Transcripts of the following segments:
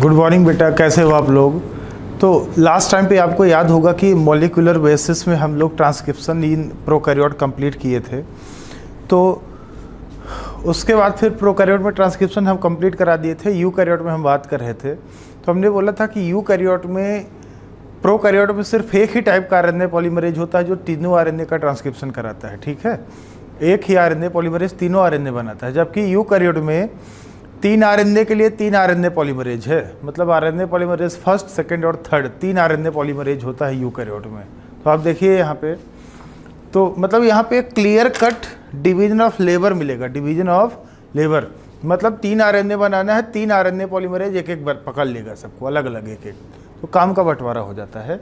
Good morning बेटा, कैसे हो आप लोग। तो लास्ट टाइम पे आपको याद होगा कि मॉलिक्यूलर बेसिस में हम लोग ट्रांसक्रिप्शन इन प्रोकैरियोट कंप्लीट किए थे। तो उसके बाद फिर प्रोकैरियोट में ट्रांसक्रिप्शन हम कंप्लीट करा दिए थे। यूकैरियोट में हम बात कर रहे थे, तो हमने बोला था कि यूकैरियोट में प्रोकैरियोट में सिर्फ एक ही टाइप का आरएनए पॉलीमरेज होता है जो तीनों आरएनए का ट्रांसक्रिप्शन कराता है। ठीक है, एक ही आरएनए पॉलीमरेज तीनों आरएनए बनाता है, जबकि यूकैरियोट में 3 आरएनए के लिए 3 आरएनए पॉलीमरेज है। मतलब आरएनए पॉलीमरेज फर्स्ट, सेकंड और थर्ड 3 आरएनए पॉलीमरेज होता है यूकैरियोट में। तो आप देखिए यहाँ पे, तो मतलब यहाँ पे clear cut division of labour मिलेगा। डिवीजन ऑफ लेबर मतलब 3 आरएनए बनाना है, 3 आरएनए पॉलीमरेज एक एक बार पकड़ लेगा सबको अलग अलग एक एक, तो काम का बंटवारा हो जाता है।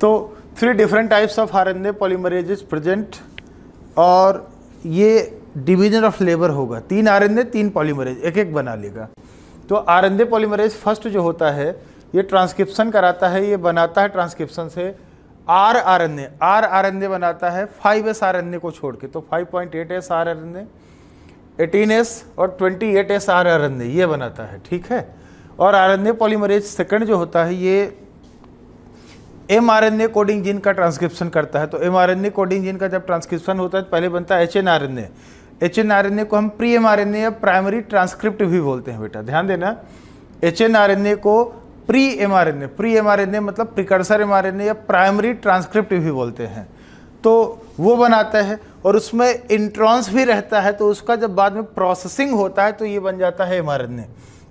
तो 3 different types of RNA polymerase present, और ये डिवीजन ऑफ लेबर होगा। 3 आरएनए 3 पॉलीमरेज एक एक बना लेगा। तो आरएनए पॉलीमरेज फर्स्ट जो होता है ये ट्रांसक्रिप्शन कराता है, ये बनाता है ट्रांसक्रिप्शन से आर आरएनए बनाता है 5s आरएनए को छोड़ के। तो 5.8s आरएनए, 18s और 28s आरएनए ये बनाता है। ठीक है, और आरएनए पॉलीमरेज सेकंड जो होता है ये mRNA कोडिंग जीन का ट्रांसक्रिप्शन करता है। तो mRNA कोडिंग जीन का जब ट्रांसक्रिप्शन होता है तो पहले बनता है HNRNA। HNRNA को हम प्री mRNA या प्राइमरी ट्रांसक्रिप्ट भी बोलते हैं बेटा, ध्यान देना। HNRNA को प्री mRNA मतलब प्रिकर्सर mRNA या प्राइमरी ट्रांसक्रिप्ट भी बोलते हैं। तो वो बनाता है और उसमें इंट्रॉन्स भी रहता है, तो उसका जब बाद में प्रोसेसिंग होता है तो ये बन जाता है mRNA।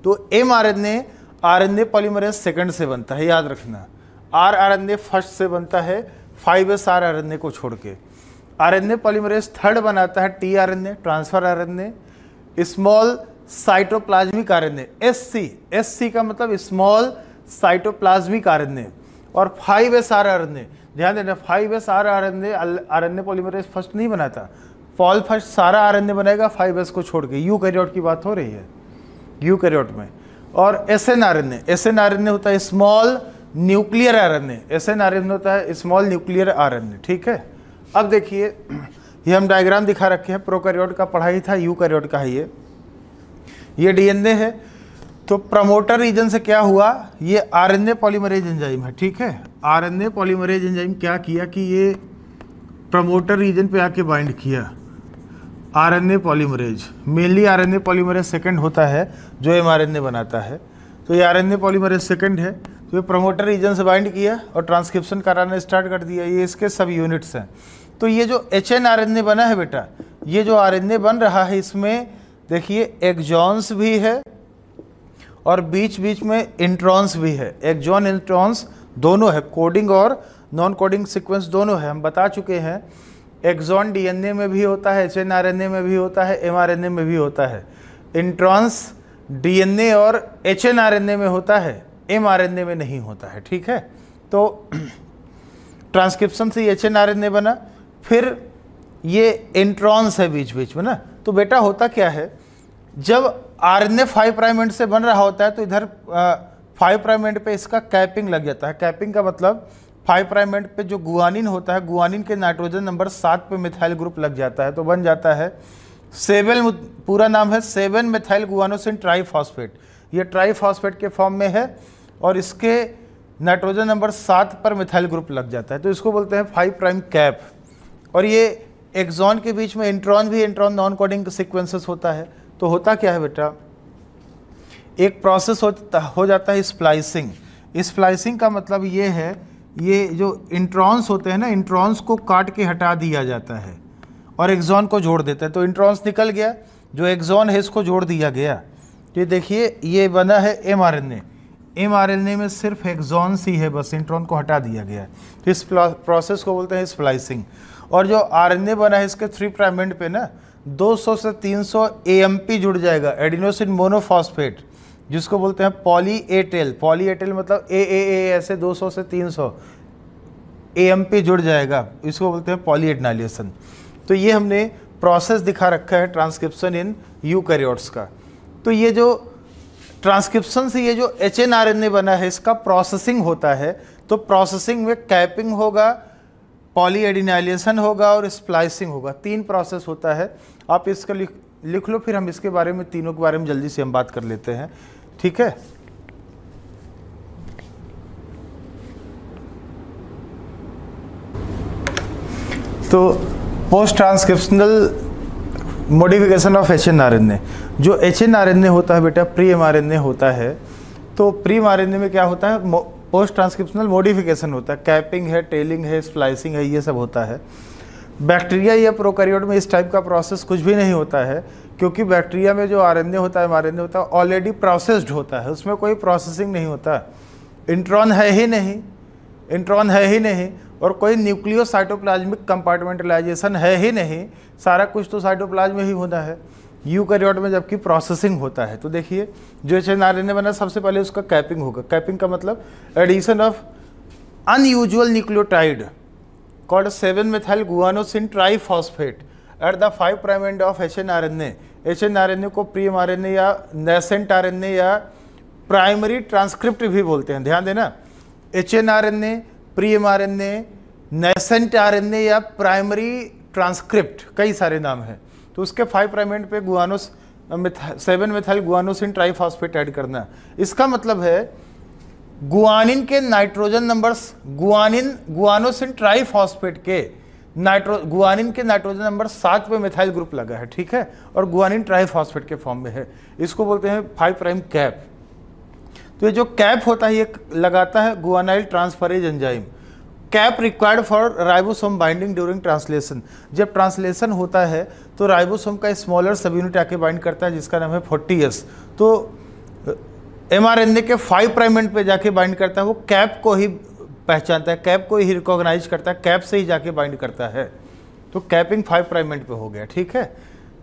तो mRNA आरएनए पॉलीमरेज सेकंड से बनता है, याद रखना। आरएनए फर्स्ट से बनता है 5s आरएनए को छोड़ के। आरएनए पॉलीमरेज थर्ड बनाता है tRNA transfer RNA, small cytoplasmic RNA SC का मतलब स्मॉल साइटोप्लाज्मिक आरएनए, और 5s आरएनए। ध्यान देना 5s आरएनए पॉलीमरेज फर्स्ट नहीं बनाता, पॉल फर्स्ट सारा आरएनए बनाएगा 5s को छोड़ के। यूकैरियोट की बात हो रही है यूकैरियोट में। और एसएनआरएनए होता है स्मॉल न्यूक्लियर आरएनए, एसएनआरएनए होता है स्मॉल न्यूक्लियर आरएनए। ठीक है, अब देखिए ये हम डायग्राम दिखा रखे हैं, प्रोकैरियोट का पढ़ाई था, यूकैरियोट का है ये डीएनए है। तो प्रमोटर रीजन से क्या हुआ, ये आरएनए पॉलीमरेज एंजाइम है। ठीक है, आरएनए पॉलीमरेज एंजाइम क्या किया कि ये प्रमोटर रीजन पे आके बाइंड किया RNA polymerase. Mainly RNA polymerase second होता है जो एमआरएनए बनाता है। तो ये आरएनए पॉलीमरेज सेकंड है, तो ये प्रमोटर रीजन से बाइंड किया और ट्रांसक्रिप्शन कराना स्टार्ट कर दिया। ये इसके सब यूनिट्स हैं। तो ये जो HNRNA बना है बेटा, ये जो आरएनए बन रहा है इसमें देखिए एक्सॉन्स भी है और बीच बीच में इंट्रॉन्स भी है। एक्सॉन इंट्रॉन्स दोनों है, कोडिंग और नॉन कोडिंग सीक्वेंस दोनों है। हम बता चुके हैं एक्सॉन डीएनए में भी होता है, HNRNA में भी होता है, mRNA में भी होता है। इंट्रॉन्स डीएनए और HNRNA में होता है, mRNA में नहीं होता है। ठीक है, तो ट्रांसक्रिप्शन से HNRNA बना, फिर ये इंट्रॉन्स है बीच बीच में ना। तो बेटा होता क्या है, जब आरएनए 5 प्राइम एंड से बन रहा होता है तो इधर 5 प्राइम एंड पे इसका कैपिंग लग जाता है। कैपिंग का मतलब 5 प्राइम एंड पे जो गुआनिन होता है, गुआनिन के नाइट्रोजन नंबर 7 पे मिथाइल ग्रुप लग जाता है, तो बन जाता है 7, पूरा नाम है 7 मेथाइल गुआनोसिन ट्राईफॉस्फेट। ये ट्राईफॉस्फेट के फॉर्म में है और इसके नाइट्रोजन नंबर 7 पर मिथाइल ग्रुप लग जाता है, तो इसको बोलते हैं 5 प्राइम कैप। और ये एक्सॉन के बीच में इंट्रॉन नॉन कोडिंग सीक्वेंसेस होता है। तो होता क्या है बेटा, एक प्रोसेस हो जाता है स्प्लाइसिंग। स्प्लाइसिंग का मतलब ये है, ये जो इंट्रॉन्स होते हैं ना, इंट्रॉन्स को काट के हटा दिया जाता है और एक्सॉन को जोड़ देता है। तो इंट्रॉन्स निकल गया, जो एक्सॉन है इसको जोड़ दिया गया। तो देखिए ये बना है mRNA में सिर्फ एक्सॉन्स ही है, बस इंट्रॉन को हटा दिया गया। तो इस प्रोसेस को बोलते हैं स्प्लाइसिंग। और जो आरएनए बना है इसके 3 प्राइम एंड पे ना 200 से 300 AMP जुड़ जाएगा, एडिनोसिन मोनोफॉस्फेट, जिसको बोलते हैं पॉली ए टेल मतलब AAA, ऐसे 200 से 300 AMP जुड़ जाएगा, इसको बोलते हैं पॉली एडिनाइलेशन। तो ये हमने प्रोसेस दिखा रखा है ट्रांसक्रिप्शन इन यूकैरियोट्स का। तो ये जो ट्रांसक्रिप्शन से ये जो HNRNA बना है इसका प्रोसेसिंग होता है। तो प्रोसेसिंग में कैपिंग होगा, पॉली एडिनाइलेशन होगा और स्प्लाइसिंग होगा। 3 प्रोसेस होता है। आप इसका लिख लो, फिर हम इसके बारे में तीनों के बारे में जल्दी से हम बात कर लेते हैं। ठीक है, तो post transcriptional modification of HNRNA, जो HNRNA होता है बेटा प्री mRNA होता है। तो प्री mRNA में क्या होता है, पोस्ट ट्रांसक्रिप्शनल मॉडिफिकेशन होता है, कैपिंग है, टेलिंग है, स्प्लाइसिंग है, ये सब होता है। बैक्टीरिया या प्रोकैरियोट में इस टाइप का प्रोसेस कुछ भी नहीं होता है, क्योंकि बैक्टीरिया में जो RNA होता है, mRNA होता है, ऑलरेडी प्रोसेस्ड होता है, उसमें कोई प्रोसेसिंग नहीं होता। इंट्रॉन है ही नहीं, इंट्रॉन है ही नहीं, और कोई न्यूक्लियो साइटोप्लाज्मिक कंपार्टमेंटलाइजेशन है ही नहीं, सारा कुछ तो साइटोप्लाज्म में ही होता है यूकैरियोट में, जबकि प्रोसेसिंग होता है। तो देखिए जो HNRNA बना, सबसे पहले उसका कैपिंग होगा। कैपिंग का मतलब addition of unusual nucleotide called 7-methyl guanosine triphosphate at the 5' end of HNRNA। HNRNA को प्री mRNA या नेसेंट RNA या प्राइमरी ट्रांसक्रिप्ट भी बोलते हैं, ध्यान देना। HNRNA, pre mRNA, nascent RNA या प्राइमरी ट्रांसक्रिप्ट, कई सारे नाम हैं। तो उसके 5' end पे 7-methyl guanosine ट्राइफॉस्फेट ऐड करना। इसका मतलब है गुआनिन के नाइट्रोजन नंबर्स, गुआनोसिन ट्राइफॉस्फेट के गुआनिन के नाइट्रोजन नंबर 7 पे मिथाइल ग्रुप लगा है, ठीक है, और गुआनिन ट्राइफॉस्फेट के फॉर्म में है। इसको बोलते हैं 5' कैप। तो ये जो कैप होता है ये लगाता है guanyl transferase enzyme. Cap required for ribosome binding during translation. जब ट्रांसलेशन होता है तो राइबोसोम का स्मॉलर सब यूनिट आके बाइंड करता है, जिसका नाम है 40S। तो mRNA के 5' end पे जाके बाइंड करता है, वो कैप को ही पहचानता है, कैप को ही रिकॉग्नाइज करता है, कैप से ही जाके बाइंड करता है। तो कैपिंग 5' end पे हो गया, ठीक है।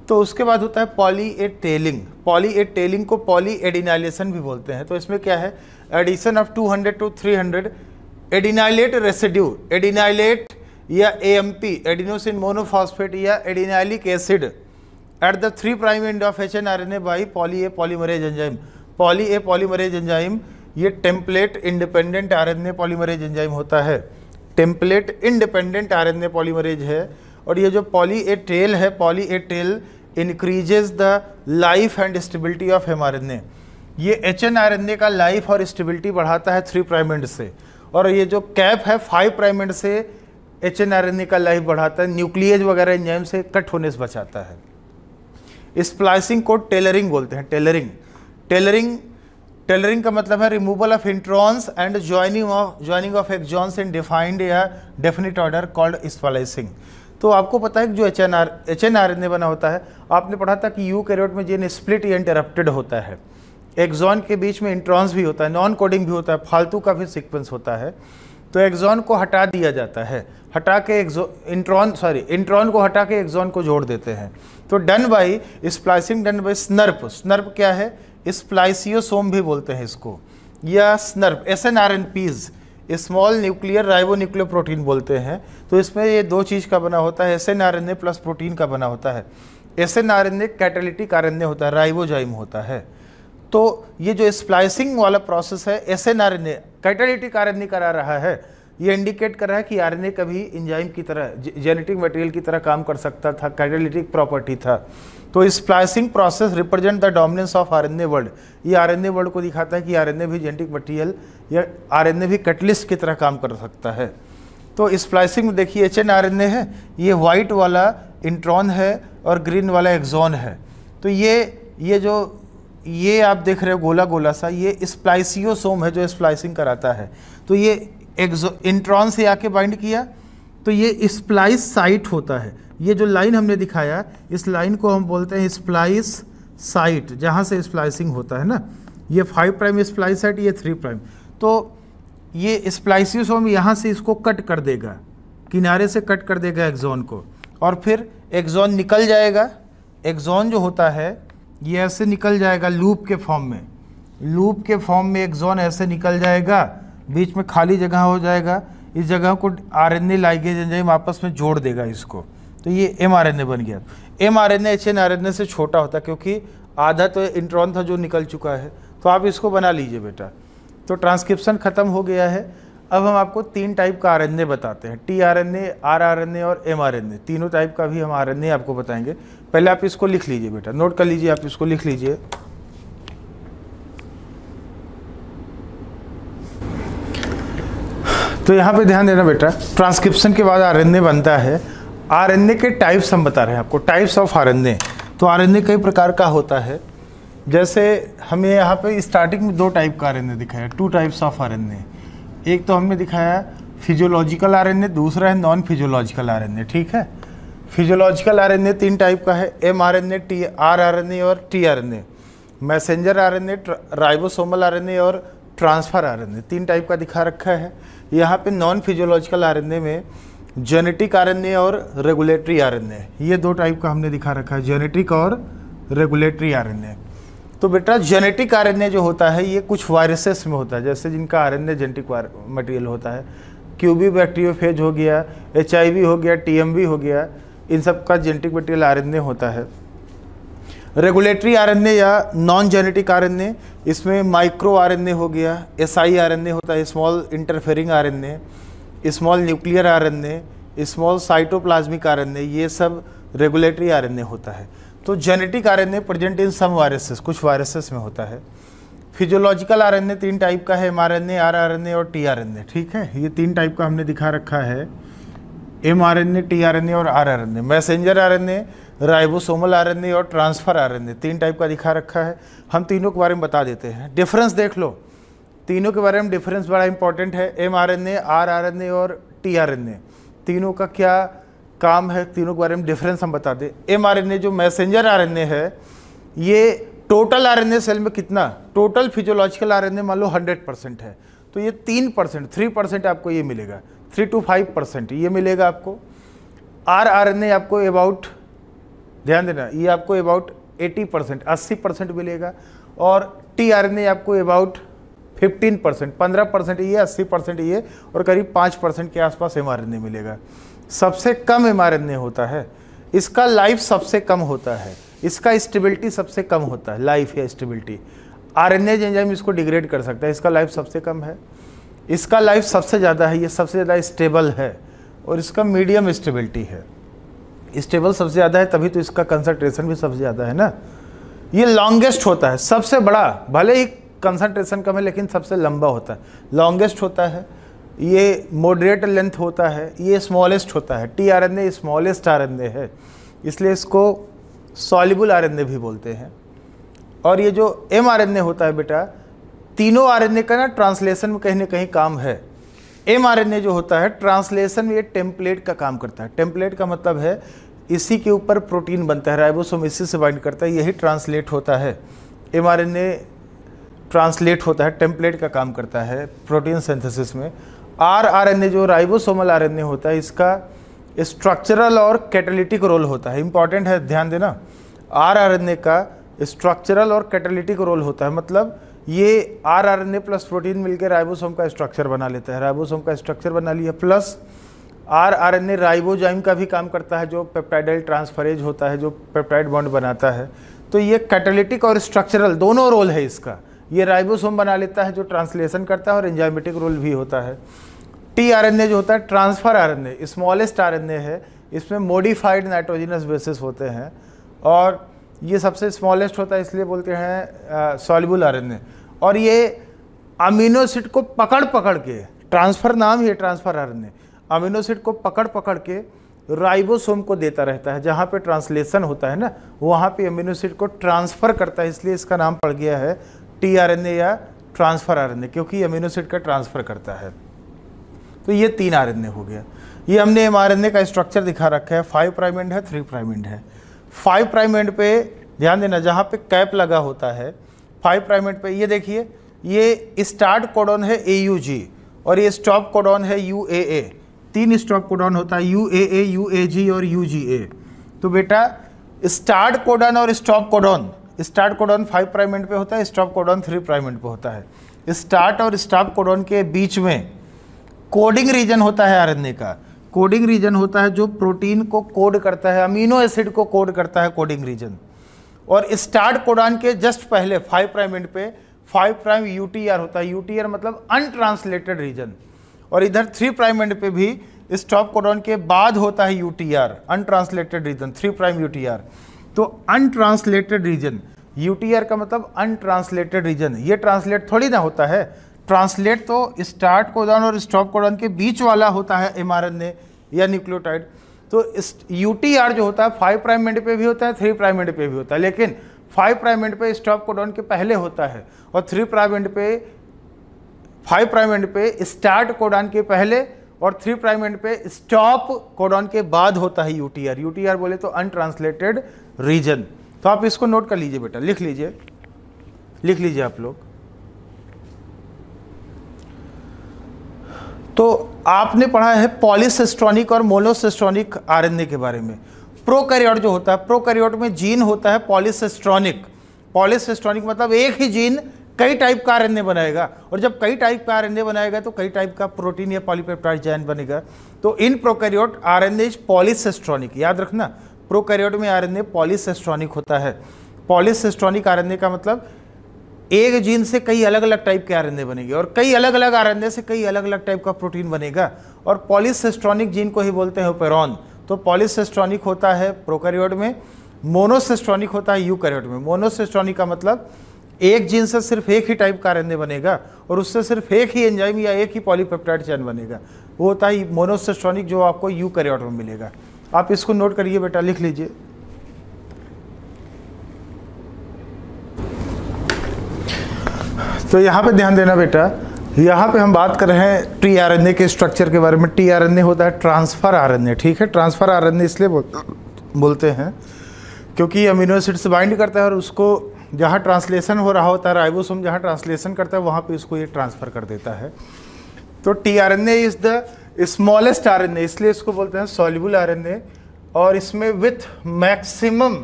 तो उसके बाद होता है poly A tailing. Poly A tailing को पॉली एडिनाइलेशन भी बोलते हैं। तो इसमें क्या है, addition of 200 to 300 adenylate residue, adenylate या AMP एडिनोसिन मोनोफॉस्फेट या adenylic acid at the 3' end of HNRNA by poly A polymerase enzyme. Poly A polymerase enzyme ये template independent RNA polymerase enzyme होता है, टेम्पलेट इंडिपेंडेंट RNA पॉलीमरेज है। और ये जो poly A tail है, poly A tail increases the life and stability of mRNA। ये HNRNA का लाइफ और स्टेबिलिटी बढ़ाता है 3' end से, और ये जो कैप है 5' end से HNRNA का लाइफ बढ़ाता है, न्यूक्लियेज वगैरह एंजाइम से कट होने से बचाता है। स्प्लाइसिंग को टेलरिंग बोलते हैं, टेलरिंग का मतलब है removal of introns and joining of exons in defined या डेफिनिट ऑर्डर कॉल्ड स्प्लाइसिंग। तो आपको पता है कि जो HNRNA बना होता है, आपने पढ़ा था कि यूकैरियोट में जीन स्प्लिट या इंटरप्टेड होता है, एक्सॉन के बीच में इंट्रॉन्स भी होता है, नॉन कोडिंग भी होता है, फालतू का भी सीक्वेंस होता है। तो एक्सॉन को हटा दिया जाता है, हटा के इंट्रॉन को हटा के एक्सॉन को जोड़ देते हैं। तो done by splicing, done by snurp. Snurp क्या है, स्प्लाइसियोसोम भी बोलते हैं इसको, या snurp. SNRNPs small nuclear ribonuclear protein बोलते हैं। तो इसमें ये दो चीज़ का बना होता है, SNRNA प्लस प्रोटीन का बना होता है। SNRNA कैटालिटिक RNA होता है, राइबोजाइम होता है। तो ये जो स्प्लाइसिंग वाला प्रोसेस है, SNRNA कैटालिटिक RNA करा रहा है, ये इंडिकेट कर रहा है कि RNA कभी एंजाइम की तरह, जेनेटिक मटेरियल की तरह काम कर सकता था, कैटालिटिक प्रॉपर्टी था। तो splicing process represent the dominance of RNA world. ये RNA वर्ल्ड को दिखाता है कि RNA भी जेनेटिक मटेरियल या RNA भी कैटलिस्ट की तरह काम कर सकता है। तो स्प्लाइसिंग में देखिए HNRNA है, ये वाइट वाला इंट्रॉन है और ग्रीन वाला एक्सॉन है। तो ये आप देख रहे हो गोला गोला सा, ये स्प्लाइसियोसोम है जो स्प्लाइसिंग कराता है। तो ये इंट्रॉन से आके बाइंड किया, तो ये स्प्लाइस साइट होता है। ये जो लाइन हमने दिखाया, इस लाइन को हम बोलते हैं स्प्लाइस साइट, जहाँ से स्प्लाइसिंग होता है ना। ये 5' स्प्लाइस साइट, ये 3'। तो ये स्प्लाइसियोसोम यहाँ से इसको कट कर देगा, किनारे से कट कर देगा एक्सॉन को, और फिर एक्सॉन निकल जाएगा। एक्सॉन जो होता है ये ऐसे निकल जाएगा लूप के फॉर्म में, लूप के फॉर्म में एक्सॉन ऐसे निकल जाएगा, बीच में खाली जगह हो जाएगा, इस जगह को RNA लाइगेज एंजाइम आपस में जोड़ देगा इसको। तो ये mRNA बन गया। mRNA HNRNA से छोटा होता है, क्योंकि आधा तो इंट्रॉन था जो निकल चुका है। तो आप इसको बना लीजिए बेटा। तो ट्रांसक्रिप्शन ख़त्म हो गया है। अब हम आपको 3 टाइप का RNA बताते हैं, tRNA, rRNA और mRNA। तीनों टाइप का भी हम RNA आपको बताएंगे। पहले आप इसको लिख लीजिए बेटा, नोट कर लीजिए, आप इसको लिख लीजिए। तो यहाँ पे ध्यान देना बेटा, ट्रांसक्रिप्शन के बाद RNA बनता है। आरएनए के टाइप्स हम बता रहे हैं आपको, टाइप्स ऑफ आरएनए। तो आरएनए कई प्रकार का होता है, जैसे हमें यहाँ पे स्टार्टिंग में 2 टाइप का आरएनए दिखाया, 2 टाइप्स ऑफ आरएनए। एक तो हमने दिखाया फिजियोलॉजिकल आरएनए, दूसरा है नॉन फिजियोलॉजिकल आरएनए, ठीक है। फिजियोलॉजिकल आरएनए 3 टाइप का है, mRNA, rRNA और tRNA। Messenger RNA, ribosomal RNA और ट्रांसफर आरएनए, 3 टाइप का दिखा रखा है। यहाँ पे नॉन फिजियोलॉजिकल आरएनए में जेनेटिक आरएनए और रेगुलेटरी आरएनए, ये 2 टाइप का हमने दिखा रखा है, जेनेटिक और रेगुलेटरी आरएनए। तो बेटा जेनेटिक आरएनए जो होता है ये कुछ वायरसेस में होता है, जैसे जिनका आरएनए जेनेटिक मटेरियल होता है, क्यूबी बैक्टीरियोफेज हो गया, HIV हो गया, TMB हो गया, इन सब का जेनेटिक मटेरियल आरएनए होता है। रेगुलेटरी आरएनए या नॉन जेनेटिक आरएनए, इसमें माइक्रो आरएनए हो गया, SI आरएनए होता है, small interfering RNA, small nuclear RNA, small cytoplasmic RNA, ये सब रेगुलेटरी आरएनए होता है। तो genetic RNA present in some viruses, कुछ वायरसेस में होता है। फिजियोलॉजिकल आरएनए 3 टाइप का है, mRNA, rRNA और tRNA, ठीक है। ये 3 टाइप का हमने दिखा रखा है, mRNA, tRNA और rRNA। Messenger RNA, ribosomal RNA और ट्रांसफर आरएनए, 3 टाइप का दिखा रखा है। हम तीनों के बारे में बता देते हैं, डिफरेंस देख लो, तीनों के बारे में डिफरेंस बड़ा इंपॉर्टेंट है। mRNA, rRNA और tRNA, तीनों का क्या काम है, तीनों के बारे में डिफरेंस हम बता दें। mRNA जो मैसेंजर आरएनए है, ये टोटल आरएनए सेल में कितना, टोटल फिजियोलॉजिकल आरएनए मान लो 100% है, तो ये 3% आपको ये मिलेगा, 3 to 5% ये मिलेगा आपको। rRNA आपको अबाउट, ध्यान देना, ये आपको अबाउट 80%, 80% मिलेगा। और tRNA आपको अबाउट 15%, 15% ये, 80% ये, और करीब 5% के आसपास mRNA मिलेगा। सबसे कम mRNA होता है, इसका लाइफ सबसे कम होता है, इसका स्टेबिलिटी सबसे कम होता है, लाइफ या स्टेबिलिटी। RNA एंजाइम इसको डिग्रेड कर सकता है, इसका लाइफ सबसे कम है। इसका लाइफ सबसे ज़्यादा है, ये सबसे ज़्यादा स्टेबल है, और इसका मीडियम स्टेबिलिटी है। स्टेबल सबसे ज़्यादा है, तभी तो इसका कंसंट्रेशन भी सबसे ज़्यादा है ना। ये लॉन्गेस्ट होता है, सबसे बड़ा, भले ही कंसंट्रेशन कम है लेकिन सबसे लंबा होता है, लॉन्गेस्ट होता है। ये मॉडरेट लेंथ होता है, ये स्मॉलेस्ट होता है। tRNA स्मॉलेस्ट आरएनए है, इसलिए इसको सॉल्युबल आरएनए भी बोलते हैं। और ये जो mRNA होता है बेटा, तीनों आरएनए का ना ट्रांसलेशन में कहीं ना कहीं काम है। mRNA जो होता है ट्रांसलेशन में ये टेम्पलेट का काम करता है। टेम्पलेट का मतलब है इसी के ऊपर प्रोटीन बनता है, राइबोसोम इसी से बाइंड करता है, यही ट्रांसलेट होता है। mRNA ट्रांसलेट होता है, टेम्पलेट का काम करता है प्रोटीन सिंथेसिस में। rRNA जो राइबोसोमल आरएनए होता है, इसका स्ट्रक्चरल और कैटालिटिक रोल होता है, इंपॉर्टेंट है, ध्यान देना। rRNA का स्ट्रक्चरल और कैटालिटिक रोल होता है, मतलब ये rRNA प्लस प्रोटीन मिलकर राइबोसोम का स्ट्रक्चर बना लेता है, राइबोसोम का स्ट्रक्चर बना लिया, प्लस rRNA राइबोजाइम का भी काम करता है, जो पेप्टाइडल ट्रांसफरेज होता है, जो पेप्टाइड बॉन्ड बनाता है। तो ये कैटालिटिक और स्ट्रक्चरल दोनों रोल है इसका। ये राइबोसोम बना लेता है जो ट्रांसलेशन करता है, और एंजाइमेटिक रोल भी होता है। tRNA जो होता है ट्रांसफर आरएनए, स्मॉलेस्ट आरएनए है, इसमें मॉडिफाइड नाइट्रोजनस बेसिस होते हैं, और ये सबसे स्मॉलेस्ट होता है, इसलिए बोलते हैं सॉल्युबल आरएनए। और ये अमीनो एसिड को पकड़ पकड़ के, ट्रांसफर नाम ही है ट्रांसफर आरएनए, अमीनो एसिड को पकड़ पकड़ के राइबोसोम को देता रहता है। जहाँ पे ट्रांसलेशन होता है ना, वहाँ पे अमीनो एसिड को ट्रांसफ़र करता है, इसलिए इसका नाम पड़ गया है tRNA या ट्रांसफर आरएनए, क्योंकि अमीनो एसिड का ट्रांसफ़र करता है। तो ये 3 आरएनए हो गया। ये हमने mRNA का स्ट्रक्चर दिखा रखा है, 5 प्राइम एंड है, 3 प्राइम एंड है। 5 प्राइम एंड पे ध्यान देना, जहाँ पे कैप लगा होता है 5 प्राइम एंड पे, ये देखिए, ये स्टार्ट कोडॉन है AUG और ये स्टॉप कोडॉन है UAA। 3 स्टॉप कोडॉन होता है, UAA, UAG और UGA। तो बेटा स्टार्ट कोडॉन और stop codon, start codon 5 prime and पे होता है, स्टॉप कोडॉन 3 प्राइम एंड पे होता है। स्टार्ट और स्टॉप कोडॉन के बीच में कोडिंग रीजन होता है आरएनए का। कोडिंग रीजन होता है जो प्रोटीन को कोड करता है, अमीनो एसिड को कोड करता है, कोडिंग रीजन। और स्टार्ट कोडॉन के जस्ट पहले 5 प्राइम एंड पे 5 प्राइम UTR होता है, UTR मतलब अनट्रांसलेटेड रीजन। और इधर 3 प्राइम एंड पे भी स्टॉप कोडॉन के बाद होता है UTR, untranslated region, 3 prime UTR। तो अनट्रांसलेटेड रीजन, UTR का मतलब अनट्रांसलेटेड रीजन, ये ट्रांसलेट थोड़ी ना होता है। ट्रांसलेट तो स्टार्ट कोडॉन और स्टॉप कोडॉन के बीच वाला होता है mRNA या न्यूक्लियोटाइड। तो इस UTR जो होता है 5 प्राइम एंड पे भी होता है, 3 प्राइम एंड पे भी होता है, लेकिन 5 प्राइम एंड पे स्टॉप कोडॉन के पहले होता है और 3 प्राइम एंड पे 5 प्राइम एंड पे स्टार्ट कोडॉन के पहले और 3 प्राइम एंड पे स्टॉप कोडॉन के बाद होता है UTR। UTR बोले तो अनट्रांसलेटेड रीजन। तो आप इसको नोट कर लीजिए बेटा, लिख लीजिए आप लोग। तो आपने पढ़ा है पॉलीसिस्ट्रॉनिक और मोनोसिस्ट्रॉनिक आरएनए के बारे में। प्रोकैरियोट जो होता है, प्रोकैरियोट में जीन होता है पॉलीसिस्ट्रॉनिक। पॉलीसिस्ट्रॉनिक मतलब एक ही जीन कई टाइप का आरएनए बनाएगा, और जब कई टाइप का आरएनए बनाएगा तो कई टाइप का प्रोटीन या पॉलीपेप्टाइड चेन बनेगा। तो in prokaryote RNA is polycistronic. याद रखना, प्रोकैरियोट में आरएनए पॉलीसिस्ट्रॉनिक होता है। पॉलीसिस्ट्रॉनिक आरएनए का मतलब एक जीन से कई अलग अलग टाइप के आरएनए बनेंगे और कई अलग अलग आरएनए से कई अलग अलग टाइप का प्रोटीन बनेगा, और पॉलीसिस्ट्रॉनिक जीन को ही बोलते हैं ओपेरॉन। तो पॉलीसिस्ट्रॉनिक होता है प्रोकैरियोट में, मोनोसिस्ट्रॉनिक होता है यूकैरियोट में। मोनोसिस्ट्रॉनिक का मतलब एक जीन से सिर्फ एक ही टाइप का आरएनए बनेगा और उससे सिर्फ एक ही एंजाइम या एक ही पॉलीपेप्टाइड चेन बनेगा, वो होता है मोनोसिस्ट्रॉनिक, जो आपको यूकैरियोट में मिलेगा। आप इसको नोट करिए बेटा, लिख लीजिए। तो यहाँ पे ध्यान देना बेटा, यहाँ पे हम बात कर रहे हैं टीआरएनए के स्ट्रक्चर के बारे में। टीआरएनए होता है ट्रांसफर आरएनए, ठीक है। ट्रांसफर आरएनए इसलिए बोलते हैं क्योंकि अमीनो एसिड से बाइंड करता है और उसको जहाँ ट्रांसलेशन हो रहा होता है, राइबोसोम जहाँ ट्रांसलेशन करता है वहाँ पे इसको ये ट्रांसफ़र कर देता है। तो tRNA is the smallest RNA, इसलिए इसको बोलते हैं सॉल्युबल आरएनए, और इसमें with maximum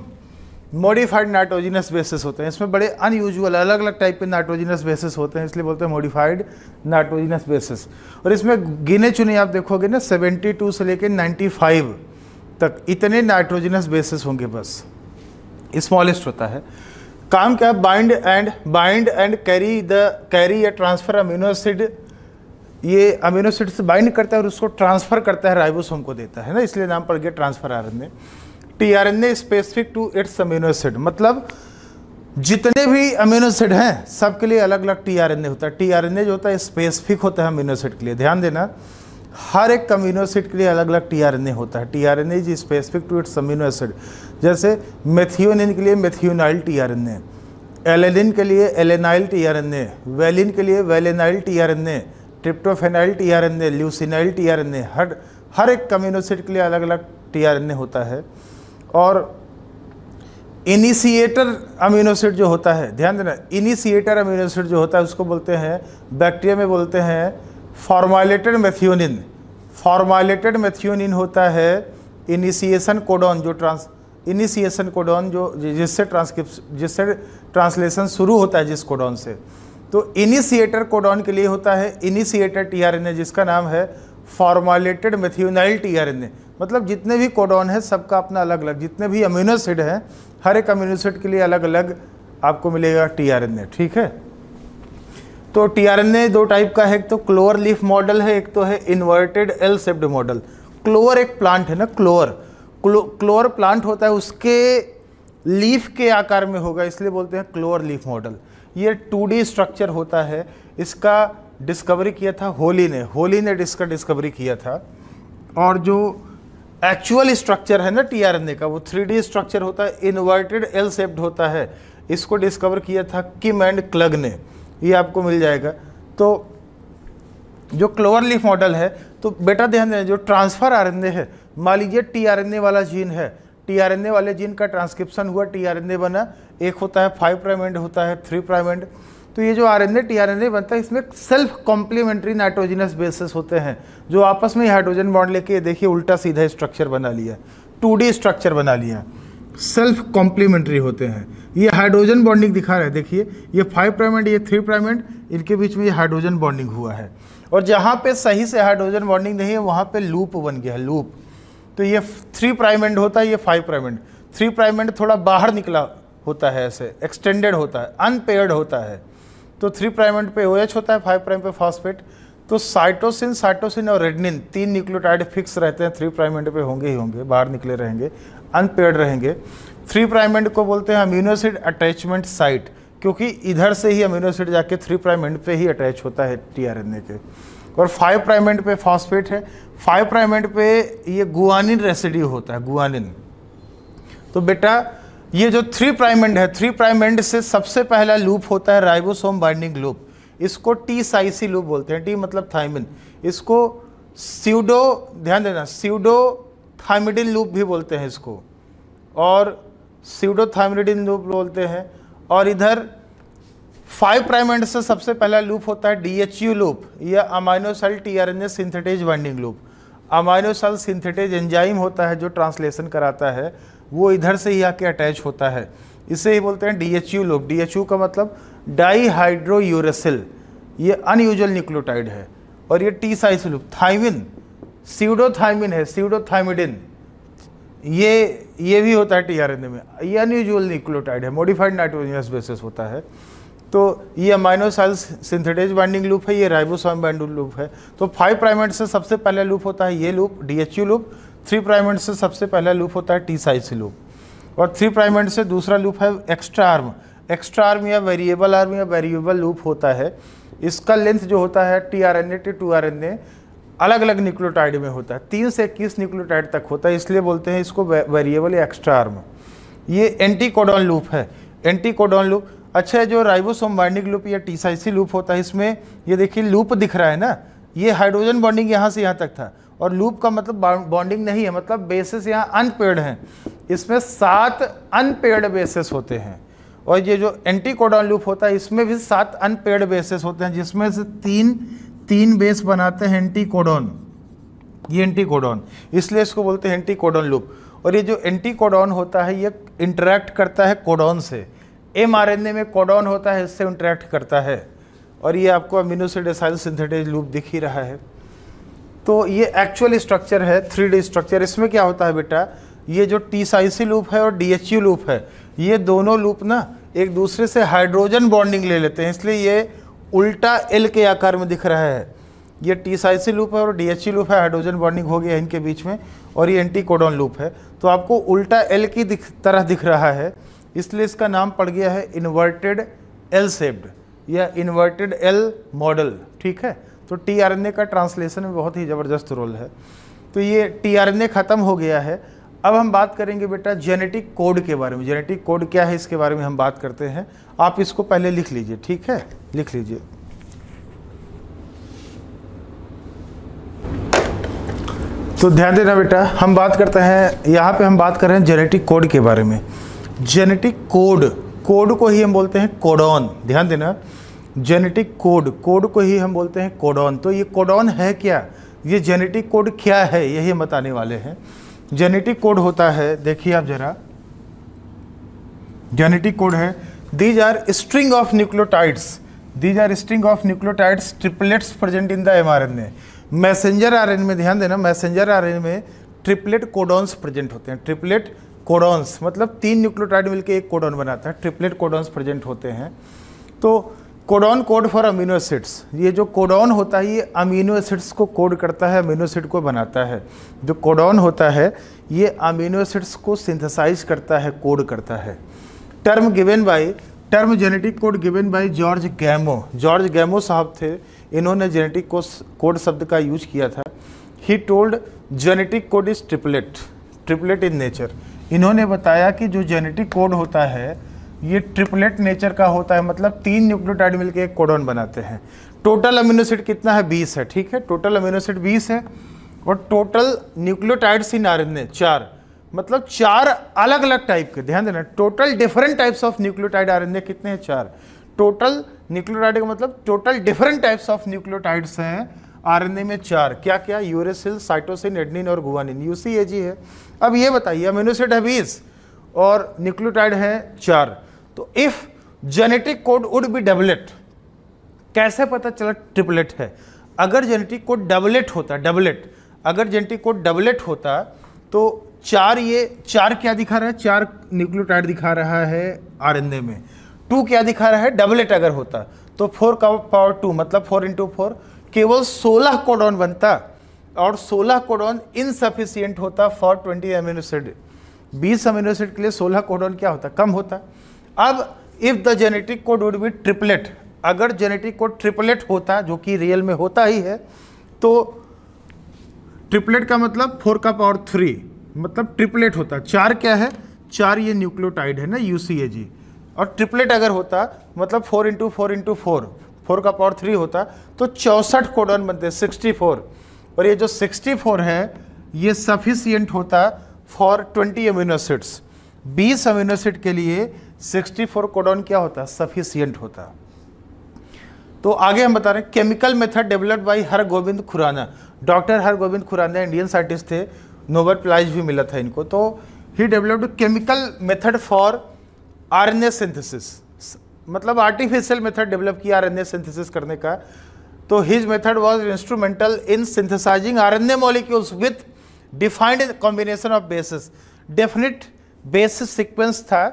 modified nitrogenous basis होते हैं। इसमें बड़े अनयूजुअल अलग अलग टाइप के नाइट्रोजिनस बेसिस होते हैं, इसलिए बोलते हैं मॉडिफाइड नाइट्रोजिनस बेसिस। और इसमें गिने चुने आप देखोगे ना 72 से लेकर 95 तक इतने नाइट्रोजिनस बेसिस होंगे, बस स्मॉलेस्ट होता है। काम क्या, बाइंड एंड कैरी या ट्रांसफर अमीनो एसिड। ये अमीनो एसिड से बाइंड करता है और उसको ट्रांसफर करता है, राइबोसोम को देता है ना, इसलिए नाम पड़ गया transfer RNA. TRNA specific to its amino acid, मतलब जितने भी अमीनो एसिड हैं सबके लिए अलग अलग टीआरएनए होता है। टीआरएनए जो होता है स्पेसिफिक होता है अमीनो एसिड के लिए, ध्यान देना, हर एक अमीनो एसिड के लिए अलग अलग टीआरएनए होता है। TRNA is specific to its amino acid. जैसे मेथियोनिन के लिए मेथियोनाइल टीआरएनए, एलेनिन के लिए एलेनाइल टीआरएनए, वेलिन के लिए वेलेनाइल टीआरएनए, ट्रिप्टोफेनाइल टीआरएनए, ल्यूसिनाइल टीआरएनए, हर एक अमीनो एसिड के लिए अलग अलग टीआरएनए होता है। और इनिशिएटर अमीनो एसिड जो होता है, ध्यान देना, इनिशिएटर अमीनो एसिड जो होता है उसको बोलते हैं, बैक्टीरिया में बोलते हैं फॉर्माइलेटेड मेथियोनिन। फॉर्माइलेटेड मेथियोनिन होता है इनिशिएशन कोडॉन, इनिशिएशन कोडॉन जो जिससे ट्रांसलेशन शुरू होता है जिस कोडॉन से। तो इनिशिएटर कोडॉन के लिए होता है इनिशिएटर टीआरएनए, जिसका नाम है फॉर्माइलेटेड मेथियोनाइल टीआरएनए। मतलब जितने भी कोडॉन है सबका अपना अलग अलग, जितने भी अमीनो एसिड हैं हर एक अमीनो एसिड के लिए अलग अलग आपको मिलेगा टीआरएनए, ठीक है। तो टीआरएनए दो टाइप का है, एक तो क्लोवर लीफ मॉडल है, एक तो है inverted L shaped model. Clover एक प्लांट है ना, क्लोवर प्लांट होता है, उसके लीफ के आकार में होगा, इसलिए बोलते हैं क्लोवर लीफ मॉडल। ये 2D स्ट्रक्चर होता है, इसका डिस्कवरी किया था होली ने इसका डिस्कवरी किया था। और जो एक्चुअल स्ट्रक्चर है ना टीआरएनए का, वो 3D स्ट्रक्चर होता है, इन्वर्टेड एल शेप्ड होता है। इसको डिस्कवर किया था किम एंड क्लग ने, ये आपको मिल जाएगा। तो जो क्लोवर लीफ मॉडल है, तो बेटा ध्यान देना, जो ट्रांसफर आरएनए है, मान लीजिए टीआरएनए वाला जीन है, टीआरएनए वाले जीन का ट्रांसक्रिप्शन हुआ, टीआरएनए बना, एक होता है 5 प्राइम एंड, होता है 3 प्राइम एंड। तो ये जो आरएनए टीआरएनए बनता है, इसमें सेल्फ कॉम्प्लीमेंट्री नाइट्रोजिनस बेसिस होते हैं जो आपस में हाइड्रोजन बॉन्ड लेके देखिए उल्टा सीधा स्ट्रक्चर बना लिया, 2D स्ट्रक्चर बना लिया, सेल्फ कॉम्प्लीमेंट्री होते हैं। ये हाइड्रोजन बॉन्डिंग दिखा रहे हैं, देखिए ये 5 प्राइम एंड, ये 3 प्राइम एंड, इनके बीच में ये हाइड्रोजन बॉन्डिंग हुआ है। और जहाँ पे सही से हाइड्रोजन बॉन्डिंग नहीं है वहाँ पे लूप बन गया है, लूप। तो ये 3 प्राइम एंड होता है, ये 5 प्राइम एंड। 3 प्राइम एंड थोड़ा बाहर निकला होता है, ऐसे एक्सटेंडेड होता है, अनपेयर्ड होता है। तो 3 प्राइम एंड पे OH होता है, 5 प्राइम पे फॉस्फेट। तो साइटोसिन और रेडनिन 3 न्यूक्लियोटाइड फिक्स रहते हैं, 3 प्राइम एंड पे होंगे ही होंगे, बाहर निकले रहेंगे, अनपेयर्ड रहेंगे। 3 प्राइम एंड को बोलते हैं अमीनो एसिड अटैचमेंट साइट, क्योंकि इधर से ही अमीनो एसिड जाके 3 प्राइम एंड पे ही अटैच होता है टीआरएनए के। और 5 प्राइम एंड पे फॉस्फेट है, 5 प्राइम एंड पे ये गुआनिन रेसिड्यू होता है, गुआनिन। तो बेटा ये जो 3 प्राइम एंड है, 3 प्राइम एंड से सबसे पहला लूप होता है राइबोसोम बाइंडिंग लूप, इसको टी साइसी लूप बोलते हैं, टी मतलब थाइमिन, इसको स्यूडो, ध्यान देना, स्यूडो थाइमिडिन लूप भी बोलते हैं इसको, और स्यूडो थाइमिडिन लूप बोलते हैं। और इधर 5 प्राइम एंड से सबसे पहला लूप होता है DHU लूप, या aminoacyl tRNA synthetase binding loop. Aminoacyl synthetase enzyme होता है जो ट्रांसलेशन कराता है, वो इधर से ही आके अटैच होता है, इसे ही बोलते हैं DHU लूप। DHU का मतलब डाईहाइड्रोयूरेसिल, ये अनयूजुअल न्यूक्लियोटाइड है। और ये T psi C loop, thymine pseudothymine है, स्यूडोथाइमिडिन, ये भी होता है टीआरएनए में, ये अनयूजुअल न्यूक्लियोटाइड है, मॉडिफाइड नाइट्रोजनस बेसिस होता है। तो ये aminoacyl synthetase binding loop है, ये राइबोसोम बाइंडिंग लूप है। तो 5 प्राइम एंड से सबसे पहला लूप होता है ये loop DHU loop, 3 prime end से सबसे पहला लूप होता है टी साइस लूप, और 3 प्राइम एंड से दूसरा लूप है एक्स्ट्रा आर्म। एक्स्ट्रा आर्म या वेरिएबल आर्म या वेरिएबल लूप होता है, इसका लेंथ जो होता है tRNA to 2RNA अलग अलग न्यूक्लियोटाइड में होता है, 3 से 21 न्यूक्लियोटाइड तक होता है, इसलिए बोलते हैं इसको वेरिएबल या एक्स्ट्रा आर्म। ये एंटीकोडॉन लूप है, एंटीकोडॉन लूप। अच्छा, जो राइबोसोम बाइंडिंग लूप या टी साइसी लूप होता है, इसमें ये देखिए लूप दिख रहा है ना, ये हाइड्रोजन बॉन्डिंग यहाँ से यहाँ तक था, और लूप का मतलब बॉन्डिंग नहीं है, मतलब बेसिस यहाँ अनपेयर्ड हैं, इसमें 7 अनपेयर्ड बेसिस होते हैं। और ये जो एंटीकोडॉन लूप होता है इसमें भी 7 अनपेयर्ड बेसिस होते हैं, जिसमें से 3 बेस बनाते हैं एंटीकोडॉन, ये एंटीकोडॉन, इसलिए इसको बोलते हैं एंटीकोडॉन लूप। और ये जो एंटीकोडॉन होता है ये इंटरेक्ट करता है कोडॉन से, mRNA में कोडॉन होता है, इससे इंटरेक्ट करता है। और ये आपको amino acid acyl synthetase loop दिख ही रहा है। तो ये एक्चुअल स्ट्रक्चर है, 3D स्ट्रक्चर। इसमें क्या होता है बेटा, ये जो टी साइसी लूप है और DHU लूप है, ये दोनों लूप ना एक दूसरे से हाइड्रोजन बॉन्डिंग ले लेते हैं, इसलिए ये उल्टा L के आकार में दिख रहा है। ये टी साइसी लूप है और DHU लूप है, हाइड्रोजन बॉन्डिंग हो गया इनके बीच में, और ये एंटीकोडॉन लूप है, तो आपको उल्टा L की तरह दिख रहा है, इसलिए इसका नाम पड़ गया है इन्वर्टेड L शेप्ड या इन्वर्टेड L मॉडल। ठीक है, तो tRNA का ट्रांसलेशन में बहुत ही ज़बरदस्त रोल है। तो ये tRNA ख़त्म हो गया है। अब हम बात करेंगे बेटा जेनेटिक कोड के बारे में। जेनेटिक कोड क्या है इसके बारे में हम बात करते हैं। आप इसको पहले लिख लीजिए, ठीक है, लिख लीजिए। तो ध्यान देना बेटा, हम बात करते हैं, यहाँ पे हम बात कर रहे हैं जेनेटिक कोड के बारे में। जेनेटिक कोड, कोड को ही हम बोलते हैं कोडॉन। ध्यान देना, जेनेटिक कोड, कोड को ही हम बोलते हैं कोडॉन। तो ये कोडॉन है क्या, ये जेनेटिक कोड क्या है, यही हम बताने वाले हैं। जेनेटिक कोड होता है, देखिए आप जरा, जेनेटिक कोड है, these are string of nucleotides, these are string of nucleotides triplets present in the mRNA। Messenger RNA में ध्यान देना, मैसेंजर आरएनए में ट्रिपलेट कोडॉन्स प्रेजेंट होते हैं। ट्रिपलेट कोडॉन्स मतलब 3 न्यूक्लियोटाइड मिलकर एक कोडॉन बनाता है, ट्रिपलेट कोडॉन्स प्रेजेंट होते हैं। तो codon code for amino acids, ये जो कोडॉन होता है ये अमीनो एसिड्स को कोड करता है, अमीनो एसिड को बनाता है। जो कोडॉन होता है ये अमीनो एसिड्स को सिंथेसाइज करता है, कोड करता है। Term given by, term genetic code given by George Gamow. George Gamow साहब थे, इन्होंने जेनेटिक कोड शब्द का यूज किया था। He told genetic code is triplet, triplet in nature. इन्होंने बताया कि जो जेनेटिक कोड होता है ये ट्रिपलेट नेचर का होता है, मतलब 3 न्यूक्लियोटाइड मिलकर एक कोडॉन बनाते हैं। टोटल अमीनो एसिड कितना है, 20 है। ठीक है, टोटल अमीनो एसिड 20 है, और टोटल न्यूक्लियोटाइड्स इन आरएनए 4, मतलब 4 अलग अलग टाइप के। ध्यान देना, total different types of nucleotide RNA कितने हैं, 4। टोटल न्यूक्लियोटाइड का मतलब total different types of nucleotides हैं आरएनए में 4। क्या क्या, यूरेसिल, साइटोसिन, एडेनिन और गुआनिन, यूसीएजी है। अब ये बताइए, अमीनो एसिड है 20 और न्यूक्लियोटाइड है 4, तो if genetic code would be doublet, कैसे पता चला ट्रिपलेट है? अगर जेनेटिक कोड डबलेट होता, डबलेट, अगर जेनेटिक कोड डबलेट होता तो 4, ये 4 क्या दिखा रहा है, 4 न्यूक्लियोटाइड दिखा रहा है आरएनए में। 2 क्या दिखा रहा है, डबलेट अगर होता तो 4 का पावर 2 मतलब 4 × 4 केवल 16 कोडॉन बनता, और 16 कोडॉन इनसफिशियंट होता for 20 amino acid. 20 amino acid के लिए 16 कोडॉन क्या होता, कम होता। अब if the genetic code would be triplet, अगर जेनेटिक कोड ट्रिपलेट होता, जो कि रियल में होता ही है, तो ट्रिपलेट का मतलब 4 का पावर 3, मतलब ट्रिपलेट होता। 4 क्या है? 4 ये न्यूक्लियोटाइड है ना, UCAG। और ट्रिपलेट अगर होता मतलब 4 × 4 × 4, 4 का पावर 3 होता, तो 64 कोडॉन बनते, 64। और ये जो 64 है ये सफिशियंट होता for 20 amino acids. 20 amino acid के लिए 64 कोडॉन क्या होता? सफिशियंट होता। तो आगे हम बता रहे हैं chemical method developed by Hargobind Khorana. Doctor Hargobind Khorana Indian scientist थे, नोबेल प्राइज भी मिला था इनको। तो he developed chemical method for RNA synthesis, मतलब आर्टिफिशियल मेथड डेवलप किया RNA सिंथेसिस करने का। तो his method was instrumental in synthesising RNA molecules with defined combination of bases. Definite bases sequence था,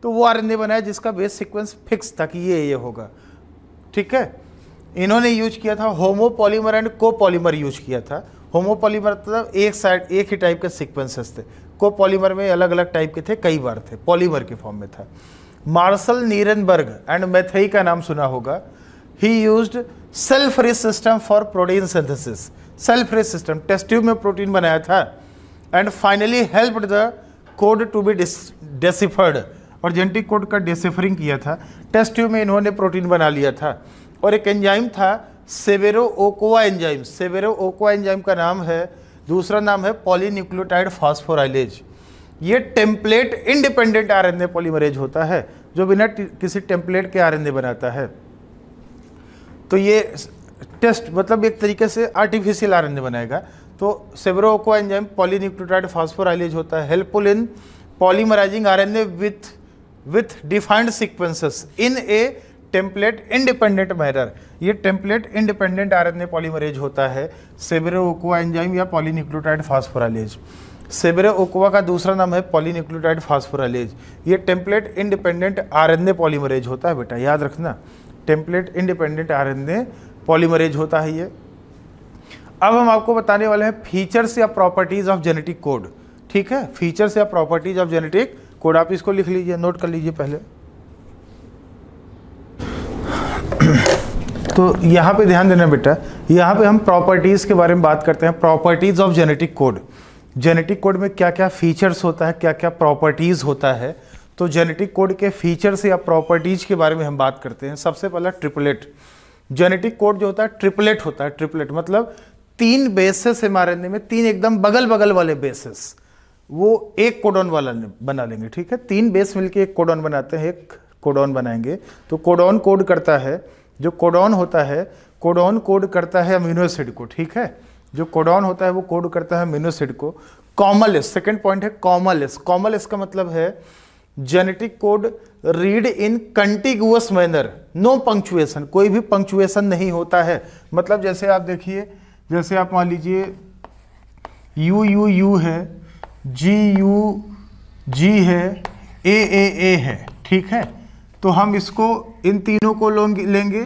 तो वो RNA बनाया जिसका बेस सीक्वेंस फिक्स था कि ये होगा। ठीक है, इन्होंने यूज किया था होमोपॉलीमर एंड कोपॉलीमर यूज किया था। होमोपॉलीमर मतलब एक साइड एक ही टाइप के सीक्वेंसेस थे, कोपॉलीमर में अलग अलग टाइप के थे, कई बार थे, पॉलीमर के फॉर्म में था। मार्शल नीरेनबर्ग एंड मैथेई का नाम सुना होगा। ही यूज्ड सेल्फ रेस system for protein synthesis. Cell रेस सिस्टम, टेस्ट ट्यूब में प्रोटीन बनाया था। And finally helped the code to be deciphered, और जेनेटिक कोड का डेसिफरिंग किया था। टेस्ट ट्यूब में इन्होंने प्रोटीन बना लिया था। और एक एंजाइम था सेवेरो-ओकोआ एंजाइम। सेवेरो-ओकोआ एंजाइम का नाम है, दूसरा नाम है पॉलीन्यूक्लियोटाइड फास्फोराइलेज। ये टेम्पलेट इंडिपेंडेंट RNA पॉलीमरेज होता है, जो बिना किसी टेम्पलेट के RNA बनाता है। तो ये टेस्ट मतलब एक तरीके से आर्टिफिशियल RNA बनाएगा। तो सेवेरो-ओकोआ एंजाइम पॉलीन्यूक्लियोटाइड फास्फोराइलेज होता है, helpful in polymerising RNA with defined sequences in A template independent manner. ये टेम्पलेट इंडिपेंडेंट RNA पॉलीमरेज होता है, सेवेरो-ओकोआ एंजाइम या पॉलीन्यूक्लियोटाइड फास्फोराइलेज। सेवेरो-ओकोआ का दूसरा नाम है पॉलीन्यूक्लियोटाइड फास्फोराइलेज। ये टेम्पलेट इंडिपेंडेंट RNA पॉलीमरेज होता है बेटा, याद रखना, टेम्पलेट इंडिपेंडेंट RNA पॉलीमरेज होता है ये। अब हम आपको बताने वाले हैं फीचर्स या प्रॉपर्टीज ऑफ जेनेटिक कोड। ठीक है, फीचर्स या प्रॉपर्टीज ऑफ जेनेटिक कोड, आप इसको लिख लीजिए, नोट कर लीजिए पहले। तो यहाँ पे ध्यान देना बेटा, यहाँ पे हम प्रॉपर्टीज के बारे में बात करते हैं, properties of genetic code. Genetic code में क्या क्या फीचर्स होता है, क्या क्या प्रॉपर्टीज होता है। तो जेनेटिक कोड के फीचर्स या प्रॉपर्टीज के बारे में हम बात करते हैं। सबसे पहला ट्रिपलेट। जेनेटिक कोड जो होता है ट्रिपलेट होता है। ट्रिपलेट मतलब 3 बेसेस mRNA में, 3 एकदम बगल बगल वाले बेसेस, वो एक कोडॉन वाला बना लेंगे। ठीक है, 3 बेस मिलके एक कोडॉन बनाते हैं, एक कोडॉन बनाएंगे। तो कोडॉन कोड करता है, जो कोडॉन होता है, कोडॉन कोड करता है अमीनो एसिड को। ठीक है, जो कोडॉन होता है वो कोड करता है अमीनो एसिड को। कॉमल, सेकंड पॉइंट है कॉमल। कॉमल का मतलब है genetic code read in contiguous manner, no punctuation, कोई भी पंक्चुएशन नहीं होता है। मतलब जैसे आप देखिए, जैसे आप मान लीजिए U है, G है, A है। ठीक है, तो हम इसको इन तीनों को लेंगे।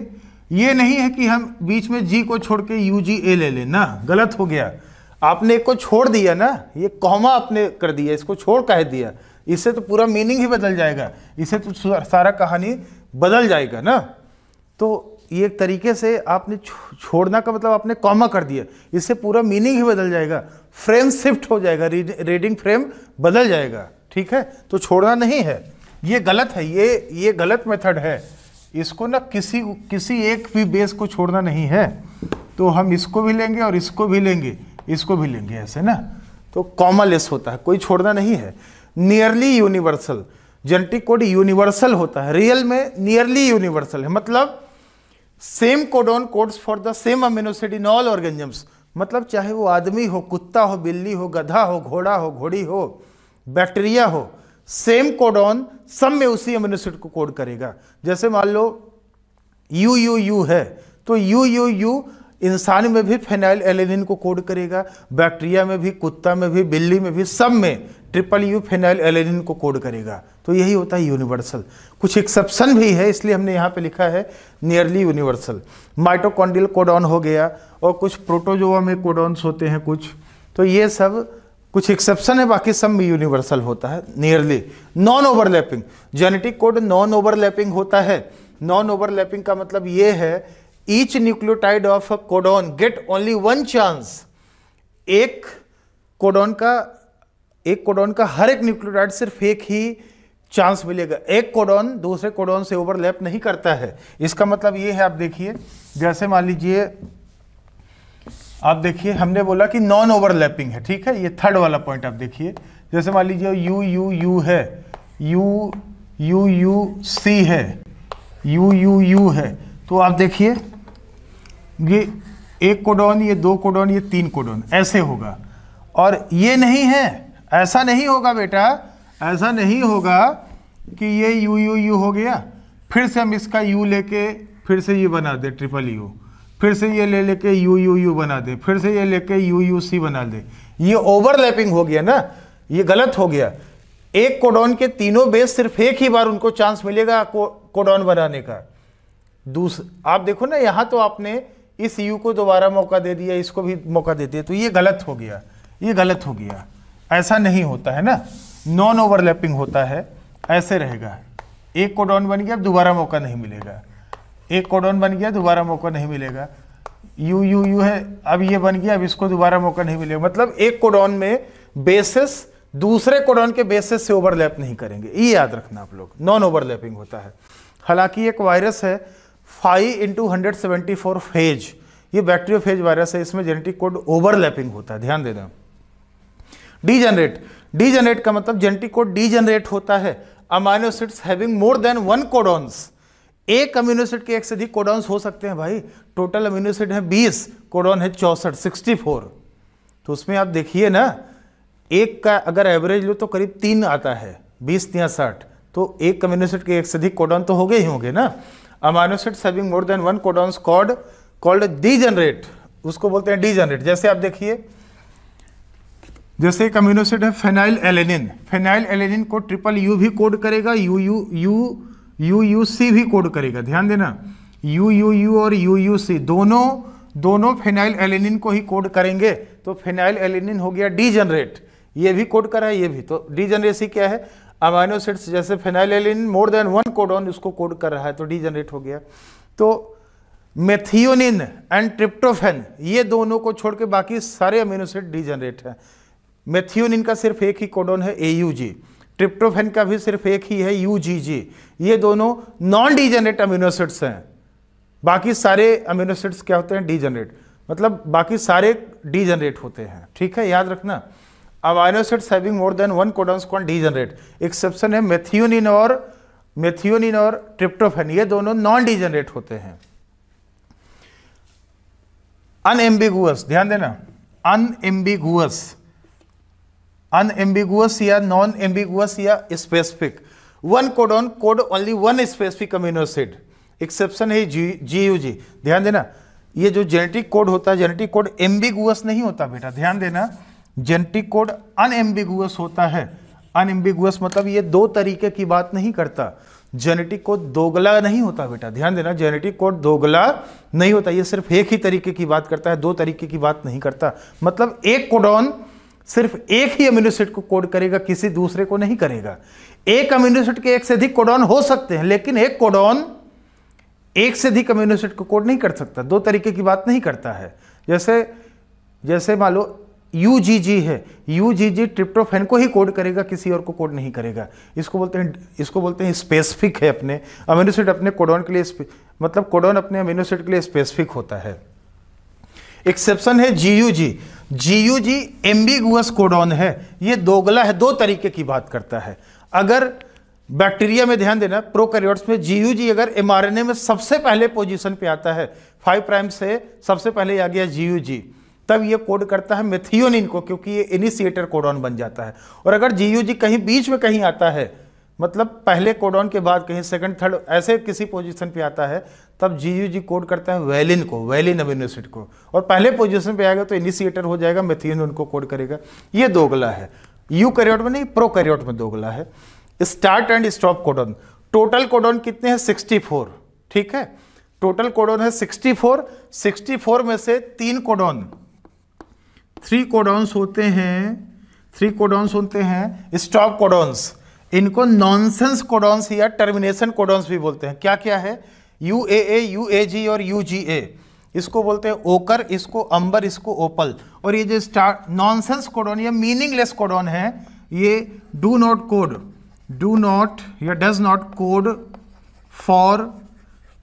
ये नहीं है कि हम बीच में G को छोड़ के UGA ले लें ना, गलत हो गया। आपने एक को छोड़ दिया ना, ये कॉमा आपने कर दिया, इसको छोड़ कह दिया, इससे तो पूरा मीनिंग ही बदल जाएगा, इससे तो सारा कहानी बदल जाएगा ना। तो ये एक तरीके से आपने छोड़ना का मतलब आपने कॉमा कर दिया, इससे पूरा मीनिंग ही बदल जाएगा, फ्रेम शिफ्ट हो जाएगा, रीडिंग फ्रेम बदल जाएगा। ठीक है, तो छोड़ना नहीं है, ये गलत है, ये गलत मेथड है। इसको ना किसी एक भी बेस को छोड़ना नहीं है। तो हम इसको भी लेंगे और इसको भी लेंगे, इसको भी लेंगे, ऐसे ना। तो कॉमालेस होता है, कोई छोड़ना नहीं है। Nearly universal, genetic code universal होता है, रियल में नियरली यूनिवर्सल है, मतलब same codon codes for the same amino acid in all organisms. मतलब चाहे वो आदमी हो, कुत्ता हो, बिल्ली हो, गधा हो, घोड़ा हो, घोड़ी हो, बैक्टीरिया हो, सेम कोडॉन सब में उसी अमीनो एसिड को कोड करेगा। जैसे मान लो UUU है, तो UUU इंसान में भी फेनाइल एलेनिन को कोड करेगा, बैक्टीरिया में भी, कुत्ता में भी, बिल्ली में भी, सब में UUU फेनाइल एलेनिन को कोड करेगा। तो यही होता है यूनिवर्सल। कुछ एक्सेप्शन भी है, इसलिए हमने यहाँ पे लिखा है नियरली यूनिवर्सल। माइटोकॉन्ड्रियल कोडॉन हो गया, और कुछ प्रोटोजोआ में कोडॉन्स होते हैं कुछ, तो ये सब कुछ एक्सेप्शन है, बाकी सब में यूनिवर्सल होता है nearly. Non overlapping, genetic code non overlapping होता है, नॉन ओवरलैपिंग का मतलब ये है each nucleotide of a codon get only one chance. एक कोडॉन का हर एक न्यूक्लियोटाइड सिर्फ एक ही चांस मिलेगा। एक कोडॉन दूसरे कोडॉन से ओवरलैप नहीं करता है। इसका मतलब ये है, आप देखिए, जैसे मान लीजिए, आप देखिए हमने बोला कि नॉन ओवरलैपिंग है, ठीक है, ये थर्ड वाला पॉइंट आप देखिए। जैसे मान लीजिए यू यू यू है, यू यू यू सी है, यू यू यू है, तो आप देखिए ये एक कोडॉन, ये दो कोडॉन, ये तीन कोडॉन, ऐसे होगा। और ये नहीं है, ऐसा नहीं होगा बेटा, ऐसा नहीं होगा कि ये यू यू यू हो गया, फिर से हम इसका यू लेके फिर से ये बना दे ट्रिपल यू, फिर से ये ले लेके यू यू यू बना दे, फिर से ये लेके यू यू सी बना दे। ये ओवरलैपिंग हो गया ना, ये गलत हो गया। एक कोडॉन के तीनों बेस सिर्फ एक ही बार उनको चांस मिलेगा कोडॉन बनाने का। आप देखो ना, यहां तो आपने इस यू को दोबारा मौका दे दिया, इसको भी मौका दे दिया, तो ये गलत हो गया, ये गलत हो गया। ऐसा नहीं होता है ना, नॉन ओवरलैपिंग होता है, ऐसे रहेगा। एक कोडॉन बन गया, दोबारा मौका नहीं मिलेगा। एक कोडॉन बन गया, दोबारा मौका नहीं मिलेगा। यू यू यू है, अब ये बन गया, अब इसको दोबारा मौका नहीं मिलेगा। मतलब एक कोडॉन में बेसिस दूसरे कोडॉन के बेसिस से ओवरलैप नहीं करेंगे, ये याद रखना आप लोग, नॉन ओवरलैपिंग होता है। हालांकि एक वायरस है 5x174 फेज, ये बैक्टीरियोफेज वायरस है, इसमें जेनेटिक कोड ओवरलैपिंग होता है, ध्यान देना। डीजेनरेट का मतलब जेनेटिक कोड डीजेनरेट होता है amino acids having more than one codons. एक अमीनो एसिड के एक से अधिक कोडॉन्स हो सकते हैं भाई। टोटल अमीनो एसिड है 20, कोडॉन है 64, 64। तो उसमें आप देखिए ना, एक का अगर एवरेज लो तो करीब 3 आता है, 20 या 60, तो एक अमीनो एसिड के एक से अधिक कोडॉन तो हो गए ही होंगे ना। Amino acids having more than one codons called degenerate, उसको बोलते हैं डीजेनरेट। जैसे आप देखिए, जैसे एक अमीनो एसिड है फेनाइल एलेनिन, फेनाइल एलेनिन को ट्रिपल यू भी कोड करेगा, U U U U U C भी कोड करेगा, ध्यान देना। यू यू यू और यू यू सी दोनों फेनाइल एलेनिन को ही कोड करेंगे, तो फेनाइल एलेनिन हो गया डीजेनरेट। ये भी कोड करा है, ये भी। तो डीजेनरेसी क्या है, अमीनो एसिड्स जैसे फेनाइल एलेनिन मोर देन वन कोडॉन उसको कोड कर रहा है, तो डीजेनरेट हो गया। तो मेथियोनिन एंड ट्रिप्टोफैन, ये दोनों को छोड़ के बाकी सारे अमीनो एसिड डीजेनरेट है। मेथियोनिन का सिर्फ एक ही कोडॉन है AUG, ट्रिप्टोफैन का भी सिर्फ एक ही है UGG। ये दोनों नॉन डीजेनरेट अमीनो एसिड्स हैं। बाकी सारे अमीनो एसिड्स क्या होते हैं, डीजेनरेट, मतलब बाकी सारे डीजेनरेट होते हैं, ठीक है, याद रखना। Amino acids having more than one codons called degenerate. Exception है मेथियोनिन और ट्रिप्टोफैन, ये दोनों नॉन डीजेनरेट होते हैं। अनएम्बिगुअस, ध्यान देना, अनएम्बिगुअस या नॉन एम्बिगुअस या specific. One codon code only one specific amino acid. Exception है GUG, ध्यान देना। ये जो जेनेटिक कोड होता है, जेनेटिक कोड एम्बिगुअस नहीं होता बेटा, ध्यान देना। जेनेटिक कोड अनएम्बिगुअस होता है। अनएम्बिगुअस मतलब ये दो तरीके की बात नहीं करता। जेनेटिक कोड दोगला नहीं होता बेटा, ध्यान देना। जेनेटिक कोड दोगला नहीं होता, ये सिर्फ एक ही तरीके की बात करता है, दो तरीके की बात नहीं करता। मतलब एक कोडॉन सिर्फ एक ही अमीनो एसिड को कोड करेगा, किसी दूसरे को नहीं करेगा। एक अमीनो एसिड के एक से अधिक कोडॉन हो सकते हैं, लेकिन एक कोडॉन एक से अधिक अमीनो एसिड को कोड नहीं कर सकता, दो तरीके की बात नहीं करता है। जैसे मान लो UGG है, UGG ट्रिप्टोफैन को ही कोड करेगा, किसी और को कोड नहीं करेगा। इसको बोलते हैं स्पेसिफिक है। अपने अमीनो एसिड अपने कोडॉन के लिए, मतलब कोडॉन अपने अमीनो एसिड के लिए स्पेसिफिक होता है। एक्सेप्शन है GUG एम्बिगुअस कोडॉन है, ये दोगला है, दो तरीके की बात करता है। अगर बैक्टीरिया में ध्यान देना, प्रोकैरियोट्स में GUG अगर mRNA में सबसे पहले पोजीशन पे आता है, 5 प्राइम से सबसे पहले आ गया GUG, तब ये कोड करता है मेथियोनिन को, क्योंकि ये इनिशिएटर कोडॉन बन जाता है। और अगर GUG कहीं बीच में कहीं आता है, मतलब पहले कोडॉन के बाद कहीं सेकंड थर्ड ऐसे किसी पोजीशन पे आता है, तब GUG कोड करता है वैलिन को, वैलिन अमीनो एसिड को। और पहले पोजीशन पे आएगा तो इनिशिएटर हो जाएगा, मेथियोनिन को कोड करेगा। ये दोगला है, यूकैरियोट में नहीं, प्रोकैरियोट में दोगला है। Start and stop codon, total codon कितने हैं, 64, ठीक है। टोटल कोडॉन है 64, 64 में से 3 कोडॉन्स होते हैं स्टॉप कोडॉन्स। इनको नॉनसेंस कोडॉन्स या टर्मिनेशन कोडॉन्स भी बोलते हैं। क्या क्या है? UAA, UAG और UGA, इसको बोलते हैं ओकर, इसको अंबर, इसको ओपल। और ये जो नॉनसेंस कोडॉन या मीनिंगलेस कोडॉन है, ये do not code, do not या does not code for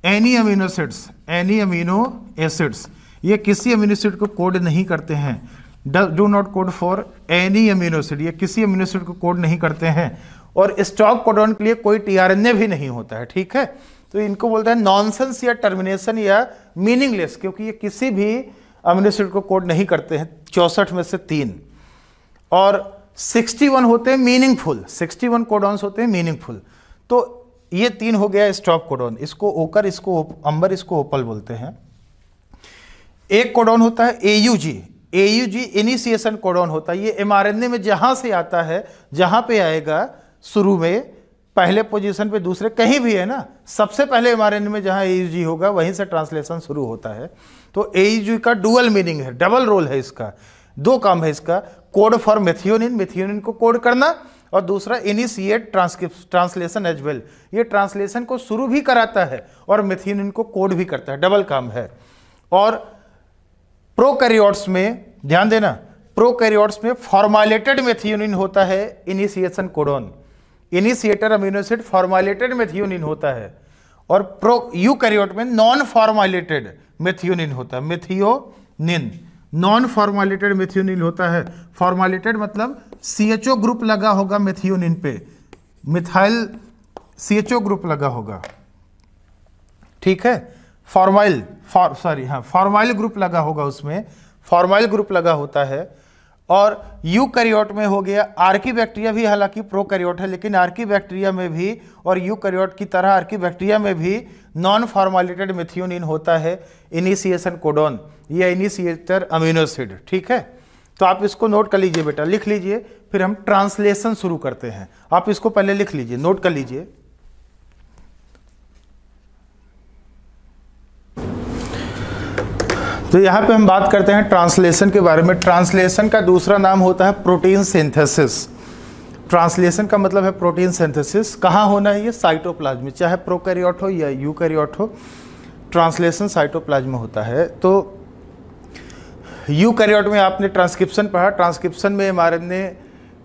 any amino acids, any amino acids, ये किसी अमीनो एसिड को कोड नहीं करते हैं। Do not code for any amino acid, ये किसी अमीनो एसिड को कोड नहीं करते हैं। और स्टॉप कोडॉन के लिए कोई टीआरएनए भी नहीं होता है, ठीक है। तो इनको बोलते हैं नॉनसेंस या टर्मिनेशन या मीनिंगलेस, क्योंकि ये किसी भी अमीनो एसिड को कोड नहीं करते हैं। 64 में से 3 और 61 होते हैं मीनिंगफुल, 61 कोडॉन्स होते हैं मीनिंगफुल। तो ये 3 हो गया स्टॉप कोडॉन, इसको ओकर, इसको अंबर, इसको ओपल बोलते हैं। एक कोडॉन होता है AUG, AUG इनिशिएशन कोडॉन होता है। ये mRNA में जहां से आता है, जहां पे आएगा शुरू में, पहले पोजीशन पे, दूसरे, कहीं भी है ना, सबसे पहले mRNA में जहां AUG होगा वहीं से ट्रांसलेशन शुरू होता है। तो AUG का डुअल मीनिंग है, डबल रोल है इसका, 2 काम है इसका। कोड फॉर मेथियोनिन, मेथियोनिन को कोड करना, और दूसरा इनिशिएट ट्रांसलेशन एज वेल, ये ट्रांसलेशन को शुरू भी कराता है और मेथियोनिन को कोड भी करता है, डबल काम है। और प्रोकैरियोट्स में ध्यान देना, प्रोकैरियोट्स में फॉर्माइलेटेड मेथियोनिन होता है initiation codon, initiator amino acid formylated methionine होता है। और यूकैरियोट में नॉन फॉर्माइलेटेड मेथियोनिन होता है, मेथियोनिन, नॉन फॉर्माइलेटेड मेथियोनिन होता है। फॉर्माइलेटेड मतलब CHO ग्रुप लगा होगा मेथियोनिन पे, मिथाइल CHO ग्रुप लगा होगा, ठीक है। फॉर्माइल ग्रुप लगा होगा उसमें, फॉर्माइल ग्रुप लगा होता है। और यूकैरियोट में हो गया, आर्कीबैक्टीरिया भी हालांकि प्रोकैरियोट है, लेकिन आर्कीबैक्टीरिया में भी और यूकैरियोट की तरह आर्कीबैक्टीरिया में भी नॉन फॉर्माइलेटेड मेथियोनिन होता है इनिशिएशन कोडॉन या इनिशिएटर अमीनो एसिड, ठीक है। तो आप इसको नोट कर लीजिए बेटा, लिख लीजिए, फिर हम ट्रांसलेशन शुरू करते हैं। आप इसको पहले लिख लीजिए, नोट कर लीजिए। तो यहाँ पे हम बात करते हैं ट्रांसलेशन के बारे में। ट्रांसलेशन का दूसरा नाम होता है प्रोटीन सिंथेसिस। ट्रांसलेशन का मतलब है प्रोटीन सिंथेसिस। कहाँ होना है ये? साइटोप्लाज्म में, चाहे प्रोकैरियोट हो या यूकैरियोट हो, ट्रांसलेशन साइटोप्लाज्म में होता है। तो यूकैरियोट में आपने ट्रांसक्रिप्शन पढ़ा, ट्रांसक्रिप्शन में mRNA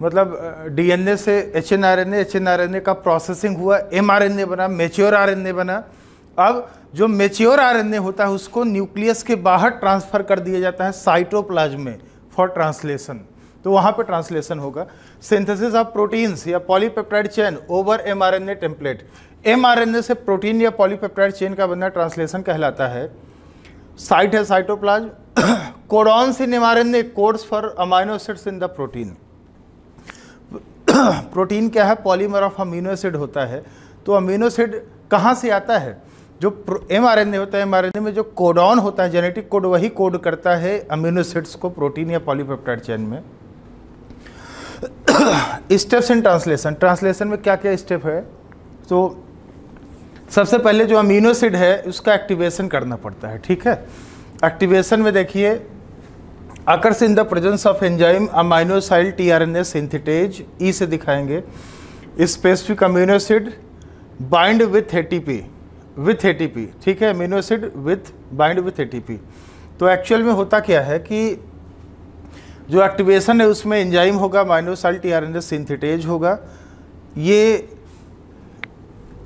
मतलब DNA से HNRNA, HNRNA का प्रोसेसिंग हुआ, mRNA बना, मेच्योर RNA बना। अब जो मेच्योर RNA होता है उसको न्यूक्लियस के बाहर ट्रांसफर कर दिया जाता है साइटोप्लाज्म में फॉर ट्रांसलेशन, तो वहाँ पे ट्रांसलेशन होगा। सिंथेसिस ऑफ प्रोटीन्स या polypeptide chain over mRNA template, mRNA से प्रोटीन या पॉलीपेप्टाइड चेन का बनना ट्रांसलेशन कहलाता है। साइट है cytoplasm. Codons in mRNA codes for amino acids in the protein. Protein क्या है? पॉलीमर ऑफ अमीनो एसिड होता है। तो अमीनो एसिड कहाँ से आता है? जो mRNA होता है, mRNA में जो कोडॉन होता है, जेनेटिक कोड, वही कोड करता है अमीनो एसिड्स को प्रोटीन या पॉलीपेप्टाइड चेन में। स्टेप्स इन ट्रांसलेशन, ट्रांसलेशन में क्या क्या स्टेप है? तो सबसे पहले जो अमीनो एसिड है उसका एक्टिवेशन करना पड़ता है, ठीक है। एक्टिवेशन में देखिए, occurs in the presence of enzyme aminoacyl tRNA synthetase, E से दिखाएंगे। Specific amino acid bind with ATP, ठीक है, amino acid with bind with ATP। तो एक्चुअल में होता क्या है कि जो एक्टिवेशन है उसमें एंजाइम होगा, अमाइनोसाइल tRNA सिंथेटेज होगा, ये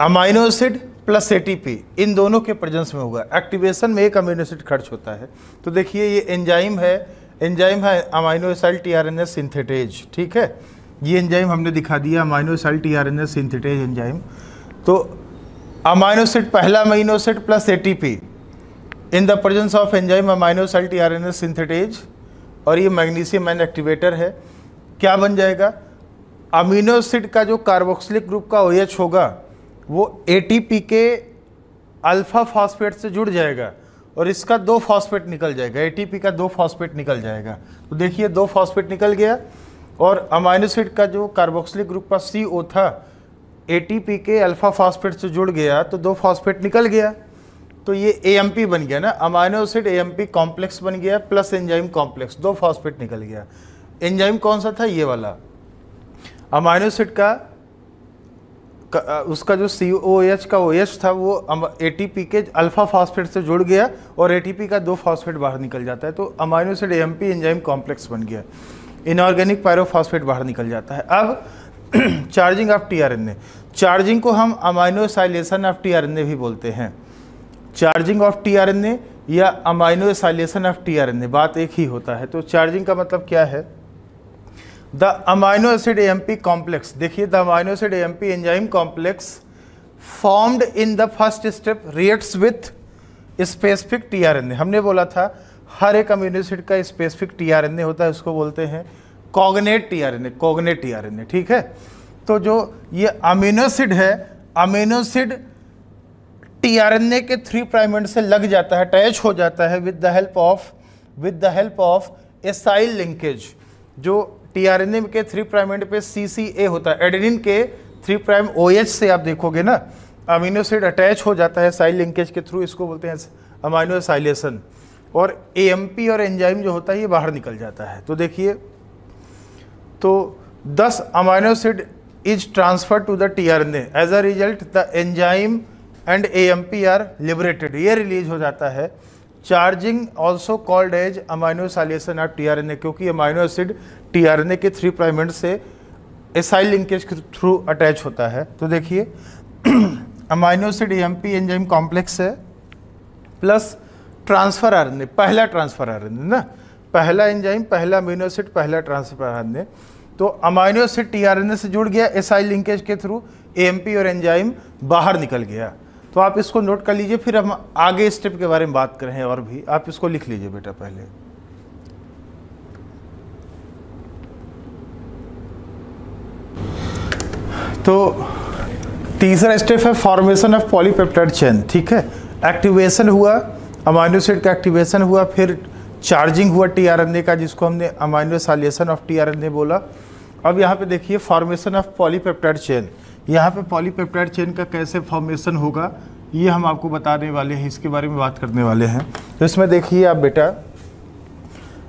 अमाइनो एसिड प्लस ATP इन दोनों के प्रेजेंस में होगा। एक्टिवेशन में एक अमीनो एसिड खर्च होता है। तो देखिए ये एंजाइम है अमाइनोसाइल tRNA सिंथेटेज, ठीक है। ये एंजाइम हमने दिखा दिया, अमाइनोसाइल tRNA सिंथेटेज एंजाइम। तो अमाइनो एसिड, पहला amino acid plus ATP in the presence of enzyme aminoacyl tRNA synthetase, और ये मैग्नीशियम एंड एक्टिवेटर है। क्या बन जाएगा? अमीनो एसिड का जो कार्बोक्सिलिक ग्रुप का OH होगा वो ATP के अल्फा फॉस्फेट से जुड़ जाएगा और इसका 2 फॉस्फेट निकल जाएगा, ATP का 2 फॉस्फेट निकल जाएगा। तो देखिए 2 फॉस्फेट निकल गया, और अमीनो एसिड का जो कार्बोक्सिलिक ग्रुप का CO था ATP के अल्फा फॉस्फेट से जुड़ गया तो 2 फॉस्फेट निकल गया। तो ये AMP बन गया ना, अमीनो एसिड AMP कॉम्प्लेक्स बन गया प्लस एंजाइम कॉम्प्लेक्स, 2 फॉस्फेट निकल गया। एंजाइम कौन सा था? ये वाला। अमीनो एसिड का उसका जो COOH का OH था वो ATP के अल्फा फॉस्फेट से जुड़ गया और ATP का 2 फॉस्फेट बाहर निकल जाता है, तो amino acid AMP enzyme complex बन गया। इनऑर्गेनिक पायरोफॉस्फेट बाहर निकल जाता है। अब चार्जिंग ऑफ tRNA, चार्जिंग को हम अमाइनोसाइलेशन ऑफ tRNA भी बोलते हैं। चार्जिंग ऑफ tRNA या अमाइनोसाइलेशन ऑफ tRNA बात एक ही होता है। तो चार्जिंग का मतलब क्या है? The amino acid AMP complex, देखिए the amino acid AMP enzyme complex formed in the first step reacts with specific tRNA। हमने बोला था हर एक अमीनो एसिड का स्पेसिफिक tRNA होता है, उसको बोलते हैं कॉग्नेट tRNA, ठीक है। तो जो ये अमीनो एसिड है, अमीनो एसिड tRNA के 3 प्राइम एंड से लग जाता है, अटैच हो जाता है with the help of acyl linkage. जो tRNA के 3 प्राइम एंड पे CCA होता है, एडेनिन के 3 प्राइम OH से आप देखोगे ना, अमीनो एसिड अटैच हो जाता है साइल लिंकेज के थ्रू, इसको बोलते हैं अमाइनोसाइलेशन। और AMP और एंजाइम जो होता है ये बाहर निकल जाता है। तो देखिए, तो 10 amino acid is transfer to the tRNA, as a result the enzyme and AMP are liberated, ये रिलीज हो जाता है। Charging also called as aminoacylation of tRNA, क्योंकि अमाइनो एसिड tRNA के 3 प्राइम एंड से एसाइल लिंकेज के through attach होता है। तो देखिए amino acid AMP enzyme complex है प्लस ट्रांसफर RNA, पहला ट्रांसफर RNA ना, पहला एंजाइम, पहला अमीनो एसिड, पहला ट्रांसफर RNA। तो अमाइनो एसिड tRNA से जुड़ गया एसाइल लिंकेज के थ्रू, AMP और एंजाइम बाहर निकल गया। तो आप इसको नोट कर लीजिए, फिर हम आगे स्टेप के बारे में बात करें और भी। आप इसको लिख लीजिए बेटा पहले। तो तीसरा स्टेप है फॉर्मेशन ऑफ पॉलीपेप्टाइड चेन, ठीक है। एक्टिवेशन हुआ, अमाइनो एसिड का एक्टिवेशन हुआ, फिर चार्जिंग हुआ tRNA का, जिसको हमने अमाइनोसाइलेशन ऑफ tRNA बोला। अब यहाँ पे देखिए फॉर्मेशन ऑफ पॉलीपेप्टाइड चेन, यहाँ पे पॉलीपेप्टाइड चेन का कैसे फॉर्मेशन होगा ये हम आपको बताने वाले हैं, इसके बारे में बात करने वाले हैं। तो इसमें देखिए आप बेटा,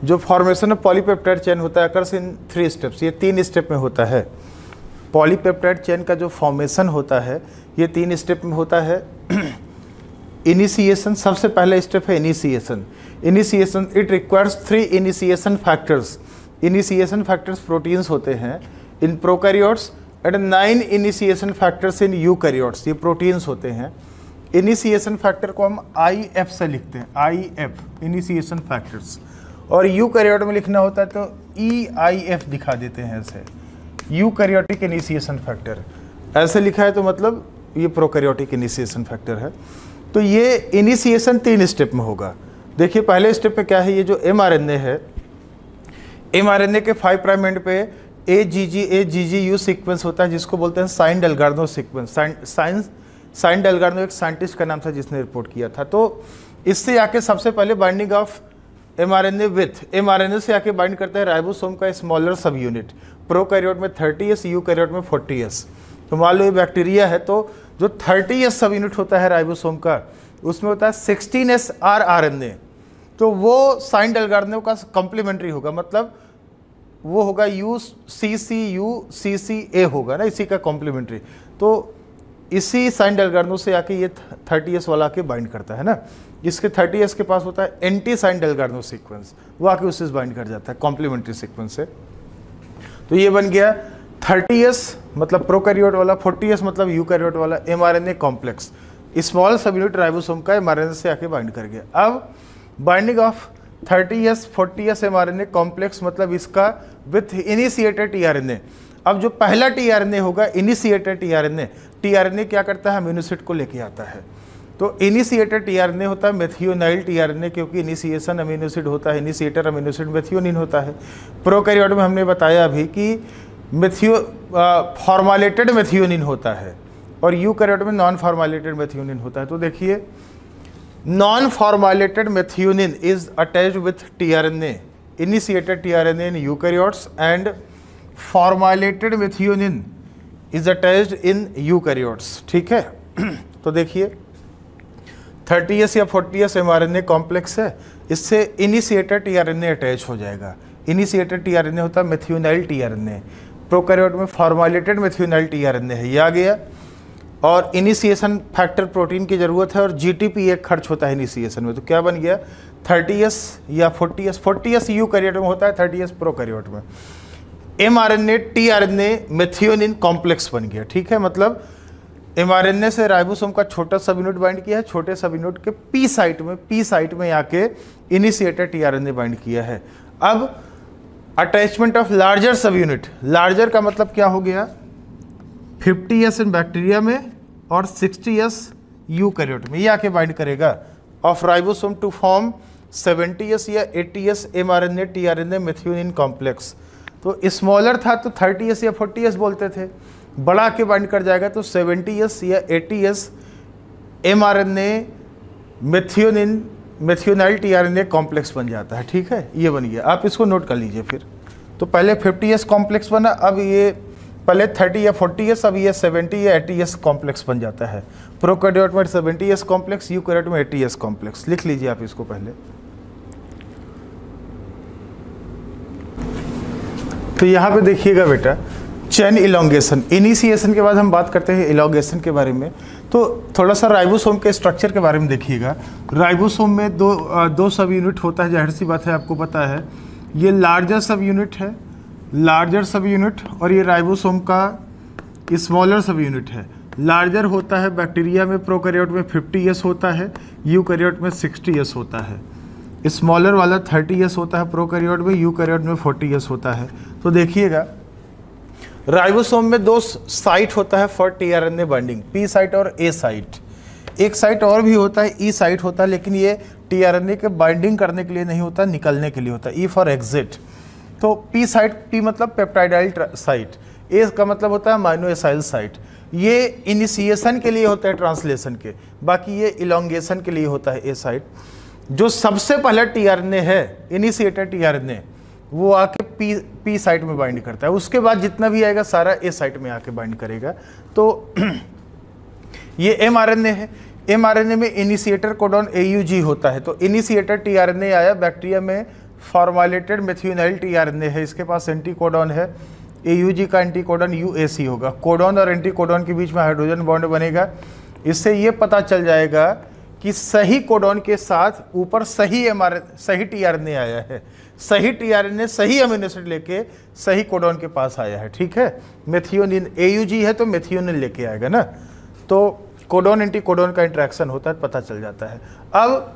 जो फॉर्मेशन ऑफ पॉलीपेप्टाइड चेन होता है अकर्स इन 3 स्टेप्स, ये 3 स्टेप में होता है। पॉलीपेप्टाइड चेन का जो फॉर्मेशन होता है ये 3 स्टेप में होता है। इनिशिएशन, सबसे पहला स्टेप है initiation. It requires 3 initiation factors. Initiation factors proteins होते हैं in prokaryotes and 9 initiation factors in eukaryotes, ये प्रोटीन्स होते हैं। इनिशिएशन फैक्टर को हम IF से लिखते हैं, IF इनिशिएशन फैक्टर्स, और यूकैरियोट में लिखना होता है तो EIF दिखा देते हैं ऐसे, यूकैरियोटिक इनिशिएशन फैक्टर ऐसे लिखा है, तो मतलब ये प्रोकैरियोटिक इनिशिएशन फैक्टर है। तो ये इनिशिएशन 3 स्टेप में होगा। देखिए पहले स्टेप पे क्या है, ये जो mRNA है, mRNA के 5 प्राइम एंड पे AGGU सीक्वेंस होता है, जिसको बोलते हैं साइन डेल्गार्नो सीक्वेंस। साइन डेल्गार्नो एक साइंटिस्ट का नाम था जिसने रिपोर्ट किया था। तो इससे आके सबसे पहले binding of mRNA with mRNA से आके बाइंड करता है राइबोसोम का स्मॉलर सब यूनिट। प्रोकैरियोट में 30S, यूकैरियोट में 40S। तो मान लो ये बैक्टीरिया है, तो जो 30S सब यूनिट होता है राइबोसोम का, उसमें होता है 16S rRNA। तो वो साइन डेल्गार्नो का कॉम्प्लीमेंट्री होगा, मतलब वो होगा UCCA होगा ना, इसी का कॉम्प्लीमेंट्री। तो इसी साइन डेल्गार्नो से आके ये 30S वाला आके बाइंड करता है ना। इसके 30S के पास होता है एंटी साइन डेल्गार्नो सीक्वेंस, वो आके उससे बाइंड कर जाता है कॉम्प्लीमेंट्री सीक्वेंस से। तो ये बन गया 30S मतलब प्रोकैरियोट वाला, 40S मतलब यूकैरियोट वाला mRNA कॉम्प्लेक्स, स्मॉल सब यूनिट राइबोसोम का mRNA से आके बाइंड कर गया। अब binding of 30S 40S mRNA complex मतलब इसका विथ इनिशिएटेड tRNA। अब जो पहला tRNA होगा इनिशिएटेड tRNA क्या करता है, अमीनो एसिड को लेके आता है। तो इनिशिएटेड tRNA होता है मेथियोनाइल tRNA, क्योंकि इनिशिएशन अमीनो एसिड होता है, इनिशिएटर अमीनो एसिड मेथियोनिन होता है। प्रोकैरियोट में हमने बताया अभी कि फॉर्मालेटेड मेथियोनिन होता है, और यूकैरियोट में नॉन फॉर्मालेटेड मेथियोनिन होता है। तो देखिए non formylated methionine is attached with tRNA, initiated tRNA in eukaryotes, and formylated methionine is attached in eukaryotes, ठीक है। तो देखिए 30S या 40S mRNA कॉम्प्लेक्स है, इससे इनिशिएटेड tRNA अटैच हो जाएगा। इनिशिएटेड tRNA होता है मेथियोनाइल tRNA, प्रोकैरियोट में फॉर्मालेटेड मेथियोनाइल tRNA है, ये आ गया। और इनिशिएशन फैक्टर प्रोटीन की ज़रूरत है, और जीटीपी एक खर्च होता है इनिशिएशन में। तो क्या बन गया 30s या 40s, 40s यूकैरियोट में होता है, 30s प्रोकैरियोट में। mRNA tRNA मेथियोनिन कॉम्प्लेक्स बन गया, ठीक है। मतलब mRNA से राइबोसोम का छोटा सब यूनिट बाइंड किया है, छोटे सब यूनिट के पी साइट में आके इनिशिएटर tRNA बाइंड किया है। अब अटैचमेंट ऑफ लार्जर सब यूनिट, लार्जर का मतलब क्या हो गया 50s इन बैक्टीरिया में और 60s यूकैरियोट में, ये आके बाइंड करेगा of ribosome to form 70s या 80s mRNA tRNA methionine complex. तो स्मॉलर था तो 30s या 40s बोलते थे, बड़ा के बाइंड कर जाएगा तो 70s या 80s mRNA मेथियोनाइल tRNA कॉम्प्लेक्स बन जाता है, ठीक है। ये बन गया, आप इसको नोट कर लीजिए फिर। तो पहले 50s कॉम्प्लेक्स बना, अब ये पहले 30 या 40s, अब ये 70 या 80s कॉम्प्लेक्स बन जाता है। प्रोकैरियोट में 70s कॉम्प्लेक्स, यूकैरियोट में 80s कॉम्प्लेक्स। लिख लीजिए आप इसको पहले। तो यहाँ पे देखिएगा बेटा, चेन इलोंगेशन, इनिशिएशन के बाद हम बात करते हैं इलोंगेशन के बारे में। तो थोड़ा सा राइबोसोम के स्ट्रक्चर के बारे में देखिएगा। राइबोसोम में दो सब यूनिट होता है, जाहिर सी बात है आपको पता है। ये लार्जर सब यूनिट है, लार्जर सब यूनिट, और ये राइबोसोम का स्मॉलर सब यूनिट है। लार्जर होता है बैक्टीरिया में, प्रोकैरियोट में 50s होता है, यूकैरियोट में 60s होता है। स्मॉलर वाला 30s होता है प्रोकैरियोट में, यूकैरियोट में 40s होता है। तो देखिएगा राइबोसोम में दो साइट होता है for tRNA binding, P site और ए साइट। एक साइट और भी होता है, ई साइट होता है, लेकिन ये tRNA के बाइंडिंग करने के लिए नहीं होता, निकलने के लिए होता है, ई फॉर एग्जिट। तो पी साइट, पी मतलब पेप्टाइडाइल साइट, ए का मतलब होता है अमाइनो एसाइल साइट। ये इनिशिएशन के लिए होता है ट्रांसलेशन के, बाकी ये इलोंगेशन के लिए होता है ए साइट। जो सबसे पहला tRNA है, इनिशिएटर tRNA, वो आके पी साइट में बाइंड करता है। उसके बाद जितना भी आएगा सारा ए साइट में आके बाइंड करेगा। तो ये mRNA है, mRNA में इनिशिएटर कोडॉन AUG होता है। तो इनिशिएटर tRNA आया, बैक्टीरिया में फॉर्माइलेटेड मेथियोनाइल tRNA है, इसके पास एंटी कोडॉन है, AUG का एंटी कोडॉन UAC होगा। कोडॉन और एंटी कोडॉन के बीच में हाइड्रोजन बॉन्ड बनेगा। इससे ये पता चल जाएगा कि सही कोडॉन के साथ ऊपर सही tRNA आया है, सही tRNA सही अमीनो एसिड लेके सही कोडॉन के पास आया है, ठीक है। मेथियोनिन AUG है तो मेथियोनिन लेके आएगा ना, तो कोडॉन एंटी कोडॉन का इंटरेक्शन होता है, पता चल जाता है। अब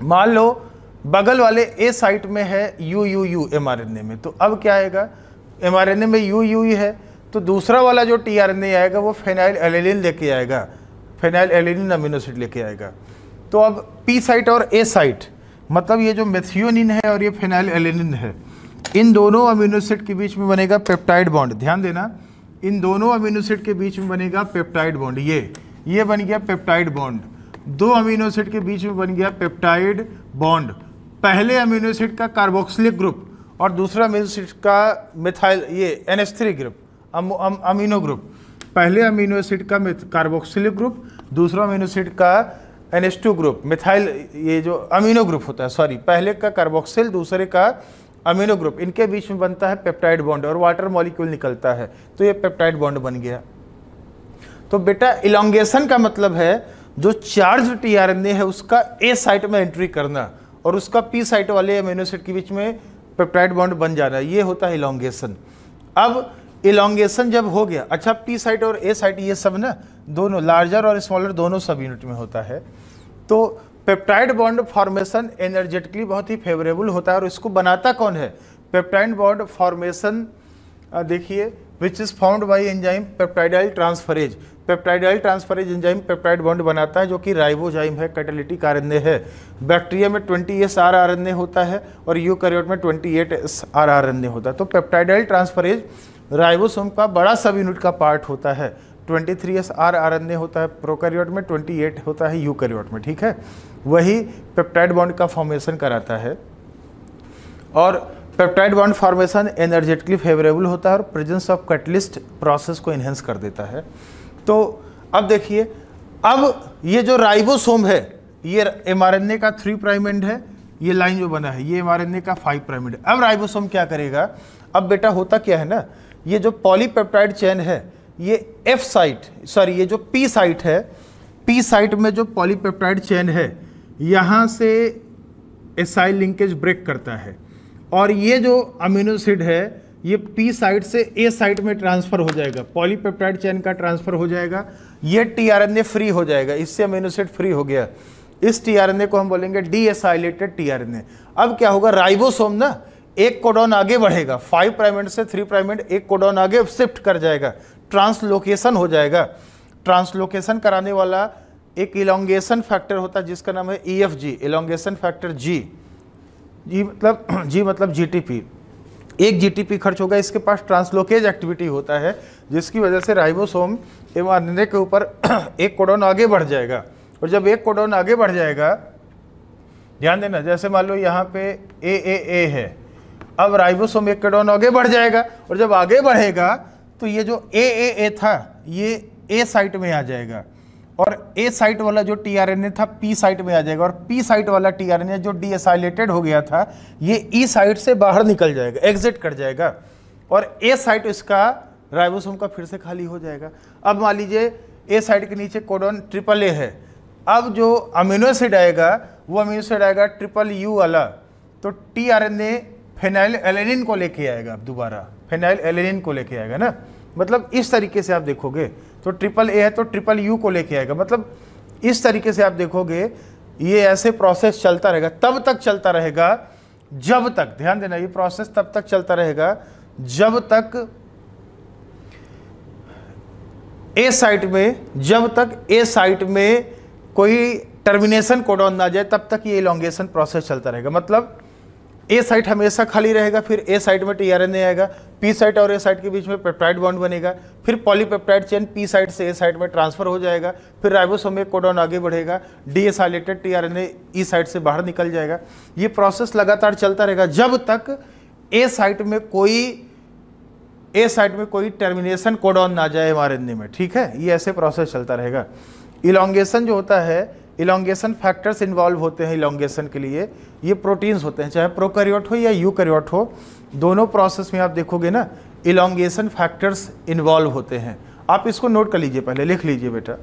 मान लो बगल वाले ए साइट में है UUU mRNA में, तो अब क्या आएगा, mRNA में UUU है तो दूसरा वाला जो tRNA आएगा वो फेनाइल एलेनिन लेके आएगा, फेनाइल एलेनिन अमीनो एसिड लेके आएगा। तो अब पी साइट और ए साइट, मतलब ये जो मेथियोनिन है और ये फेनाइल एलेनिन है, इन दोनों अमीनो एसिड के बीच में बनेगा पेप्टाइड बॉन्ड। ध्यान देना, इन दोनों अमीनो एसिड के बीच में बनेगा पेप्टाइड बॉन्ड। ये बन गया पेप्टाइड बॉन्ड, दो अमीनो एसिड के बीच में बन गया पेप्टाइड बॉन्ड। पहले अमीनो एसिड का कार्बोक्सिलिक ग्रुप और दूसरा अमीनो एसिड का मिथाइल, ये NH3 ग्रुप, अमीनो ग्रुप। पहले अमीनो एसिड का कार्बोक्सिलिक ग्रुप, दूसरा अमीनो एसिड का NH2 ग्रुप, मिथाइल, ये जो अमीनो ग्रुप होता है, सॉरी, पहले का कार्बोक्सिल, दूसरे का अमीनो ग्रुप, इनके बीच में बनता है पेप्टाइड बॉन्ड और वाटर मॉलिक्यूल निकलता है, तो ये पेप्टाइड बॉन्ड बन गया। तो बेटा इलोंगेशन का मतलब है जो चार्ज tRNA है उसका ए साइट में एंट्री करना और उसका पी साइट वाले अमीनो एसिड के बीच में पेप्टाइड बॉन्ड बन जाना, ये होता है इलोंगेशन। अब इलोंगेशन जब हो गया, अच्छा पी साइट और ए साइट ये सब ना दोनों लार्जर और स्मॉलर दोनों सब यूनिट में होता है। तो पेप्टाइड बॉन्ड फॉर्मेशन एनर्जेटिकली बहुत ही फेवरेबल होता है और इसको बनाता कौन है, पेप्टाइड बॉन्ड फॉर्मेशन देखिए which is found by enzyme peptidyl transferase. Peptidyl transferase enzyme peptide bond बनाता है जो कि राइबोजाइम है, कैटालिटिक RNA है। बैक्टीरिया में 20S rRNA होता है और यूकैरियोट में 28S rRNA होता है। तो पेप्टाइडाइल ट्रांसफरेज राइबोसोम का बड़ा सब यूनिट का पार्ट होता है। 23S rRNA होता है प्रोकैरियोट में, 28 होता है यूकैरियोट में, ठीक है। वही पेप्टाइड बॉन्ड का फॉर्मेशन कराता है और peptide bond formation energetically favourable होता है और प्रेजेंस ऑफ कैटलिस्ट प्रोसेस को इन्हेंस कर देता है। तो अब देखिए, अब ये जो राइबोसोम है ये mRNA का 3 प्राइम एंड है, ये लाइन जो बना है ये mRNA का 5 प्राइम एंड। अब राइबोसोम क्या करेगा, अब बेटा होता क्या है ना, ये जो पॉलीपेप्टाइड चेन है ये एफ साइट, सॉरी ये जो पी साइट है, पी साइट में जो पॉलीपेप्टाइड चेन है यहाँ से एसाइल लिंकेज ब्रेक करता है, और ये जो अमीनो एसिड है ये पी साइट से ए साइट में ट्रांसफर हो जाएगा, पॉलीपेप्टाइड चेन का ट्रांसफर हो जाएगा, ये टीआरएनए फ्री हो जाएगा, इससे अमीनो एसिड फ्री हो गया। इस टीआरएनए को हम बोलेंगे डीएसाइलेटेड टीआरएनए। अब क्या होगा, राइबोसोम ना एक कोडॉन आगे बढ़ेगा, 5 प्राइम एंड से 3 प्राइम एंड एक कोडॉन आगे शिफ्ट कर जाएगा, ट्रांसलोकेशन हो जाएगा। ट्रांसलोकेशन कराने वाला एक इलोंगेशन फैक्टर होता है जिसका नाम है EFG, इलोंगेशन फैक्टर जी मतलब GTP। एक GTP खर्च होगा, इसके पास ट्रांसलोकेज एक्टिविटी होता है जिसकी वजह से राइबोसोम mRNA के ऊपर एक कोडॉन आगे बढ़ जाएगा। और जब एक कोडॉन आगे बढ़ जाएगा, ध्यान देना, जैसे मान लो यहाँ पे AAA है, अब राइबोसोम एक कोडॉन आगे बढ़ जाएगा, और जब आगे बढ़ेगा तो ये जो AAA था ये A साइट में आ जाएगा, और A साइट वाला जो टीआरएनए था P साइट में आ जाएगा, और P साइट वाला टीआरएनए जो डीएसाइलेटेड हो गया था ये E साइट से बाहर निकल जाएगा, एग्जिट कर जाएगा, और A साइट इसका राइबोसोम का फिर से खाली हो जाएगा। अब मान लीजिए A साइट के नीचे कोडॉन AAA है, अब जो अमीनो एसिड आएगा वो अमीनो एसिड आएगा U वाला, तो टीआरएनए फेनाइल एलेनिन को लेके आएगा, दोबारा फेनाइल एलेनिन को लेके आएगा ना, मतलब इस तरीके से आप देखोगे तो AAA है तो U को लेके आएगा, मतलब इस तरीके से आप देखोगे ये ऐसे प्रोसेस चलता रहेगा, तब तक चलता रहेगा जब तक, ध्यान देना, ये प्रोसेस तब तक चलता रहेगा जब तक ए साइट में कोई टर्मिनेशन कोडॉन ना जाए, तब तक ये इलोंगेशन प्रोसेस चलता रहेगा। मतलब ए साइट हमेशा खाली रहेगा, फिर ए साइट में टीआरएनए आएगा, पी साइट और ए साइट के बीच में पेप्टाइड बॉन्ड बनेगा, फिर पॉलीपेप्टाइड चेन पी साइट से ए साइट में ट्रांसफर हो जाएगा, फिर राइबोसोम में कोडॉन आगे बढ़ेगा, डीएसाइलेटेड टीआरएनए ई साइट से बाहर निकल जाएगा। ये प्रोसेस लगातार चलता रहेगा जब तक ए साइट में कोई टर्मिनेशन कोडॉन ना जाए एमआरएनए में, ठीक है, ये ऐसे प्रोसेस चलता रहेगा। इलोंगेशन जो होता है, इलोंगेशन फैक्टर्स इन्वॉल्व होते हैं इलोंगेशन के लिए, ये प्रोटीन्स होते हैं, चाहे प्रोकैरियोट हो या यूकैरियोट हो, दोनों प्रोसेस में आप देखोगे ना इलोंगेशन फैक्टर्स इन्वॉल्व होते हैं। आप इसको नोट कर लीजिए, पहले लिख लीजिए बेटा।